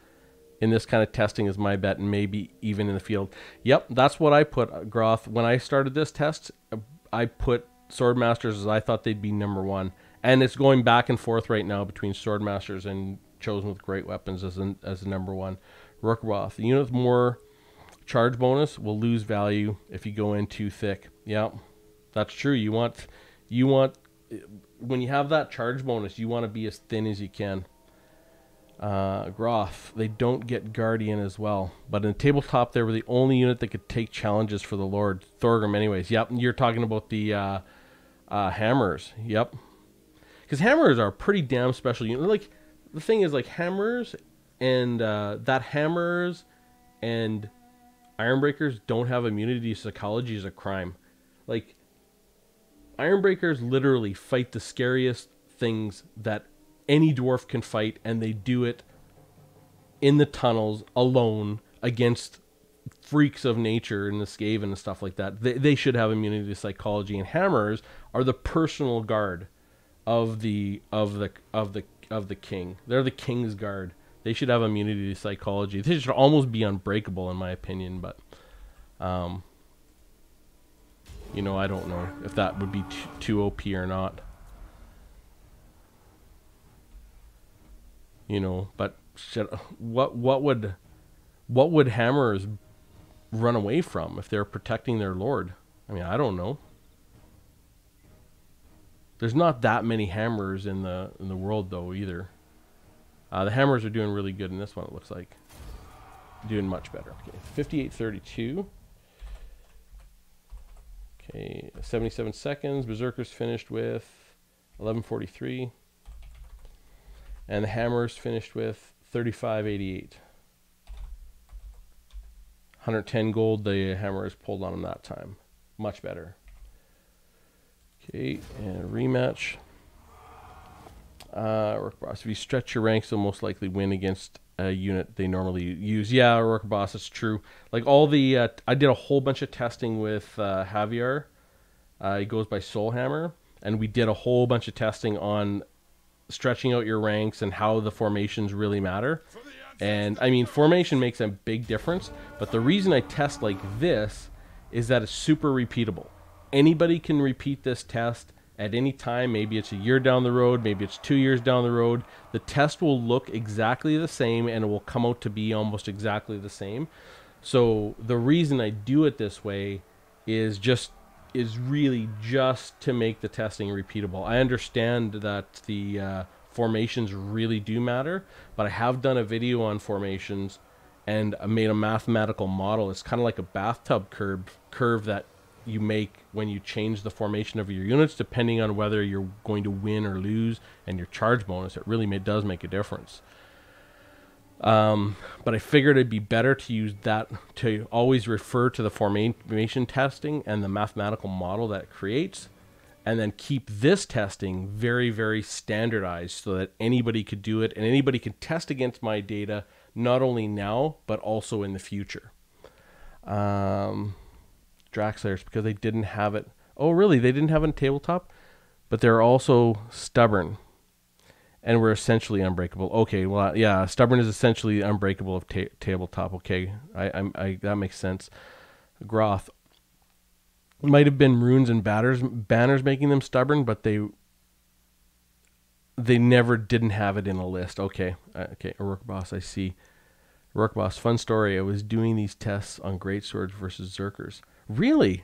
in this kind of testing, is my bet, and maybe even in the field. Yep, that's what I put, Groth. When I started this test, I put Swordmasters as I thought they'd be #1. And it's going back and forth right now between Swordmasters and Chosen with Great Weapons as the #1. Rookroth. The unit with more charge bonus will lose value if you go in too thick. Yeah, that's true. You want when you have that charge bonus, you want to be as thin as you can. Groth. They don't get Guardian as well. But in the tabletop, they were the only unit that could take challenges for the Lord. Thorgrim anyways. Yep, you're talking about the Hammers. Yep. Because Hammers are a pretty damn special unit. Like, the thing is, like, Hammers and Hammers and Ironbreakers don't have immunity to psychology is a crime. Like, Ironbreakers literally fight the scariest things that any dwarf can fight, and they do it in the tunnels alone against freaks of nature in the Skaven and stuff like that. They should have immunity to psychology, and Hammers are the personal guard of the king. They're the king's guard. They should have immunity to psychology. They should almost be unbreakable in my opinion, but you know, I don't know if that would be too OP or not. You know, but shit, what would Hammers run away from if they're protecting their lord? I mean, I don't know. There's not that many Hammers in the world though either. The Hammers are doing really good in this one. It looks like doing much better. Okay, 5832. Okay, 77 seconds. Berserkers finished with 1143, and the Hammers finished with 3588. 110 gold. The Hammers pulled on them that time. Much better. Okay, and a rematch. Rook Boss. If you stretch your ranks, you'll most likely win against a unit they normally use. Yeah, Rook Boss, it's true. Like all the, I did a whole bunch of testing with Javier. He goes by Soulhammer, and we did a whole bunch of testing on stretching out your ranks and how the formations really matter. And I mean, formation makes a big difference, but the reason I test like this is that it's super repeatable. Anybody can repeat this test at any time. Maybe it's a year down the road, maybe it's 2 years down the road. The test will look exactly the same, and it will come out to be almost exactly the same. So the reason I do it this way is really just to make the testing repeatable. I understand that the formations really do matter, but I have done a video on formations and I made a mathematical model. It's kind of like a bathtub curve that you make when you change the formation of your units, depending on whether you're going to win or lose, and your charge bonus. It really does make a difference. But I figured it'd be better to use that, to always refer to the formation testing and the mathematical model that it creates, and then keep this testing very, very standardized so that anybody could do it and anybody can test against my data, not only now, but also in the future. Draxlayers, because they didn't have it. Oh, really? They didn't have it in tabletop? But they're also stubborn. And we're essentially unbreakable. Okay, well, yeah, stubborn is essentially unbreakable of tabletop. Okay, I that makes sense. Groth. Might have been runes and banners making them stubborn, but they never didn't have it in a list. Okay, okay, Rook Boss, I see. Rook Boss, fun story. I was doing these tests on Greatswords versus Berserkers. Really?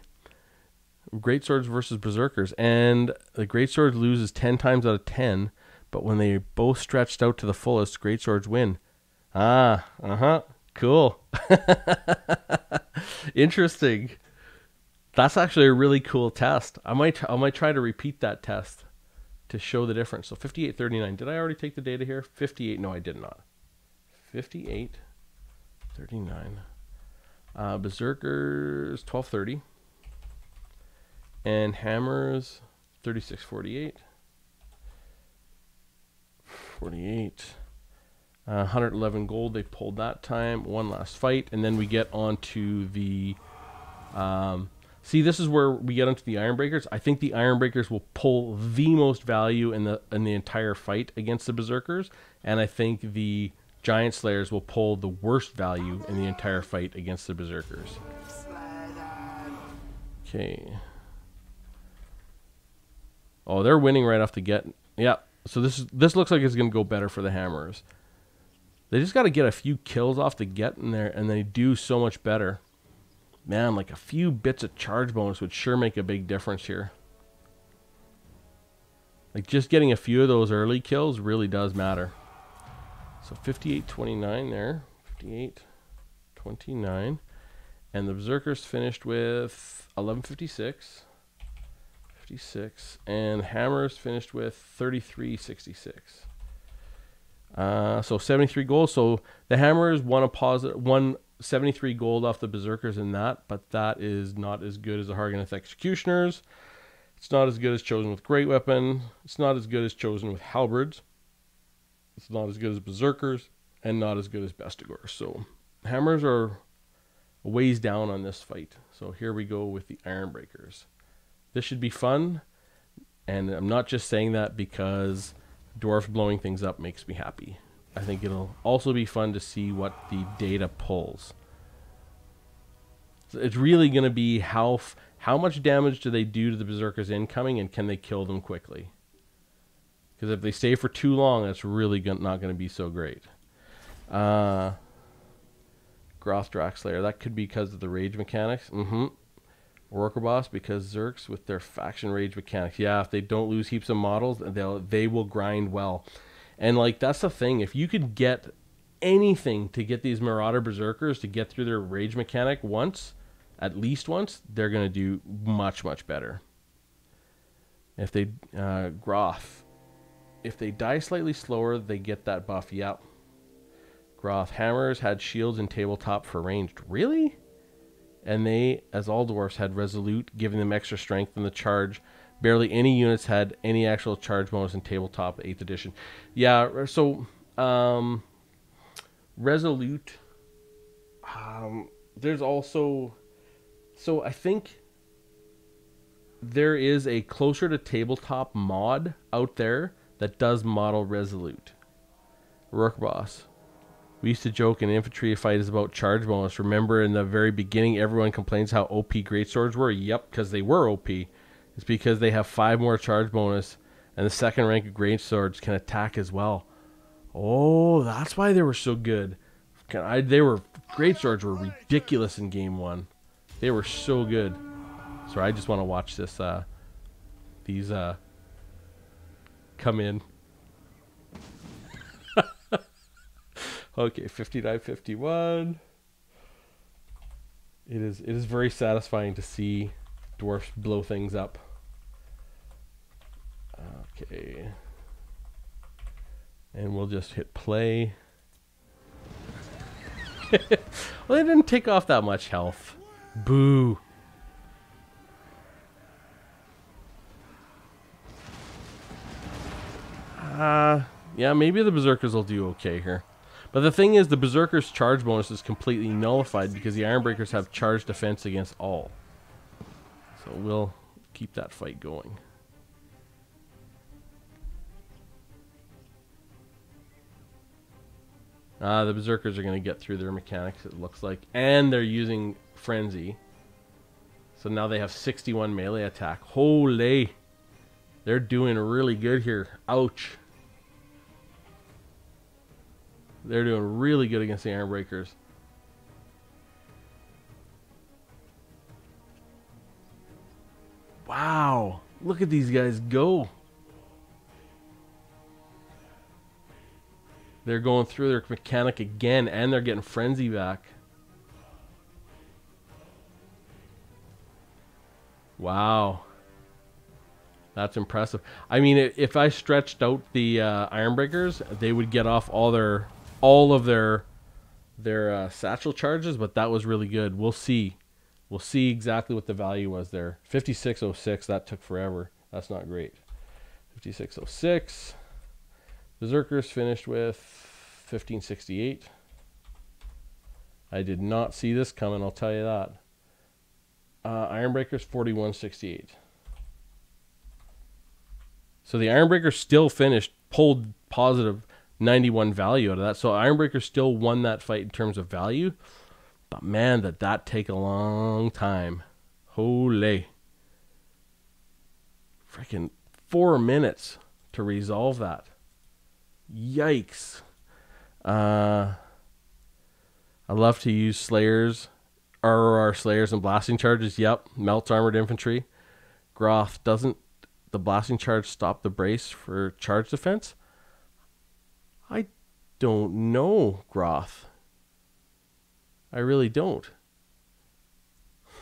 Greatswords versus Berserkers, and the Greatsword loses 10 times out of 10, but when they both stretched out to the fullest, Greatswords win. Cool. Interesting. That's actually a really cool test. I might try to repeat that test to show the difference. So 5839. Did I already take the data here? 58. No, I did not. 5839. Berserkers 1230. And Hammers 3648. 48. 111 gold they pulled that time. One last fight, and then we get onto the see, this is where we get onto the Ironbreakers. I think the Ironbreakers will pull the most value in the entire fight against the Berserkers, and I think the Giant Slayers will pull the worst value in the entire fight against the Berserkers. Okay. Oh, they're winning right off the get. Yeah. So this looks like it's going to go better for the Hammerers. They just got to get a few kills off the get in there, and they do so much better. Man, like a few bits of charge bonus would sure make a big difference here. Like just getting a few of those early kills really does matter. So 58-29 there. 58-29. And the Berserkers finished with 1156. 56. And Hammers finished with 3366. So 73 gold. So the Hammers won 73 gold off the Berserkers in that, but that is not as good as the Harganeth Executioners. It's not as good as Chosen with Great Weapon. It's not as good as Chosen with Halberds. It's not as good as Berserkers, and not as good as Bestigor. So Hammers are a ways down on this fight. So here we go with the Ironbreakers. This should be fun, and I'm not just saying that because Dwarf blowing things up makes me happy. I think it'll also be fun to see what the data pulls. So it's really going to be how much damage do they do to the Berserkers incoming, and can they kill them quickly? Because if they stay for too long, that's really not going to be so great. Groth Draxlayer, that could be because of the rage mechanics. Worker Boss, because Zerks with their faction rage mechanics. Yeah, if they don't lose heaps of models, they will grind well. And like that's the thing, if you could get anything to get these Marauder Berserkers to get through their rage mechanic once, at least once, they're going to do much, much better. If they, Groth, if they die slightly slower, they get that buff. Yep. Groth Hammers had shields and tabletop for ranged. Really? And they, as all dwarfs, had Resolute, giving them extra strength in the charge. Barely any units had any actual charge bonus in tabletop 8th edition. Yeah, so Resolute. There's also, so I think there is a closer to tabletop mod out there that does model Resolute. Rook Boss. We used to joke an infantry fight is about charge bonus. Remember in the very beginning, everyone complains how OP greatswords were? Yep, because they were OP. It's because they have 5 more charge bonus, and the second rank of greatswords can attack as well. Oh, that's why they were so good. Greatswords were ridiculous in game 1. They were so good. So I just want to watch this. These come in. Okay, 59-51. It is very satisfying to see dwarfs blow things up. Okay. And we'll just hit play. Well, they didn't take off that much health. Boo. Yeah, maybe the Berserkers will do okay here. But the thing is, the Berserker's charge bonus is completely nullified because the Ironbreakers have charge defense against all. So we'll keep that fight going. The Berserkers are going to get through their mechanics, it looks like. And they're using Frenzy. So now they have 61 melee attack. Holy! They're doing really good here. Ouch. They're doing really good against the Ironbreakers. Wow. Look at these guys go. They're going through their mechanic again, and they're getting Frenzy back. Wow. That's impressive. I mean, if I stretched out the Ironbreakers, they would get off all of their satchel charges, but that was really good. We'll see. We'll see exactly what the value was there. 5606, that took forever. That's not great. 5606. Berserkers finished with 1568. I did not see this coming, I'll tell you that. Ironbreakers 4168. So the Ironbreaker still finished, pulled positive 91 value out of that. So Ironbreaker still won that fight in terms of value. But man, did that take a long time. Holy. Freaking 4 minutes to resolve that. Yikes. I love to use Slayers, ROR Slayers and blasting charges. Yep, melts armored infantry. Groth, doesn't the blasting charge stop the brace for charge defense? I don't know, Groth. I really don't.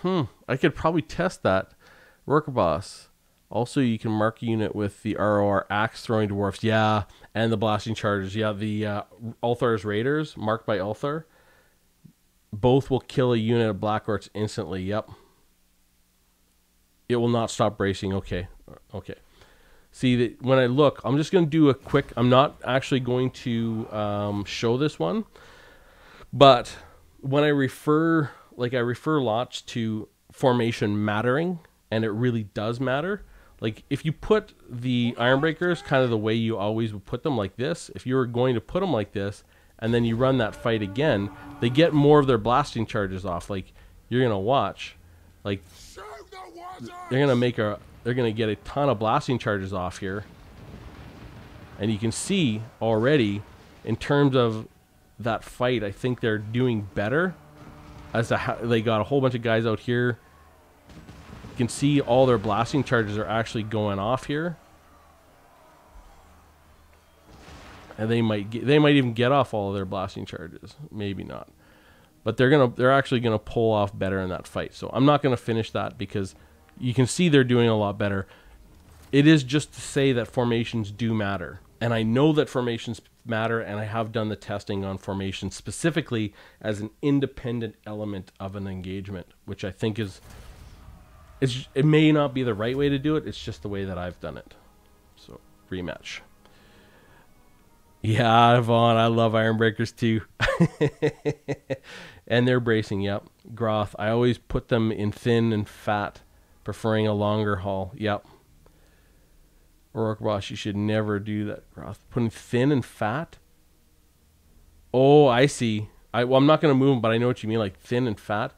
I could probably test that. Worker Boss. Also, you can mark a unit with the ROR axe throwing dwarfs. Yeah, and the blasting charges. Yeah, the Ulthar's Raiders, marked by Ulthar. Both will kill a unit of Black Orcs instantly. Yep. It will not stop bracing. Okay. See, when I look, I'm just going to do a quick... I'm not actually going to show this one. But when I refer lots to formation mattering, and it really does matter. Like, if you put the Ironbreakers kind of the way you always would put them, like this, if you were going to put them like this, and then you run that fight again, they get more of their blasting charges off. Like, you're going to watch. Like, they're going to get a ton of blasting charges off here. And you can see already, in terms of that fight, I think they're doing better. They got a whole bunch of guys out here. You can see all their blasting charges are actually going off here. And they might even get off all of their blasting charges. Maybe not. But they're actually gonna pull off better in that fight. So I'm not gonna finish that because you can see they're doing a lot better. It is just to say that formations do matter. And I know that formations matter, and I have done the testing on formations specifically as an independent element of an engagement, which I think it may not be the right way to do it. It's just the way that I've done it. So, rematch. Yeah, Vaughn, I love Ironbreakers too. And they're bracing, yep. Groth, I always put them in thin and fat, preferring a longer haul. Yep. Orc Boss, you should never do that, Groth. Putting thin and fat? Oh, I see. Well, I'm not going to move them, but I know what you mean, like thin and fat.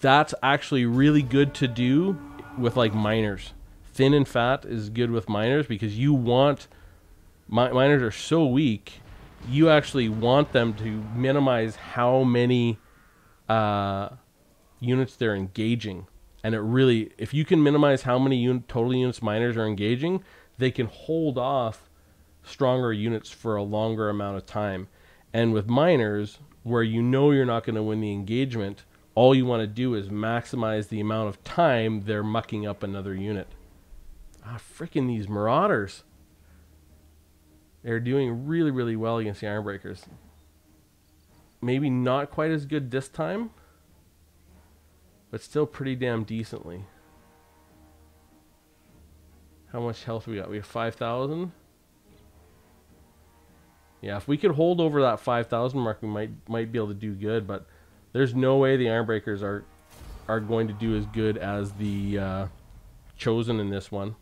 That's actually really good to do with like miners. Thin and fat is good with miners because you want... miners are so weak, you actually want them to minimize how many units they're engaging. And it really, if you can minimize how many total units miners are engaging, they can hold off stronger units for a longer amount of time. And with miners, where you know you're not going to win the engagement, all you want to do is maximize the amount of time they're mucking up another unit. Ah, freaking these Marauders. They're doing really, really well against the Ironbreakers. Maybe not quite as good this time, but still pretty damn decently. How much health we got? We have 5,000. Yeah, if we could hold over that 5,000 mark, we might be able to do good, but there's no way the Ironbreakers are going to do as good as the Chosen in this one.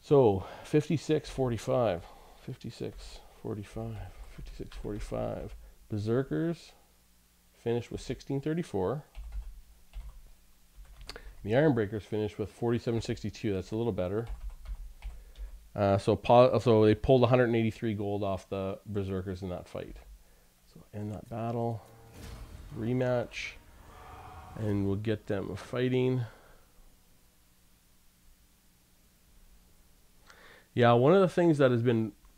So, 56-45. 56-45. 56-45. Berserkers finished with 1634. The Ironbreakers finished with 4762. That's a little better. So they pulled 183 gold off the Berserkers in that fight. So end that battle. Rematch. And we'll get them fighting. Yeah, one of the things that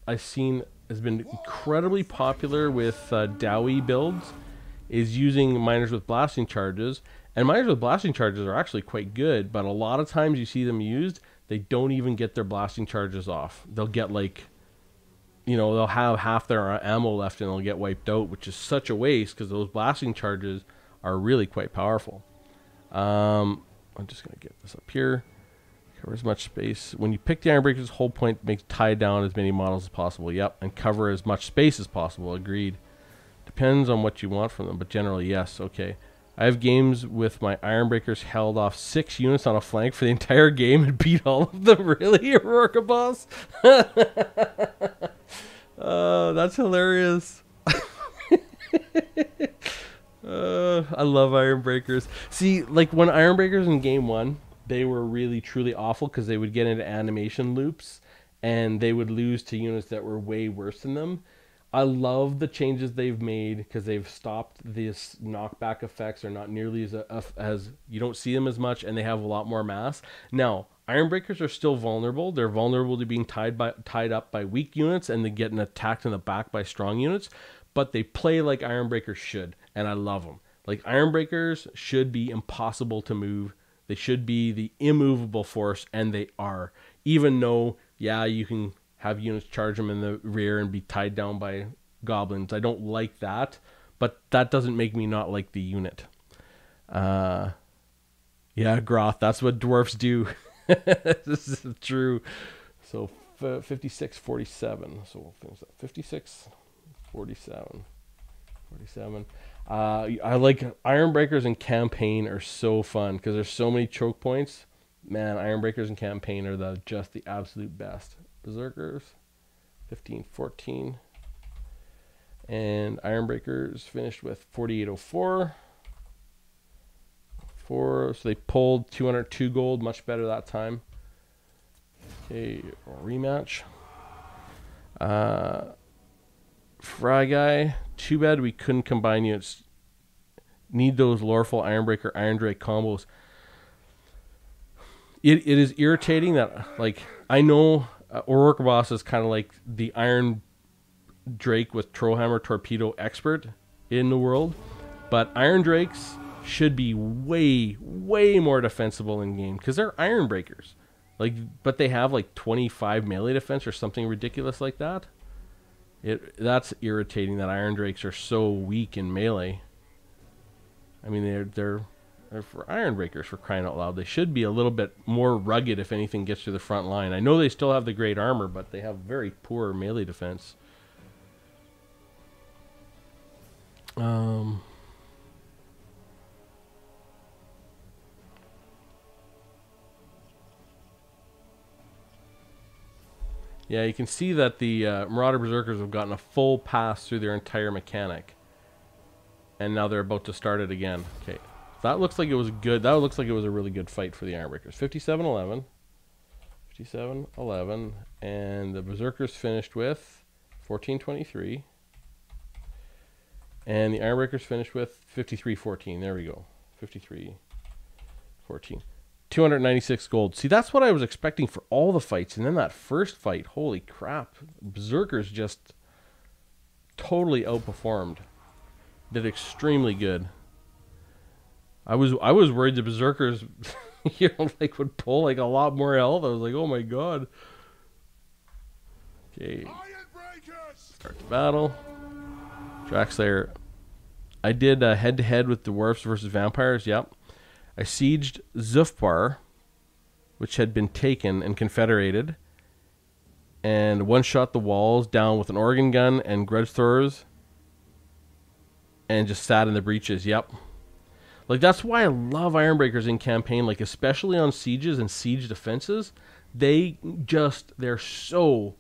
I've seen has been incredibly popular with Dowie builds is using miners with blasting charges. And miners with blasting charges are actually quite good, but a lot of times you see them used, they don't even get their blasting charges off. They'll get like, they'll have half their ammo left and they'll get wiped out, which is such a waste because those blasting charges are really quite powerful. I'm just going to get this up here. Cover as much space. When you pick the Ironbreakers, whole point makes tie down as many models as possible. Yep, and cover as much space as possible. Agreed. Depends on what you want from them, but generally, yes. Okay. I have games with my Ironbreakers held off 6 units on a flank for the entire game and beat all of them. Really? Aurora Boss? That's hilarious. I love Ironbreakers. See, like when Ironbreakers in game 1, they were really truly awful because they would get into animation loops and they would lose to units that were way worse than them. I love the changes they've made because they've stopped this knockback effects. They're not nearly as you don't see them as much, and they have a lot more mass. Now, Ironbreakers are still vulnerable. They're vulnerable to being tied up by weak units and then getting attacked in the back by strong units, but they play like Ironbreakers should, and I love them. Like, Ironbreakers should be impossible to move. They should be the immovable force, and they are. Even though, yeah, you can have units charge them in the rear and be tied down by goblins. I don't like that, but that doesn't make me not like the unit. Yeah, Groth, that's what dwarfs do. This is true. So 56-47. So we'll finish that. 56-47. 47. I like Ironbreakers in campaign are so fun because there's so many choke points. Man, Ironbreakers in campaign are just the absolute best. Berserkers, 15-14. And Ironbreakers finished with 4804. So they pulled 202 gold, much better that time. Okay, rematch. Fry Guy, too bad we couldn't combine units. Need those Loreful Ironbreaker Iron Drake combos. It is irritating that, like, I know Aurora Boss is kind of like the Iron Drake with Trollhammer Torpedo expert in the world, but Iron Drakes should be way, way more defensible in game because they're Ironbreakers. Like, but they have like 25 melee defense or something ridiculous like that. That's irritating that Iron Drakes are so weak in melee. I mean, they're for Ironbreakers, for crying out loud. They should be a little bit more rugged if anything gets to the front line. I know they still have the great armor, but they have very poor melee defense. Yeah, you can see that the Marauder Berserkers have gotten a full pass through their entire mechanic. And now they're about to start it again. Okay. That looks like it was good. That looks like it was a really good fight for the Ironbreakers. 57-11. 57-11. And the Berserkers finished with 14-23. And the Ironbreakers finished with 53-14. There we go. 53-14. 296 gold. See, that's what I was expecting for all the fights. And then that first fight, holy crap. Berserkers just totally outperformed. Did extremely good. I was worried the Berserkers like would pull like a lot more health. I was like, oh my god. Okay. Start the battle. Draxlayer. I did head-to-head with dwarfs versus vampires. Yep. I sieged Zufbar, which had been taken and confederated, and one-shot the walls down with an organ gun and grudge throwers, and just sat in the breaches. Yep. Like, that's why I love Ironbreakers in campaign, like, especially on sieges and siege defenses. They're so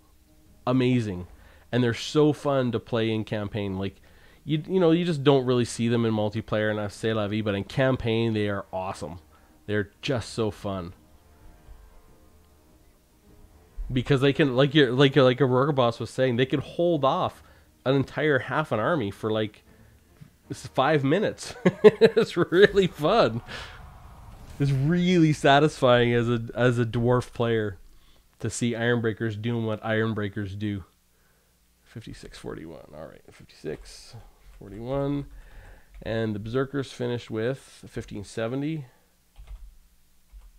amazing, and they're so fun to play in campaign. Like, you just don't really see them in multiplayer and C'est La Vie, but in campaign, they are awesome. They're just so fun. Because they can, like Aurora Boss was saying, they can hold off an entire half an army for, like, this is 5 minutes. It's really fun. It's really satisfying as a dwarf player to see Ironbreakers doing what Ironbreakers do. 56-41. All right, 56-41. And the Berserkers finished with 1570.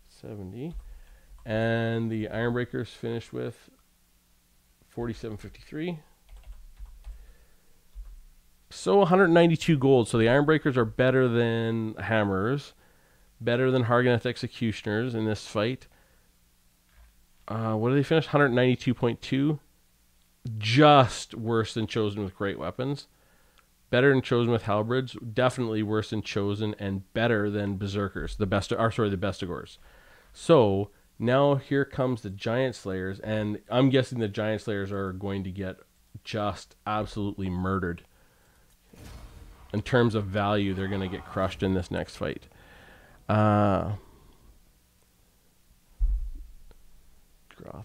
70. And the Ironbreakers finished with 47-53. So 192 gold. So the Ironbreakers are better than Hammers, better than Hargoneth Executioners in this fight. What did they finish? 192.2. Just worse than Chosen with great weapons. Better than Chosen with halberds. Definitely worse than Chosen, and better than Berserkers. The Bestigors. So now here comes the Giant Slayers, and I'm guessing the Giant Slayers are going to get just absolutely murdered. In terms of value, they're going to get crushed in this next fight. Groth,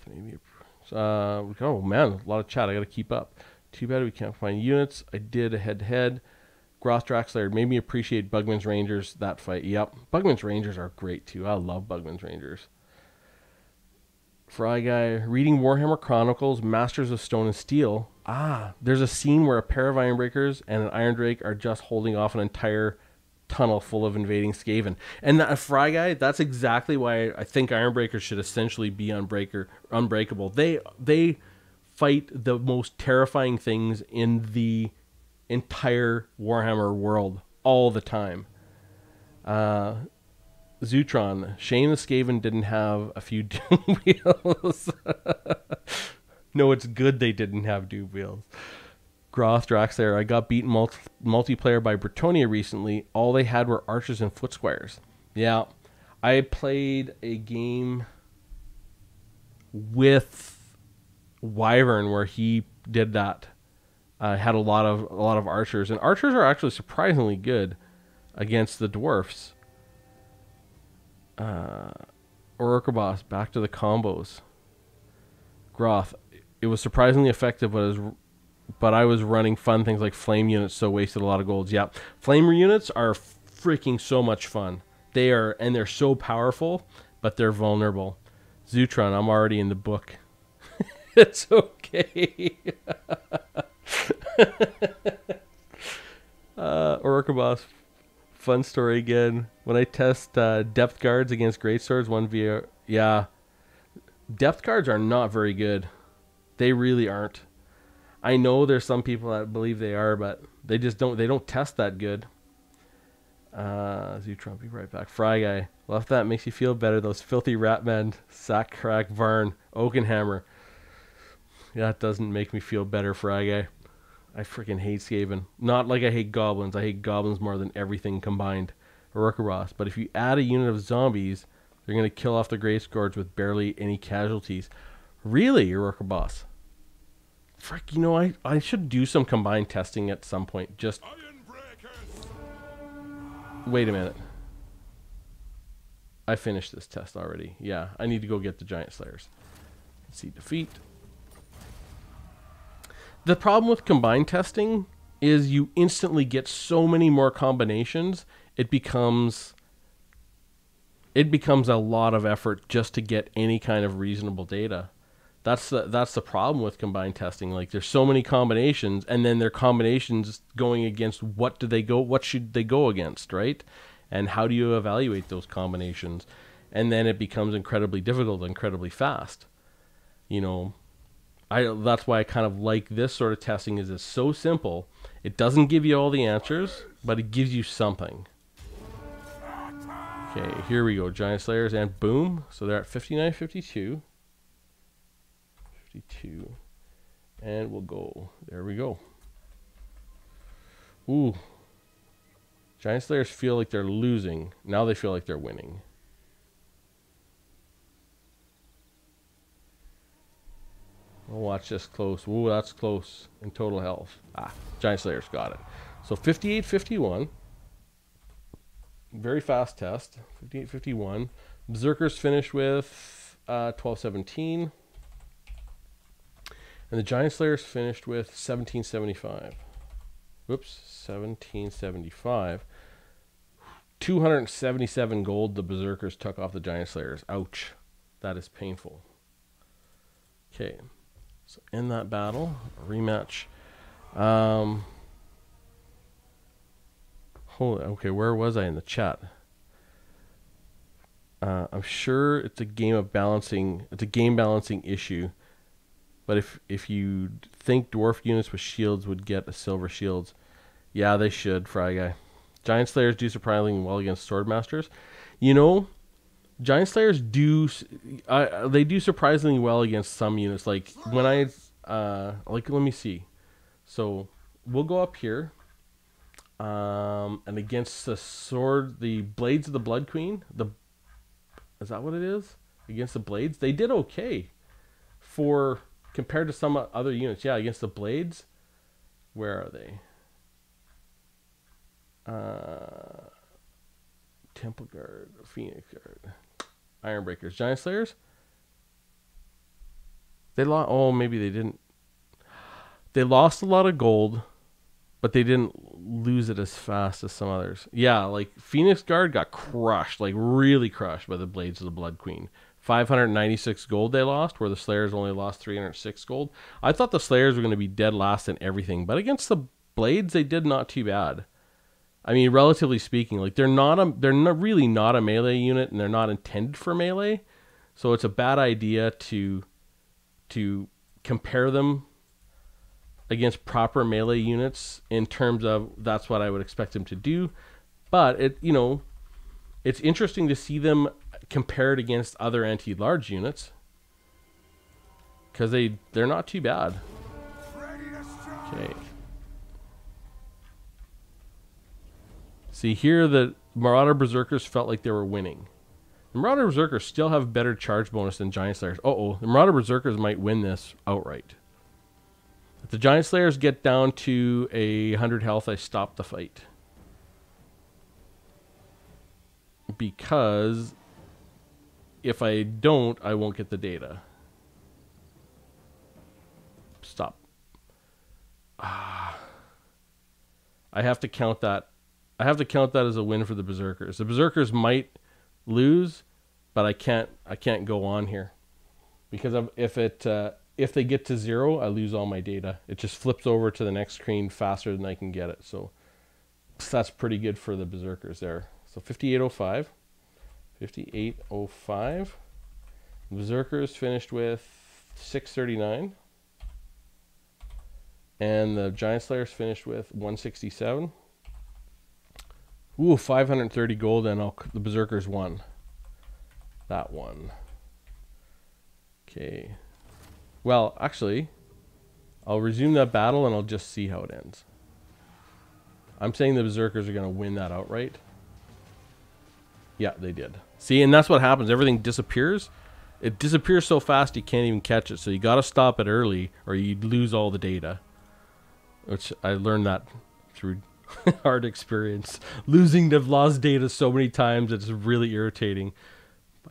maybe. Oh man, a lot of chat. I got to keep up. Too bad we can't find units. I did a head-to-head. Groth Draxlayer made me appreciate Bugman's Rangers, that fight. Yep. Bugman's Rangers are great too. I love Bugman's Rangers. Fry Guy, reading Warhammer Chronicles, Masters of Stone and Steel. There's a scene where a pair of Ironbreakers and an Iron Drake are just holding off an entire tunnel full of invading Skaven. And that Fry Guy, that's exactly why I think Ironbreakers should essentially be unbreakable. They fight the most terrifying things in the entire Warhammer world all the time. Zutron, shame the Skaven didn't have a few Doom Wheels. No, it's good they didn't have Doom Wheels. Groth Draxlayer, I got beaten multiplayer by Bretonia recently. All they had were archers and foot squires. Yeah, I played a game with Wyvern where he did that. Had a lot of archers, and archers are actually surprisingly good against the dwarfs. Orcabos, back to the combos. Groth, it was surprisingly effective, but I was running fun things like flame units, so wasted a lot of golds. Yeah, flame units are freaking so much fun. They're so powerful, but they're vulnerable. Zutron, I'm already in the book. It's okay. Orcabos, fun story again. When I test depth guards against greatswords, 1v, yeah, depth guards are not very good. They really aren't. I know there's some people that believe they are, but they just don't. They don't test that good. Zutron, be right back. Fry Guy, well, if that makes you feel better, those filthy ratmen, Sackcrack, Varn, Oakenhammer. Yeah, it doesn't make me feel better, Fry Guy. I freaking hate Skaven. Not like I hate goblins. I hate goblins more than everything combined. Orcabos, but if you add a unit of zombies, they're going to kill off the Greyscourge with barely any casualties. Really, Orcabos? Frick, I should do some combined testing at some point. Just wait a minute. I finished this test already. Yeah, I need to go get the Giant Slayers. Let's see, defeat. The problem with combined testing is you instantly get so many more combinations. It becomes a lot of effort just to get any kind of reasonable data. That's the problem with combined testing. Like, there's so many combinations, and then their combinations going against what should they go against, right? And how do you evaluate those combinations? And then it becomes incredibly difficult, incredibly fast. That's why I kind of like this sort of testing. Is it's so simple. It doesn't give you all the answers, but it gives you something. Okay, here we go. Giant Slayers, and boom. So they're at 59, 52. 52. And we'll go. There we go. Ooh. Giant Slayers feel like they're losing. Now they feel like they're winning. We'll watch this close. Ooh, that's close in total health. Giant Slayers got it. So 58-51. Very fast test. 58-51. Berserkers finished with 12-17. And the Giant Slayers finished with 1775. Whoops, 1775. 277 gold the Berserkers took off the Giant Slayers. Ouch. That is painful. Okay. So in that battle, rematch. Okay, where was I in the chat? I'm sure it's a game of balancing. It's a game balancing issue. But if you think dwarf units with shields would get a silver shields, yeah, they should, Fry Guy. Giant Slayers do surprisingly well against Swordmasters. Giant Slayers they do surprisingly well against some units. Like when let me see. So we'll go up here, and against the Blades of the Blood Queen. Is that what it is? Against the Blades, they did okay for compared to some other units. Yeah, against the Blades. Where are they? Temple Guard, Phoenix Guard, Ironbreakers, Giant Slayers. They lost. Oh, maybe they didn't. They lost a lot of gold, but they didn't lose it as fast as some others. Yeah, like Phoenix Guard got crushed, like really crushed by the Blades of the Blood Queen. 596 gold they lost, where the Slayers only lost 306 gold. I thought the Slayers were going to be dead last in everything, but against the Blades, they did not too bad. I mean, relatively speaking, like they're really not a melee unit, and they're not intended for melee, so it's a bad idea to compare them against proper melee units in terms of that's what I would expect them to do. But it's interesting to see them compared against other anti-large units, because they're not too bad. Okay. See here, the Marauder Berserkers felt like they were winning. The Marauder Berserkers still have better charge bonus than Giant Slayers. The Marauder Berserkers might win this outright. If the Giant Slayers get down to 100 health, I stop the fight. Because if I don't, I won't get the data. Stop. I have to count that. I have to count that as a win for the Berserkers. The Berserkers might lose, but I can't go on here because if they get to 0, I lose all my data. It just flips over to the next screen faster than I can get it. So that's pretty good for the Berserkers there. So 5805. 5805. Berserkers finished with 639. And the Giant Slayers finished with 167. Ooh, 530 gold, and the Berserkers won. That one. Okay. Well, actually, I'll resume that battle and I'll just see how it ends. I'm saying the Berserkers are going to win that outright. Yeah, they did. See, and that's what happens. Everything disappears. It disappears so fast you can't even catch it. So you got to stop it early or you lose all the data. Which I learned that through hard experience. I've lost data so many times it's really irritating.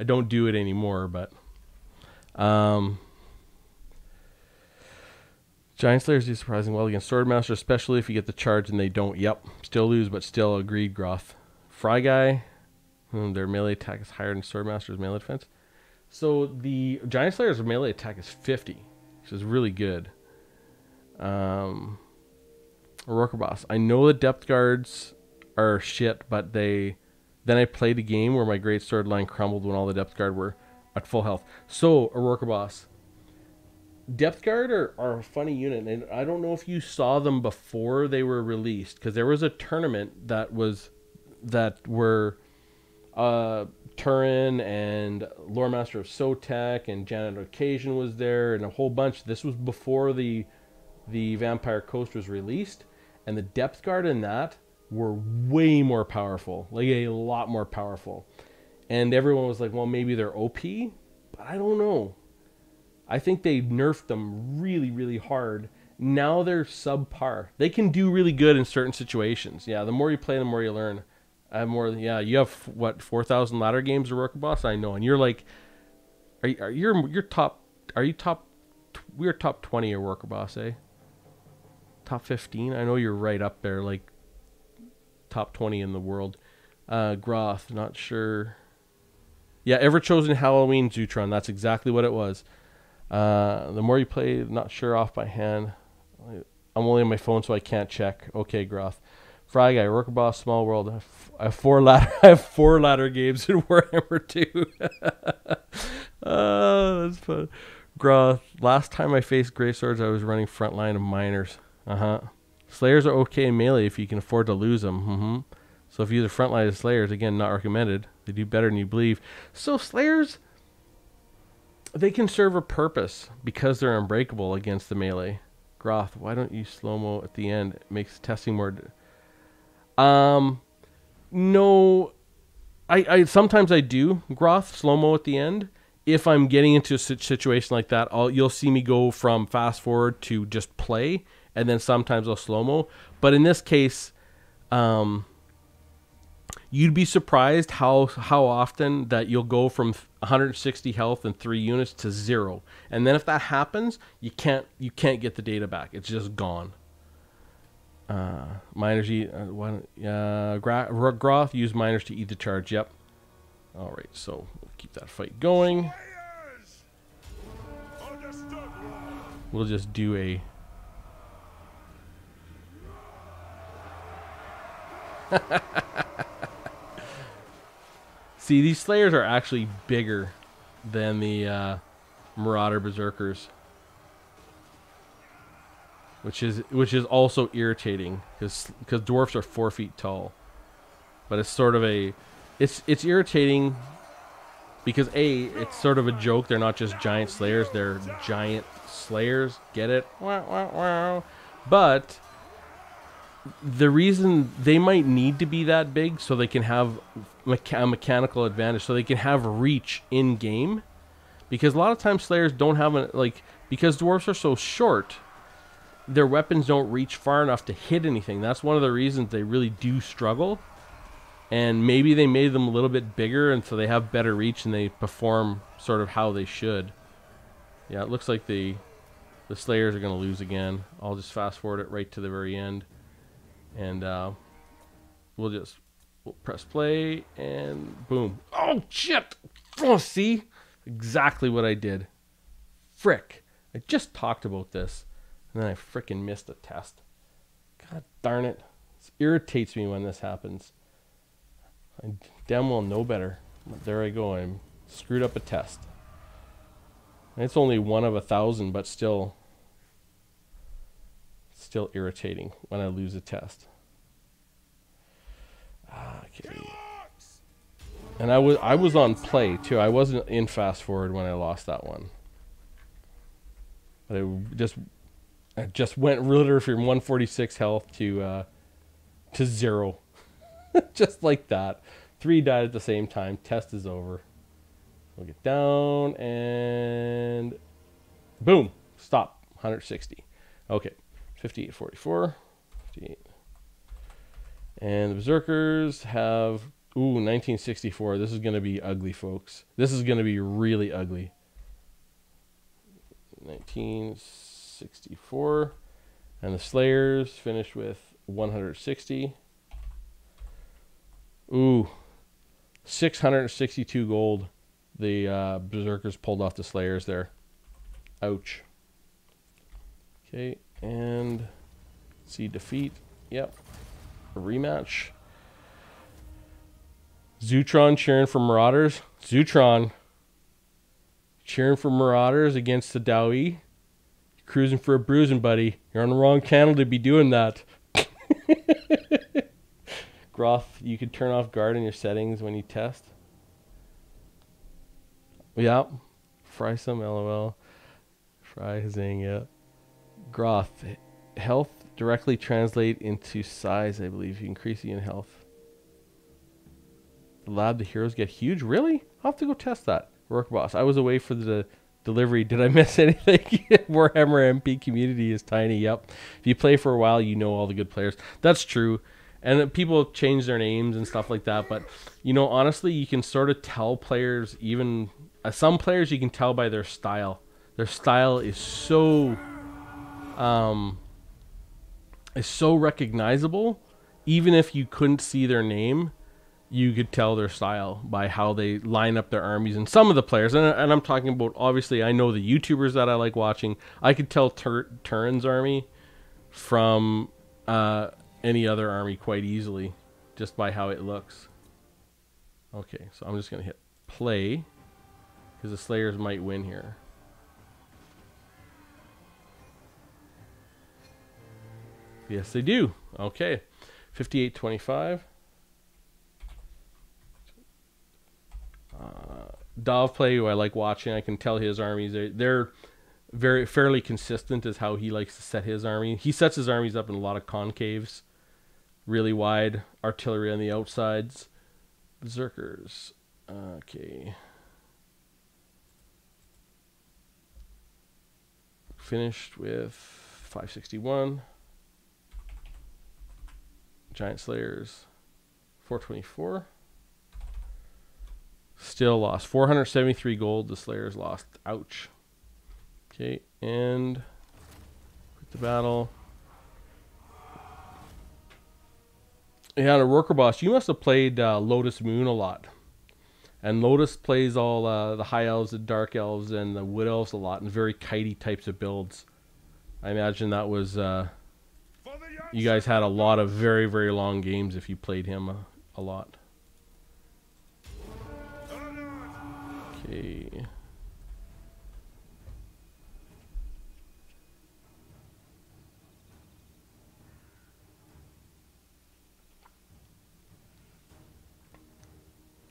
I don't do it anymore, but Giant Slayers do surprisingly well against Swordmaster, especially if you get the charge and they don't. Yep, still lose, but still agreed, Groth. Fry Guy, their melee attack is higher than Swordmaster's melee defense. So the Giant Slayer's melee attack is 50, which is really good. Worker Boss. I know the depth guards are shit, but then I played a game where my great sword line crumbled when all the depth guard were at full health. So, Worker Boss. Depth guard are a funny unit, and I don't know if you saw them before they were released, because there was a tournament that were Turin and Lore Master of Sotek and Janet Occasion was there, and a whole bunch. This was before the Vampire Coast was released. And the depth guard in that were way more powerful, like a lot more powerful. And everyone was like, well, maybe they're OP, but I don't know. I think they nerfed them really, really hard. Now they're subpar. They can do really good in certain situations. Yeah, the more you play, the more you learn. You have, what, 4,000 ladder games of Worker Boss? I know. And you're like, we're top 20 at Worker Boss, eh? Top 15? I know you're right up there, like top 20 in the world. Groth, not sure. Yeah, Ever Chosen Halloween Zutron. That's exactly what it was. The more you play, not sure, off by hand. I'm only on my phone, so I can't check. Okay, Groth. Fry Guy, Worker Boss, Small World. I have four ladder games in Warhammer 2. Oh, that's fun. Groth. Last time I faced Grey Swords, I was running Frontline of Miners. Slayers are okay in melee if you can afford to lose them. So if you use a Frontline of Slayers, again, not recommended. They do better than you believe. So Slayers, they can serve a purpose because they're unbreakable against the melee. Groth, why don't you slow-mo at the end? It makes testing more... No... I sometimes I do Groth slow-mo at the end. If I'm getting into a situation like that, you'll see me go from fast forward to just play, and then sometimes I'll slow-mo. But in this case, you'd be surprised how often that you'll go from 160 health and 3 units to 0. And then if that happens, you can't get the data back. It's just gone. Miners Groth use miners to eat the charge. Yep. All right, so we'll keep that fight going. We'll just do a see, these Slayers are actually bigger than the Marauder Berserkers. Which is also irritating because dwarfs are 4 feet tall, but it's sort of it's irritating because it's sort of a joke. They're not just giant slayers; they're giant slayers. Get it? Wow, wow, wow. But the reason they might need to be that big so they can have a mechanical advantage, so they can have reach in game, because a lot of times slayers don't have because dwarfs are so short. Their weapons don't reach far enough to hit anything. That's one of the reasons they really do struggle. And maybe they made them a little bit bigger, and so they have better reach and they perform sort of how they should. Yeah, it looks like the Slayers are going to lose again. I'll just fast forward it right to the very end. And we'll press play, and boom. Oh, shit! Oh, see? Exactly what I did. Frick. I just talked about this. And then I frickin' missed a test. God darn it. This irritates me when this happens. I damn well know better. But there I go. I screwed up a test. And it's only 1 of 1,000, but still irritating when I lose a test. Okay. And I was on play too. I wasn't in fast forward when I lost that one. But I just went literally from 146 health to 0. Just like that. 3 died at the same time. Test is over. We'll get down and boom. Stop. 160. Okay. 58.44. 58. And the Berserkers have 1964. This is going to be ugly, folks. This is going to be really ugly. 1964, and the Slayers finished with 160. 662 gold. The Berserkers pulled off the Slayers there. Ouch. Okay, and see defeat. Yep, a rematch. Zutron cheering for Marauders. Zutron cheering for Marauders against the Dowie. Cruising for a bruising, buddy. You're on the wrong channel to be doing that. Groth, you could turn off guard in your settings when you test. Yep. Fry some, LOL. Fry zing, yeah. Groth, health directly translate into size, I believe. You increase in health. The lab, the heroes get huge? Really? I'll have to go test that. Work boss. I was away for the delivery. Did I miss anything? Warhammer MP community is tiny. Yep. If you play for a while, you know all the good players. That's true. And people change their names and stuff like that. But, you know, honestly, you can sort of tell players, even some players you can tell by their style. Their style is so recognizable. Even if you couldn't see their name, you could tell their style by how they line up their armies. And some of the players, and I'm talking about, obviously, I know the YouTubers that I like watching. I could tell Turin's army from any other army quite easily just by how it looks. Okay, so I'm just going to hit play because the Slayers might win here. Yes, they do. Okay, 58-25. Dov play, who I like watching. I can tell his armies, they're very fairly consistent as how he likes to set his army. He sets his armies up in a lot of concaves, really wide, artillery on the outsides. Berserkers. Okay. Finished with 561. Giant Slayers, 424. Still lost 473 gold. The Slayers lost. Ouch. Okay, and quit the battle. Yeah, the Worker Boss, you must have played Lotus Moon a lot. And Lotus plays all the High Elves, the Dark Elves, and the Wood Elves a lot, and very kitey types of builds. I imagine that was... you guys had a lot of very, very long games if you played him a lot. Okay.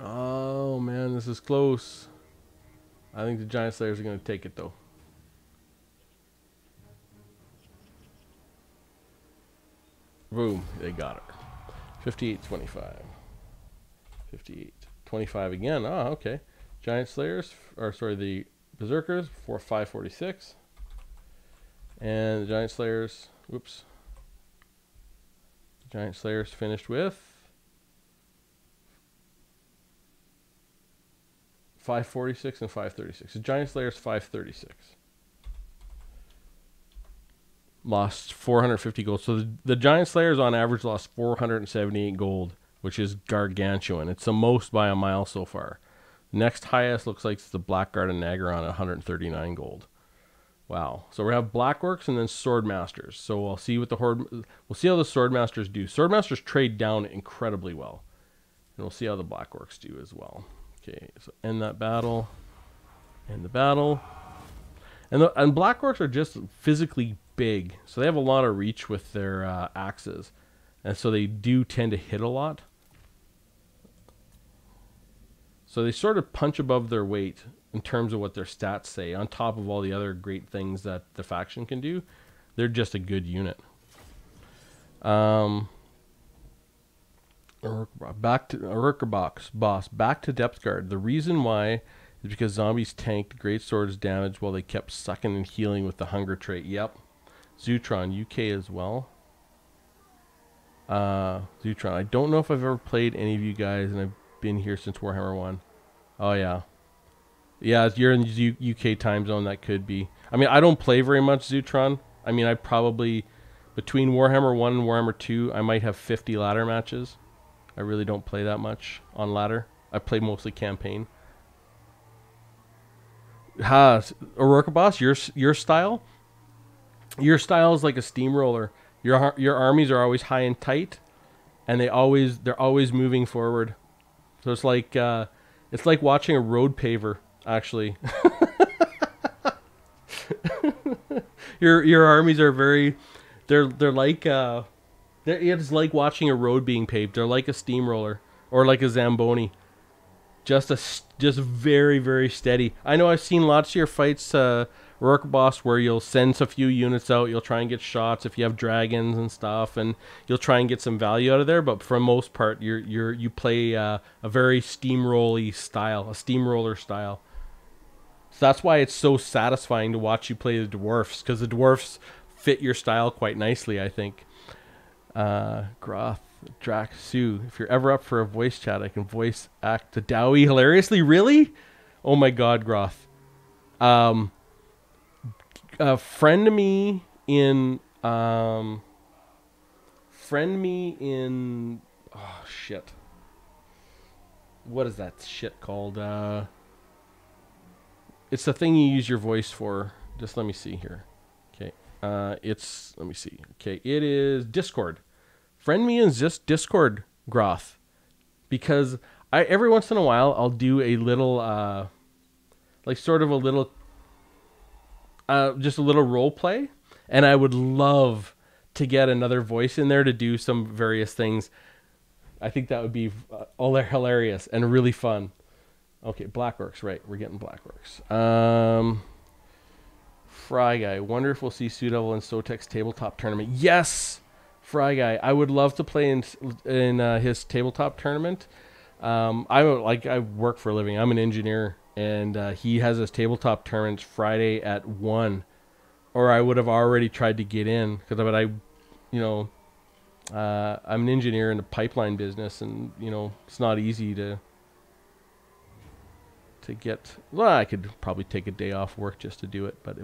Oh, man, this is close. I think the Giant Slayers are going to take it, though. Boom, they got it. 58-25. 58-25 again. Ah, okay. Giant Slayers, or sorry, the Berserkers, 546. And the Giant Slayers, whoops. Giant Slayers finished with 546 and 536. The Giant Slayers, 536. Lost 450 gold. So the Giant Slayers on average lost 478 gold, which is gargantuan. It's the most by a mile so far. Next highest looks like it's the Blackguard and Nagaron at 139 gold. Wow. So we have Black Orcs and then Sword Masters. So we'll see what the Horde... We'll see how the Sword Masters do. Sword Masters trade down incredibly well. And we'll see how the Black Orcs do as well. Okay, so end that battle. End the battle. And Black Orcs are just physically big. So they have a lot of reach with their axes. And so they do tend to hit a lot. So they sort of punch above their weight in terms of what their stats say, on top of all the other great things that the faction can do. They're just a good unit. Back to Urker Boss. Back to Depth Guard. The reason why is because zombies tanked Great Sword's damage while they kept sucking and healing with the hunger trait. Yep. Zutron, UK as well. Zutron. I don't know if I've ever played any of you guys, and I've been here since Warhammer 1. Oh, yeah. Yeah, you're in the UK time zone. That could be. I mean, I don't play very much Zutron. I mean, I probably, between Warhammer 1 and Warhammer 2, I might have 50 ladder matches. I really don't play that much on ladder. I play mostly campaign. Aurora Boss, your style? Your style is like a steamroller. Your armies are always high and tight, and they're always moving forward. So it's like watching a road paver, actually. Your armies are very, they're like it's like watching a road being paved. They're like a steamroller or like a Zamboni, just very, very steady. I know I've seen lots of your fights, Rourke Boss, where you'll send a few units out, you'll try and get shots if you have dragons and stuff, and you'll try and get some value out of there. But for the most part, you play a very steamroller style. So that's why it's so satisfying to watch you play the dwarfs, because the dwarfs fit your style quite nicely, I think. Groth, Drac, Sue. If you're ever up for a voice chat, I can voice act to Dowie hilariously. Really? Oh my God, Groth. Friend me in. Oh shit. What is that shit called? It's the thing you use your voice for. Just let me see here. Okay. Let me see. Okay. It is Discord. Friend me in Discord, Groth. Because every once in a while, I'll do a little, just a little role play. And I would love to get another voice in there to do some various things. I think that would be hilarious and really fun. Okay, Black Orcs, right. We're getting Black Orcs. Fry Guy. Wonder if we'll see Sudevil in Sotek's tabletop tournament. Yes! Fry Guy. I would love to play in his tabletop tournament. I work for a living. I'm an engineer, and he has his tabletop tournaments Friday at 1. Or I would have already tried to get in, because I'm an engineer in the pipeline business, and it's not easy to get. Well, I could probably take a day off work just to do it, but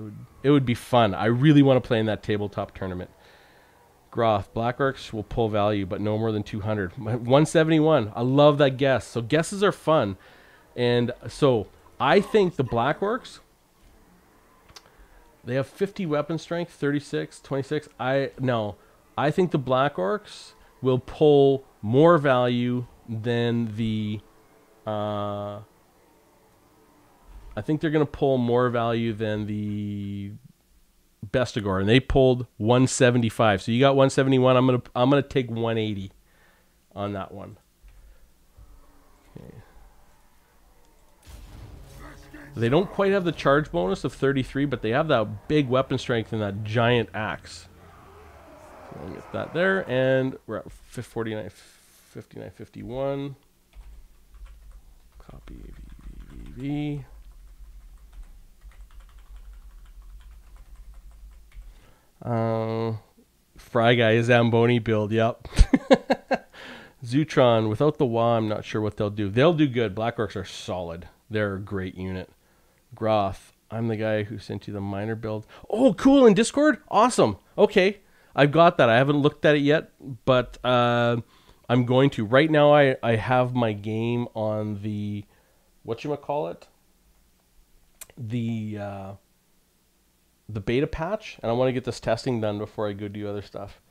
it would be fun. I really want to play in that tabletop tournament. Groth, Black Orcs will pull value, but no more than 200. 171. I love that guess. So guesses are fun, and so I think the Black Orcs. They have 50 weapon strength, 36, 26. I think the Black Orcs will pull more value than the. I think they're going to pull more value than the Bestigor, and they pulled 175. So you got 171. I'm gonna take 180 on that one. Okay. They don't quite have the charge bonus of 33, but they have that big weapon strength and that giant axe. So I'll get that there, and we're at 49, 59, 51. Copy VVV. Fry Guy, Zamboni build, yep. Zutron, without the Wa, I'm not sure what they'll do. They'll do good. Black Orcs are solid. They're a great unit. Groth, I'm the guy who sent you the miner build. Oh, cool, in Discord? Awesome. Okay, I've got that. I haven't looked at it yet, but I'm going to. Right now, I have my game on the, whatchamacallit? The beta patch, and I want to get this testing done before I go do other stuff.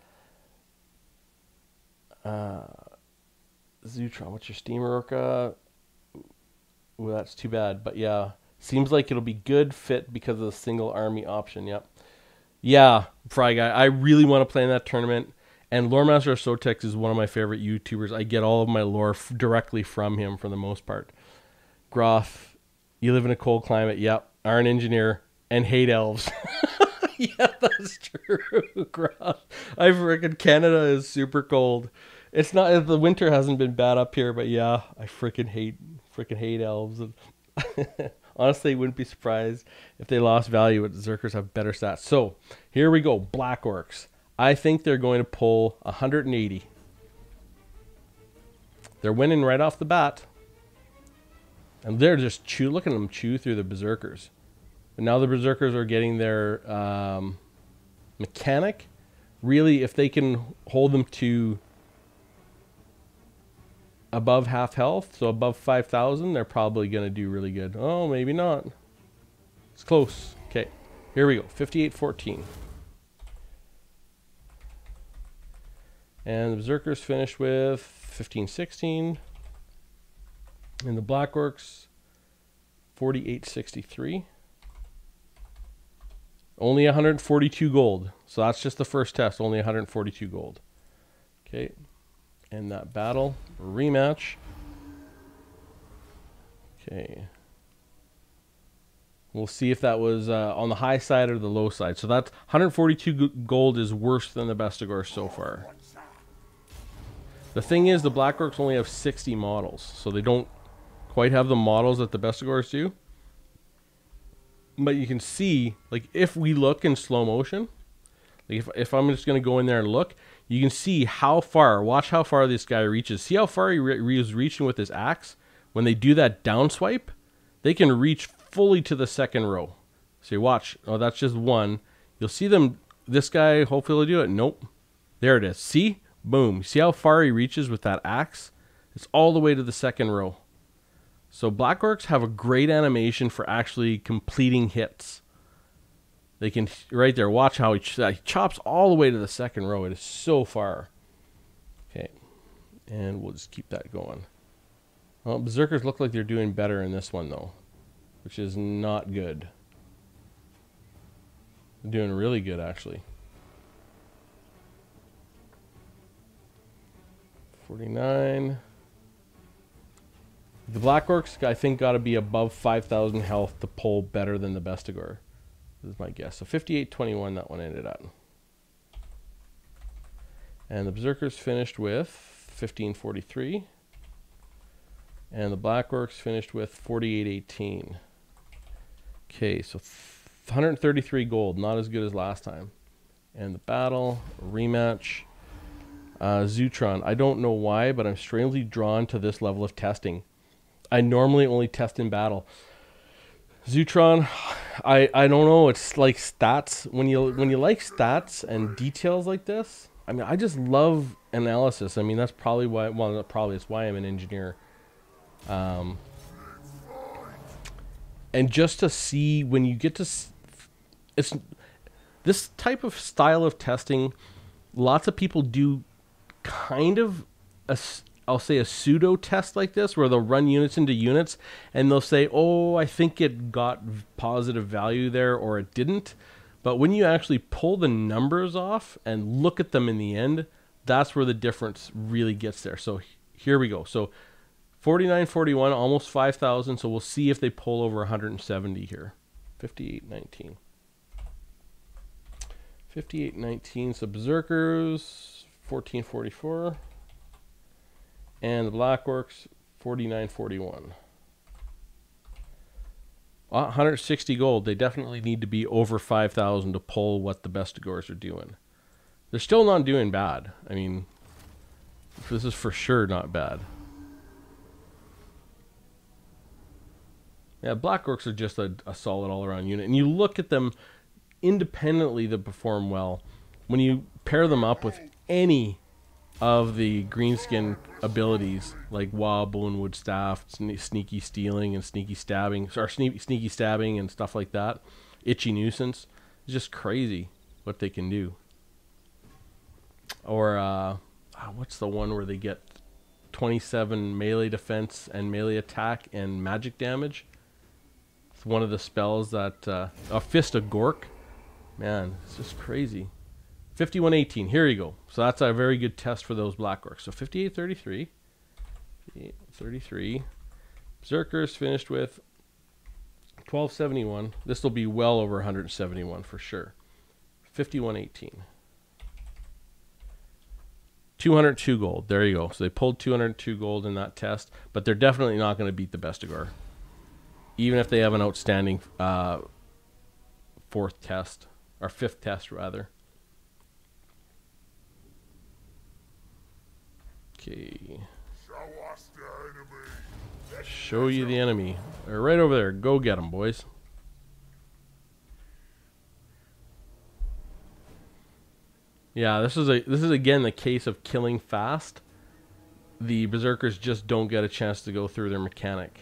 Zutron, what's your Steam Orca? Ooh, that's too bad, but yeah. Seems like it'll be good fit because of the single army option, yep. Yeah, Fry Guy, I really want to play in that tournament, and Loremaster of Sotex is one of my favorite YouTubers. I get all of my lore directly from him for the most part. Groth, you live in a cold climate, yep. Iron Engineer, and hate elves. Yeah, that's true. Groth. I freaking Canada is super cold. It's not, the winter hasn't been bad up here, but yeah, I freaking hate elves. Honestly, wouldn't be surprised if they lost value, but the Zerkers have better stats. So here we go. Black Orcs. I think they're going to pull 180. They're winning right off the bat, and they're just looking at them chew through the Berserkers. But now the Berserkers are getting their mechanic. Really, if they can hold them to above half health, so above 5,000, they're probably going to do really good. Oh, maybe not. It's close. Okay, here we go. 58-14. And the Berserkers finish with 15-16. And the Black Orcs, 48-63. Only 142 gold. So that's just the first test. Only 142 gold. Okay. And that battle. Rematch. Okay. We'll see if that was on the high side or the low side. So that 142 gold is worse than the Bestigor so far. The thing is, the Black Orcs only have 60 models. So they don't quite have the models that the Bestigors do. But you can see, like, if we look in slow motion, like if I'm just going to go in there and look, you can see how far, watch how far this guy reaches. See how far he is reaching with his axe? When they do that down swipe, they can reach fully to the second row. So you watch. Oh, that's just one. You'll see them, this guy, hopefully he'll do it. Nope. There it is. See? Boom. See how far he reaches with that axe? It's all the way to the second row. So Black Orcs have a great animation for actually completing hits. They can, right there, watch how he chops all the way to the second row. It is so far. Okay. And we'll just keep that going. Well, Berserkers look like they're doing better in this one, though, which is not good. They're doing really good, actually. 49. The Black Orcs, I think, got to be above 5,000 health to pull better than the Bestigor. This is my guess. So 58-21 that one ended at. And the Berserkers finished with 1543. And the Black Orcs finished with 48-18. Okay, so 133 gold. Not as good as last time. And the battle, rematch. Zutron. I don't know why, but I'm strangely drawn to this level of testing. I normally only test in battle. Zutron, I don't know. It's like stats. When you like stats and details like this, I mean, I just love analysis. I mean, that's probably why. Well, not probably. It's why I'm an engineer. And just to see when you get to, it's this type of style of testing. Lots of people do kind of I'll say a pseudo test like this where they'll run units into units and they'll say, oh, I think it got positive value there or it didn't. But when you actually pull the numbers off and look at them in the end, that's where the difference really gets there. So here we go. So 49.41, almost 5,000. So we'll see if they pull over 170 here. 58.19. 58.19. So Berserkers, 14.44. And the Black Orcs, 49.41. 160 gold. They definitely need to be over 5,000 to pull what the Bestigors are doing. They're still not doing bad. I mean, this is for sure not bad. Yeah, Black Orcs are just a solid all-around unit. And you look at them independently, they perform well. When you pair them up with any of the greenskin abilities like Wild Bonewood Staff, sneaky stealing and sneaky stabbing, or sneaky stabbing and stuff like that, itchy nuisance, it's just crazy what they can do. Or what's the one where they get 27 melee defense and melee attack and magic damage? It's one of the spells that a Fist of Gork, man, it's just crazy. 51.18. Here you go. So that's a very good test for those Black Orcs. So 58.33. 58.33. Berserkers finished with 12.71. This will be well over 171 for sure. 51.18. 202 gold. There you go. So they pulled 202 gold in that test, but they're definitely not going to beat the Bestigor, even if they have an outstanding fourth test, or fifth test rather. Okay. Show you the enemy. They're right over there. Go get them, boys. Yeah, this is again the case of killing fast. The Berserkers just don't get a chance to go through their mechanic.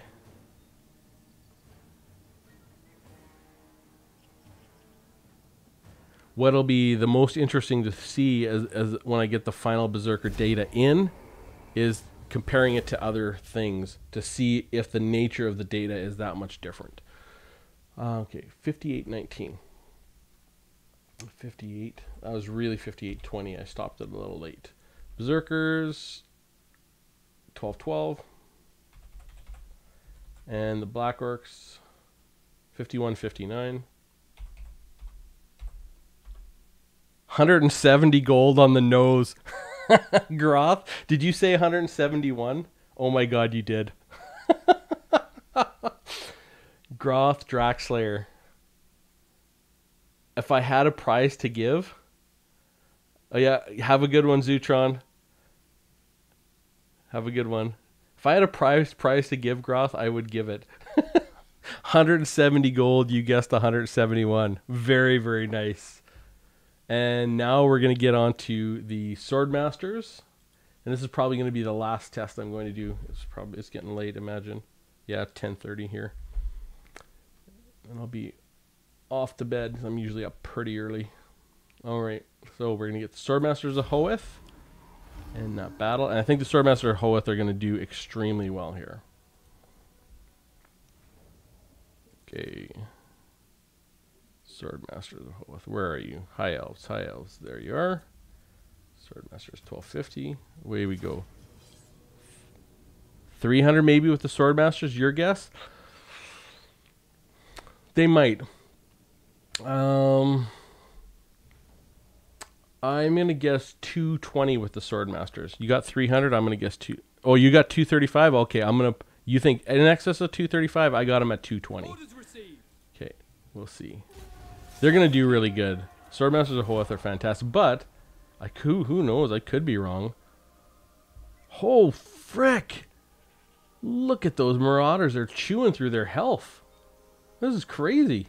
What'll be the most interesting to see as when I get the final Berserker data in is comparing it to other things to see if the nature of the data is that much different. Okay, 58.19. 58. That was really 58.20. I stopped it a little late. Berserkers, 12.12. And the Black Orcs, 51.59. 170 gold on the nose. Groth, did you say 171? Oh my god, you did. Groth Draxlayer. If I had a prize to give... Oh yeah, have a good one, Zutron. Have a good one. If I had a prize to give, Groth, I would give it. 170 gold, you guessed 171. Very, very nice. And now we're going to get on to the Swordmasters. And this is probably going to be the last test I'm going to do. It's getting late, imagine. Yeah, 10:30 here. And I'll be off to bed. I'm usually up pretty early. All right, so we're going to get the Swordmasters of Hoeth in that battle. And I think the Swordmasters of Hoeth are going to do extremely well here. Okay. Swordmasters of Hoeth, where are you? High Elves, High Elves. There you are. Swordmasters 1250. Away we go. 300 maybe with the Swordmasters. Your guess? They might. I'm going to guess 220 with the Swordmasters. You got 300. I'm going to guess 2. Oh, you got 235? Okay, I'm going to... You think in excess of 235? I got them at 220. Okay, we'll see. They're going to do really good. Swordmasters of Hoeth are fantastic, but who knows? I could be wrong. Oh, frick. Look at those Marauders. They're chewing through their health. This is crazy.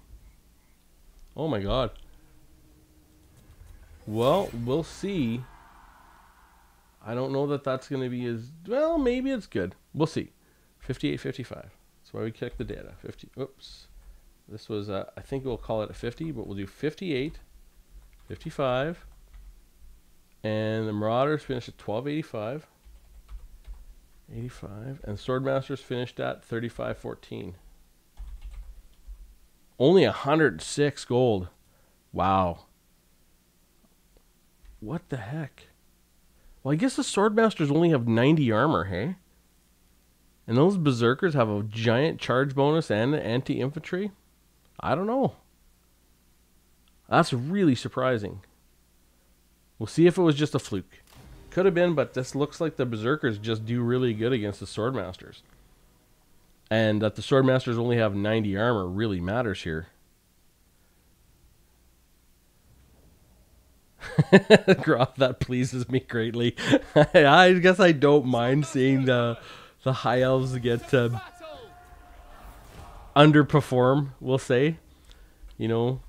Oh, my God. Well, we'll see. I don't know that that's going to be as... Well, maybe it's good. We'll see. 58, 55. That's why we check the data. 50. Oops. This was, I think we'll call it a 50, but we'll do 58, 55. And the Marauders finished at 1285. 85. And Swordmasters finished at 3514. Only 106 gold. Wow. What the heck? Well, I guess the Swordmasters only have 90 armor, hey? And those Berserkers have a giant charge bonus and anti-infantry? I don't know. That's really surprising. We'll see if it was just a fluke. Could have been, but this looks like the Berserkers just do really good against the Swordmasters. And that the Swordmasters only have 90 armor really matters here. Groff, that pleases me greatly. I guess I don't mind seeing the High Elves get underperform, we'll say. You know,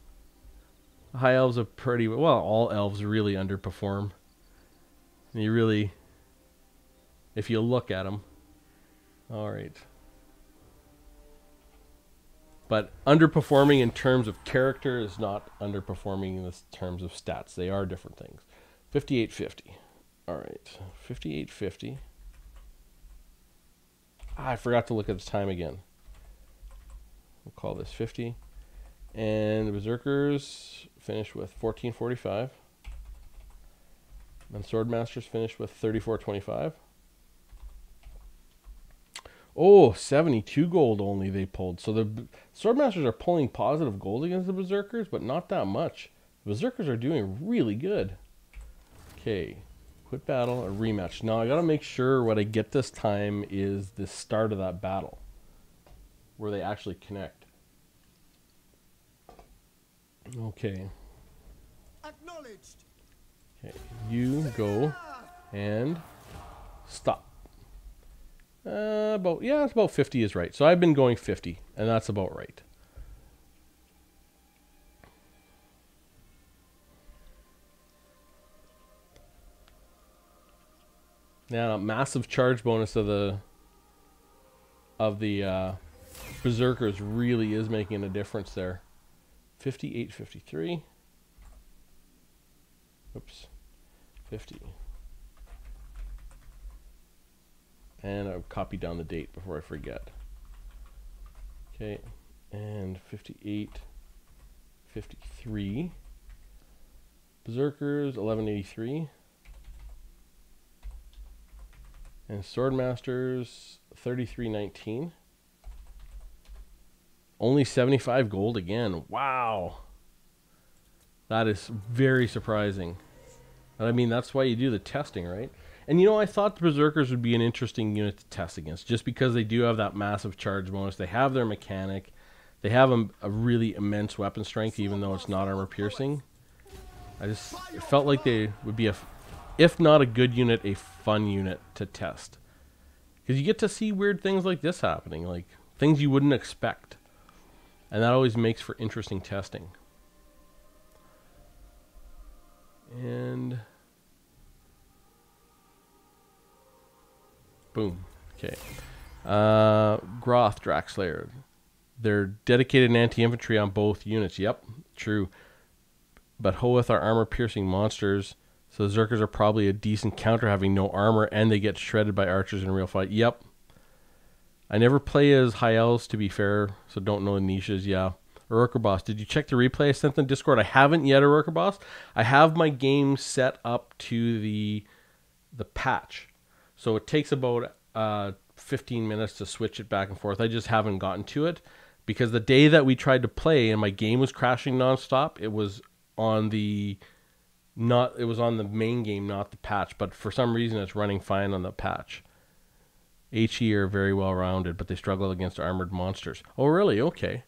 High Elves are pretty... Well, all Elves really underperform. And you really... If you look at them. Alright. But underperforming in terms of character is not underperforming in terms of stats. They are different things. 5850. Alright. 5850. I forgot to look at the time again. We'll call this 50. And the Berserkers finish with 1445. And Swordmasters finish with 3425. Oh, 72 gold only they pulled. So the Swordmasters are pulling positive gold against the Berserkers, but not that much. The Berserkers are doing really good. Okay. Quit battle, a rematch. Now I gotta make sure what I get this time is the start of that battle, where they actually connect. Okay. Acknowledged. Okay, you go and stop. It's about 50 is right. So I've been going 50, and that's about right. Now, a massive charge bonus of the Berserkers really is making a difference there. 58, 53. Oops. 50. And I'll copy down the date before I forget. Okay. And 58, 53. Berserkers, 1183. And Swordmasters, 3319. Only 75 gold again. Wow. That is very surprising. But I mean, that's why you do the testing, right? And you know, I thought the Berserkers would be an interesting unit to test against, just because they do have that massive charge bonus. They have their mechanic. They have a really immense weapon strength, even though it's not armor piercing. I just felt like they would be if not a good unit, a fun unit to test. Because you get to see weird things like this happening, like things you wouldn't expect. And that always makes for interesting testing. And boom. Okay. Groth, Draxlayer. They're dedicated anti-infantry on both units. Yep, true. But Hoeth are armor-piercing monsters. So the Zerkers are probably a decent counter, having no armor, and they get shredded by archers in a real fight. Yep. I never play as High Elves, to be fair, so don't know the niches. Yeah. Aurora Boss, did you check the replay I sent in Discord? I haven't yet, Aurora Boss. I have my game set up to the patch. So it takes about 15 minutes to switch it back and forth. I just haven't gotten to it because the day that we tried to play and my game was crashing nonstop, it was on the main game, not the patch. But for some reason, it's running fine on the patch. HE are very well rounded, but they struggle against armored monsters. Oh, really? Okay.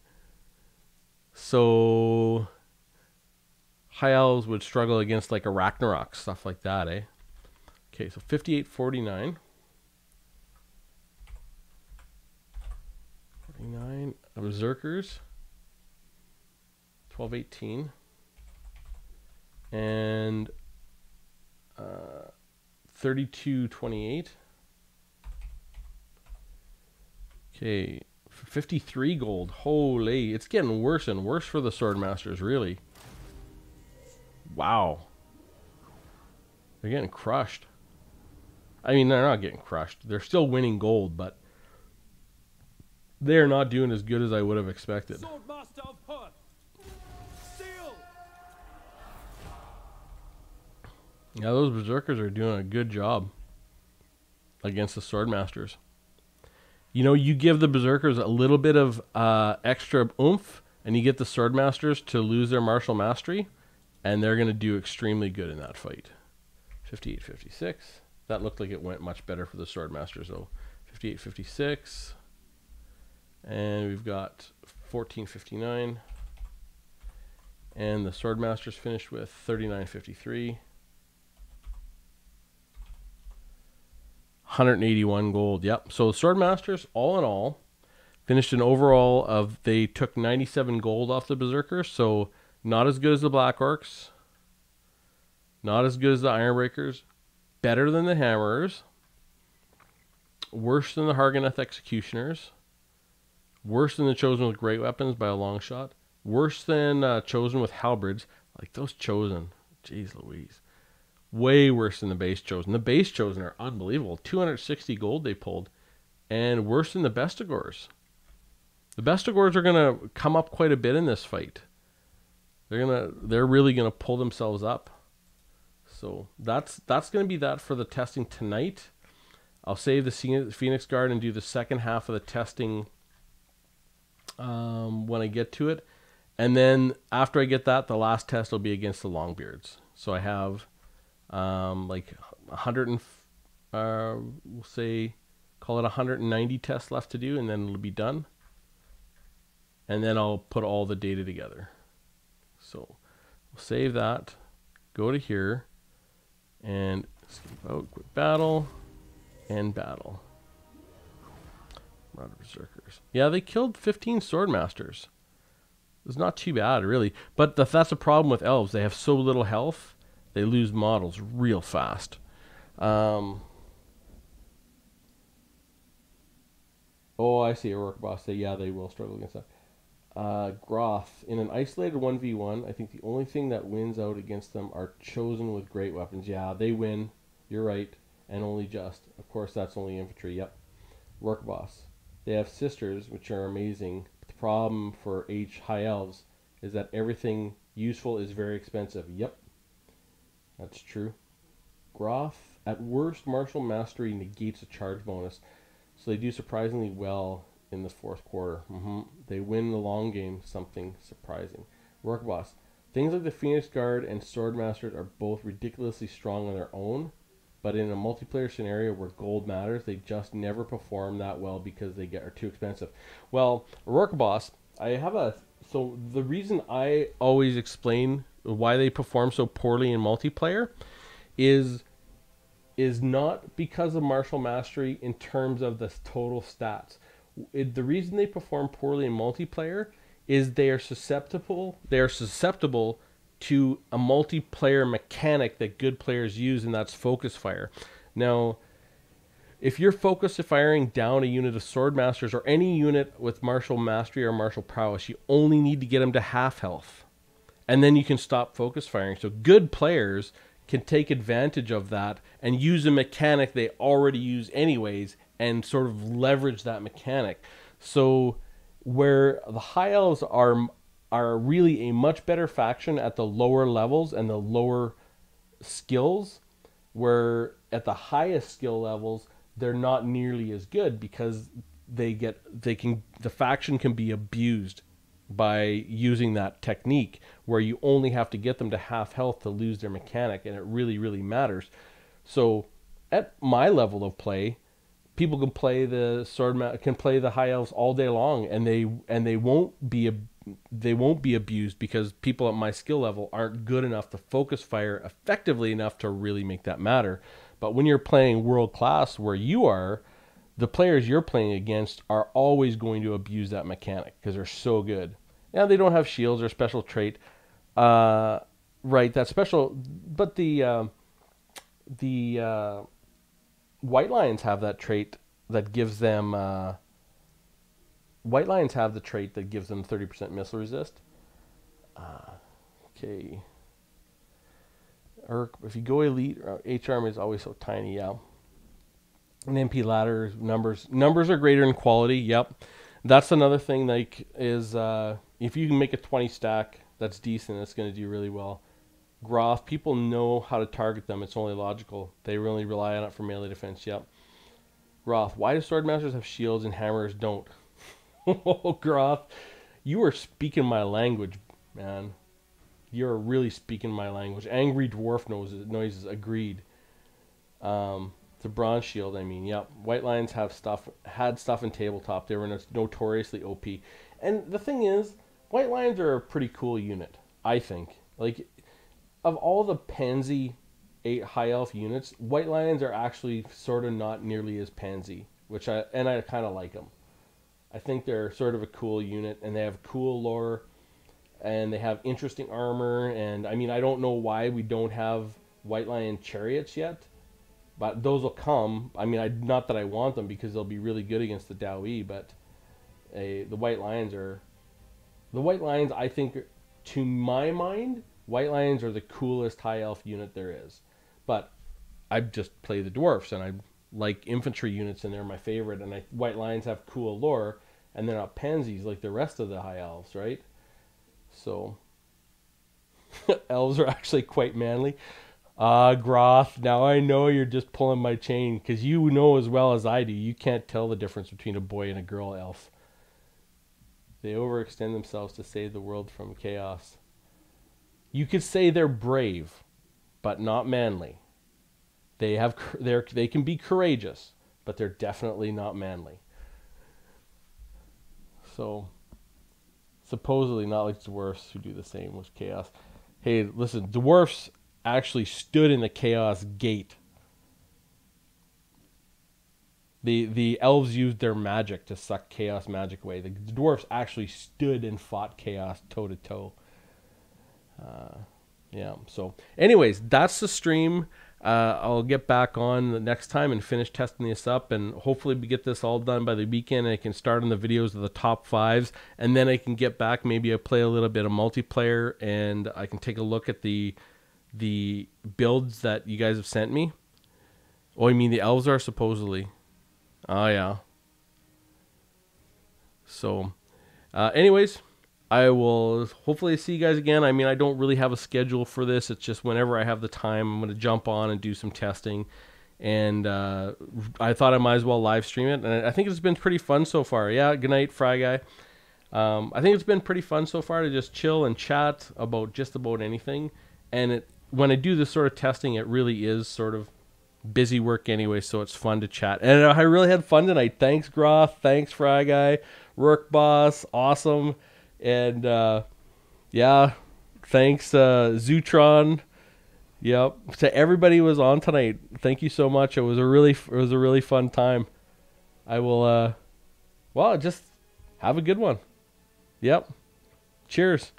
So high elves would struggle against like a Ragnarok, stuff like that, eh? Okay, so 58-49. 49 Berserkers. 12-18. And 32-28. Okay, 53 gold. Holy, it's getting worse and worse for the Swordmasters, really. Wow. They're getting crushed. I mean, they're not getting crushed. They're still winning gold, but they're not doing as good as I would have expected. Swordmaster of Hurt. Steel. Yeah, those Berserkers are doing a good job against the Swordmasters. You know, you give the Berserkers a little bit of extra oomph, and you get the Swordmasters to lose their martial mastery, and they're going to do extremely good in that fight. 58-56. That looked like it went much better for the Swordmasters, though. 58-56. And we've got 14-59. And the Swordmasters finished with 39-53. 181 gold. Yep. So Swordmasters, all in all, finished an overall of, they took 97 gold off the Berserkers. So not as good as the Black Orcs. Not as good as the Ironbreakers. Better than the Hammerers. Worse than the Harganeth Executioners. Worse than the Chosen with Great Weapons by a long shot. Worse than Chosen with Halberds. Like those Chosen. Jeez Louise. Way worse than the base Chosen. The base Chosen are unbelievable. 260 gold they pulled. And worse than the Bestigors. The Bestigors are going to come up quite a bit in this fight. They're really going to pull themselves up. So that's going to be that for the testing tonight. I'll save the Phoenix Guard and do the second half of the testing when I get to it. And then after I get that, the last test will be against the Longbeards. So I have like 100 and we'll say, call it 190 tests left to do, and then it'll be done. And then I'll put all the data together. So we'll save that, go to here, and escape out, quick battle, and battle. Marauder Berserkers. Yeah, they killed 15 Swordmasters. It's not too bad, really. But that's a problem with elves. They have so little health, they lose models real fast. Oh, I see. A work boss say, yeah, they will struggle against that. Groth. In an isolated 1v1, I think the only thing that wins out against them are Chosen with Great Weapons. Yeah, they win. You're right. And only just. Of course, that's only infantry. Yep. Work boss. They have sisters, which are amazing. But the problem for high elves is that everything useful is very expensive. Yep. That's true. Groth. At worst, martial mastery negates a charge bonus. So they do surprisingly well in the fourth quarter. They win the long game, something surprising. Work boss. Things like the Phoenix Guard and Swordmasters are both ridiculously strong on their own, but in a multiplayer scenario where gold matters, they just never perform that well because they are too expensive. Well, Work boss, so the reason I always explain why they perform so poorly in multiplayer is not because of martial mastery in terms of the total stats. The reason they perform poorly in multiplayer is they are susceptible to a multiplayer mechanic that good players use, and that's focus fire. Now, if you're focus firing down a unit of Swordmasters or any unit with martial mastery or martial prowess, you only need to get them to half health, and then you can stop focus firing. So good players can take advantage of that and use a mechanic they already use anyways and sort of leverage that mechanic. So where the high elves are really a much better faction at the lower levels and the lower skills, where at the highest skill levels they're not nearly as good because the faction can be abused by using that technique where you only have to get them to half health to lose their mechanic, and it really, really matters. So at my level of play, people can play the high elves all day long, and they won't be abused because people at my skill level aren't good enough to focus fire effectively enough to really make that matter. But when you're playing world class where you are, the players you're playing against are always going to abuse that mechanic because they're so good. Yeah, they don't have shields or special trait, right? That special, but the White Lions have that trait that gives them. White Lions have the trait that gives them 30% missile resist. Okay. Or if you go elite, H army is always so tiny. Yeah. And MP ladder numbers are greater in quality. Yep, that's another thing. Like is if you can make a 20 stack, that's decent. It's going to do really well. Groth, people know how to target them. It's only logical. They really rely on it for melee defense. Yep. Groth, why do swordmasters have shields and hammers don't? Oh, Groth, you are speaking my language, man. You're really speaking my language. Angry dwarf noises. Agreed. The bronze shield, I mean, yep. White Lions had stuff in tabletop. They were notoriously OP. And the thing is, White Lions are a pretty cool unit, I think. Like, of all the pansy 8 high elf units, White Lions are actually sort of not nearly as pansy, I kind of like them. I think they're sort of a cool unit, and they have cool lore, and they have interesting armor, and I mean, I don't know why we don't have White Lion chariots yet. But those will come. I mean, not that I want them because they'll be really good against the Dao-E, but the White Lions, I think, to my mind, White Lions are the coolest high elf unit there is. But I just play the dwarfs, and I like infantry units, and they're my favorite. And White Lions have cool lore, and they're not pansies like the rest of the high elves, right? So elves are actually quite manly. Groth, now I know you're just pulling my chain, because you know as well as I do, you can't tell the difference between a boy and a girl elf. They overextend themselves to save the world from chaos. You could say they're brave, but not manly. They can be courageous, but they're definitely not manly. So, supposedly not like dwarfs who do the same with chaos. Hey, listen, dwarfs actually stood in the chaos gate. The elves used their magic to suck chaos magic away. The dwarfs actually stood and fought chaos toe to toe. Yeah. So, anyways, that's the stream. I'll get back on the next time and finish testing this up, and hopefully we get this all done by the weekend, and I can start on the videos of the top 5s, and then I can get back. Maybe I play a little bit of multiplayer, and I can take a look at the builds that you guys have sent me. Oh, you mean the elves are supposedly? Oh, yeah. So, anyways, I will hopefully see you guys again. I mean, I don't really have a schedule for this. It's just whenever I have the time, I'm going to jump on and do some testing. And I thought I might as well live stream it. And I think it's been pretty fun so far. Yeah, good night, Fry Guy. I think it's been pretty fun so far to just chill and chat about just about anything. And when I do this sort of testing, it really is sort of busy work anyway, so it's fun to chat. And I really had fun tonight. Thanks, Groth. Thanks, Fry Guy. Rourke Boss. Awesome. And yeah, thanks, Zootron. Yep. To everybody who was on tonight, thank you so much. It was a really fun time. I will well, just have a good one. Yep. Cheers.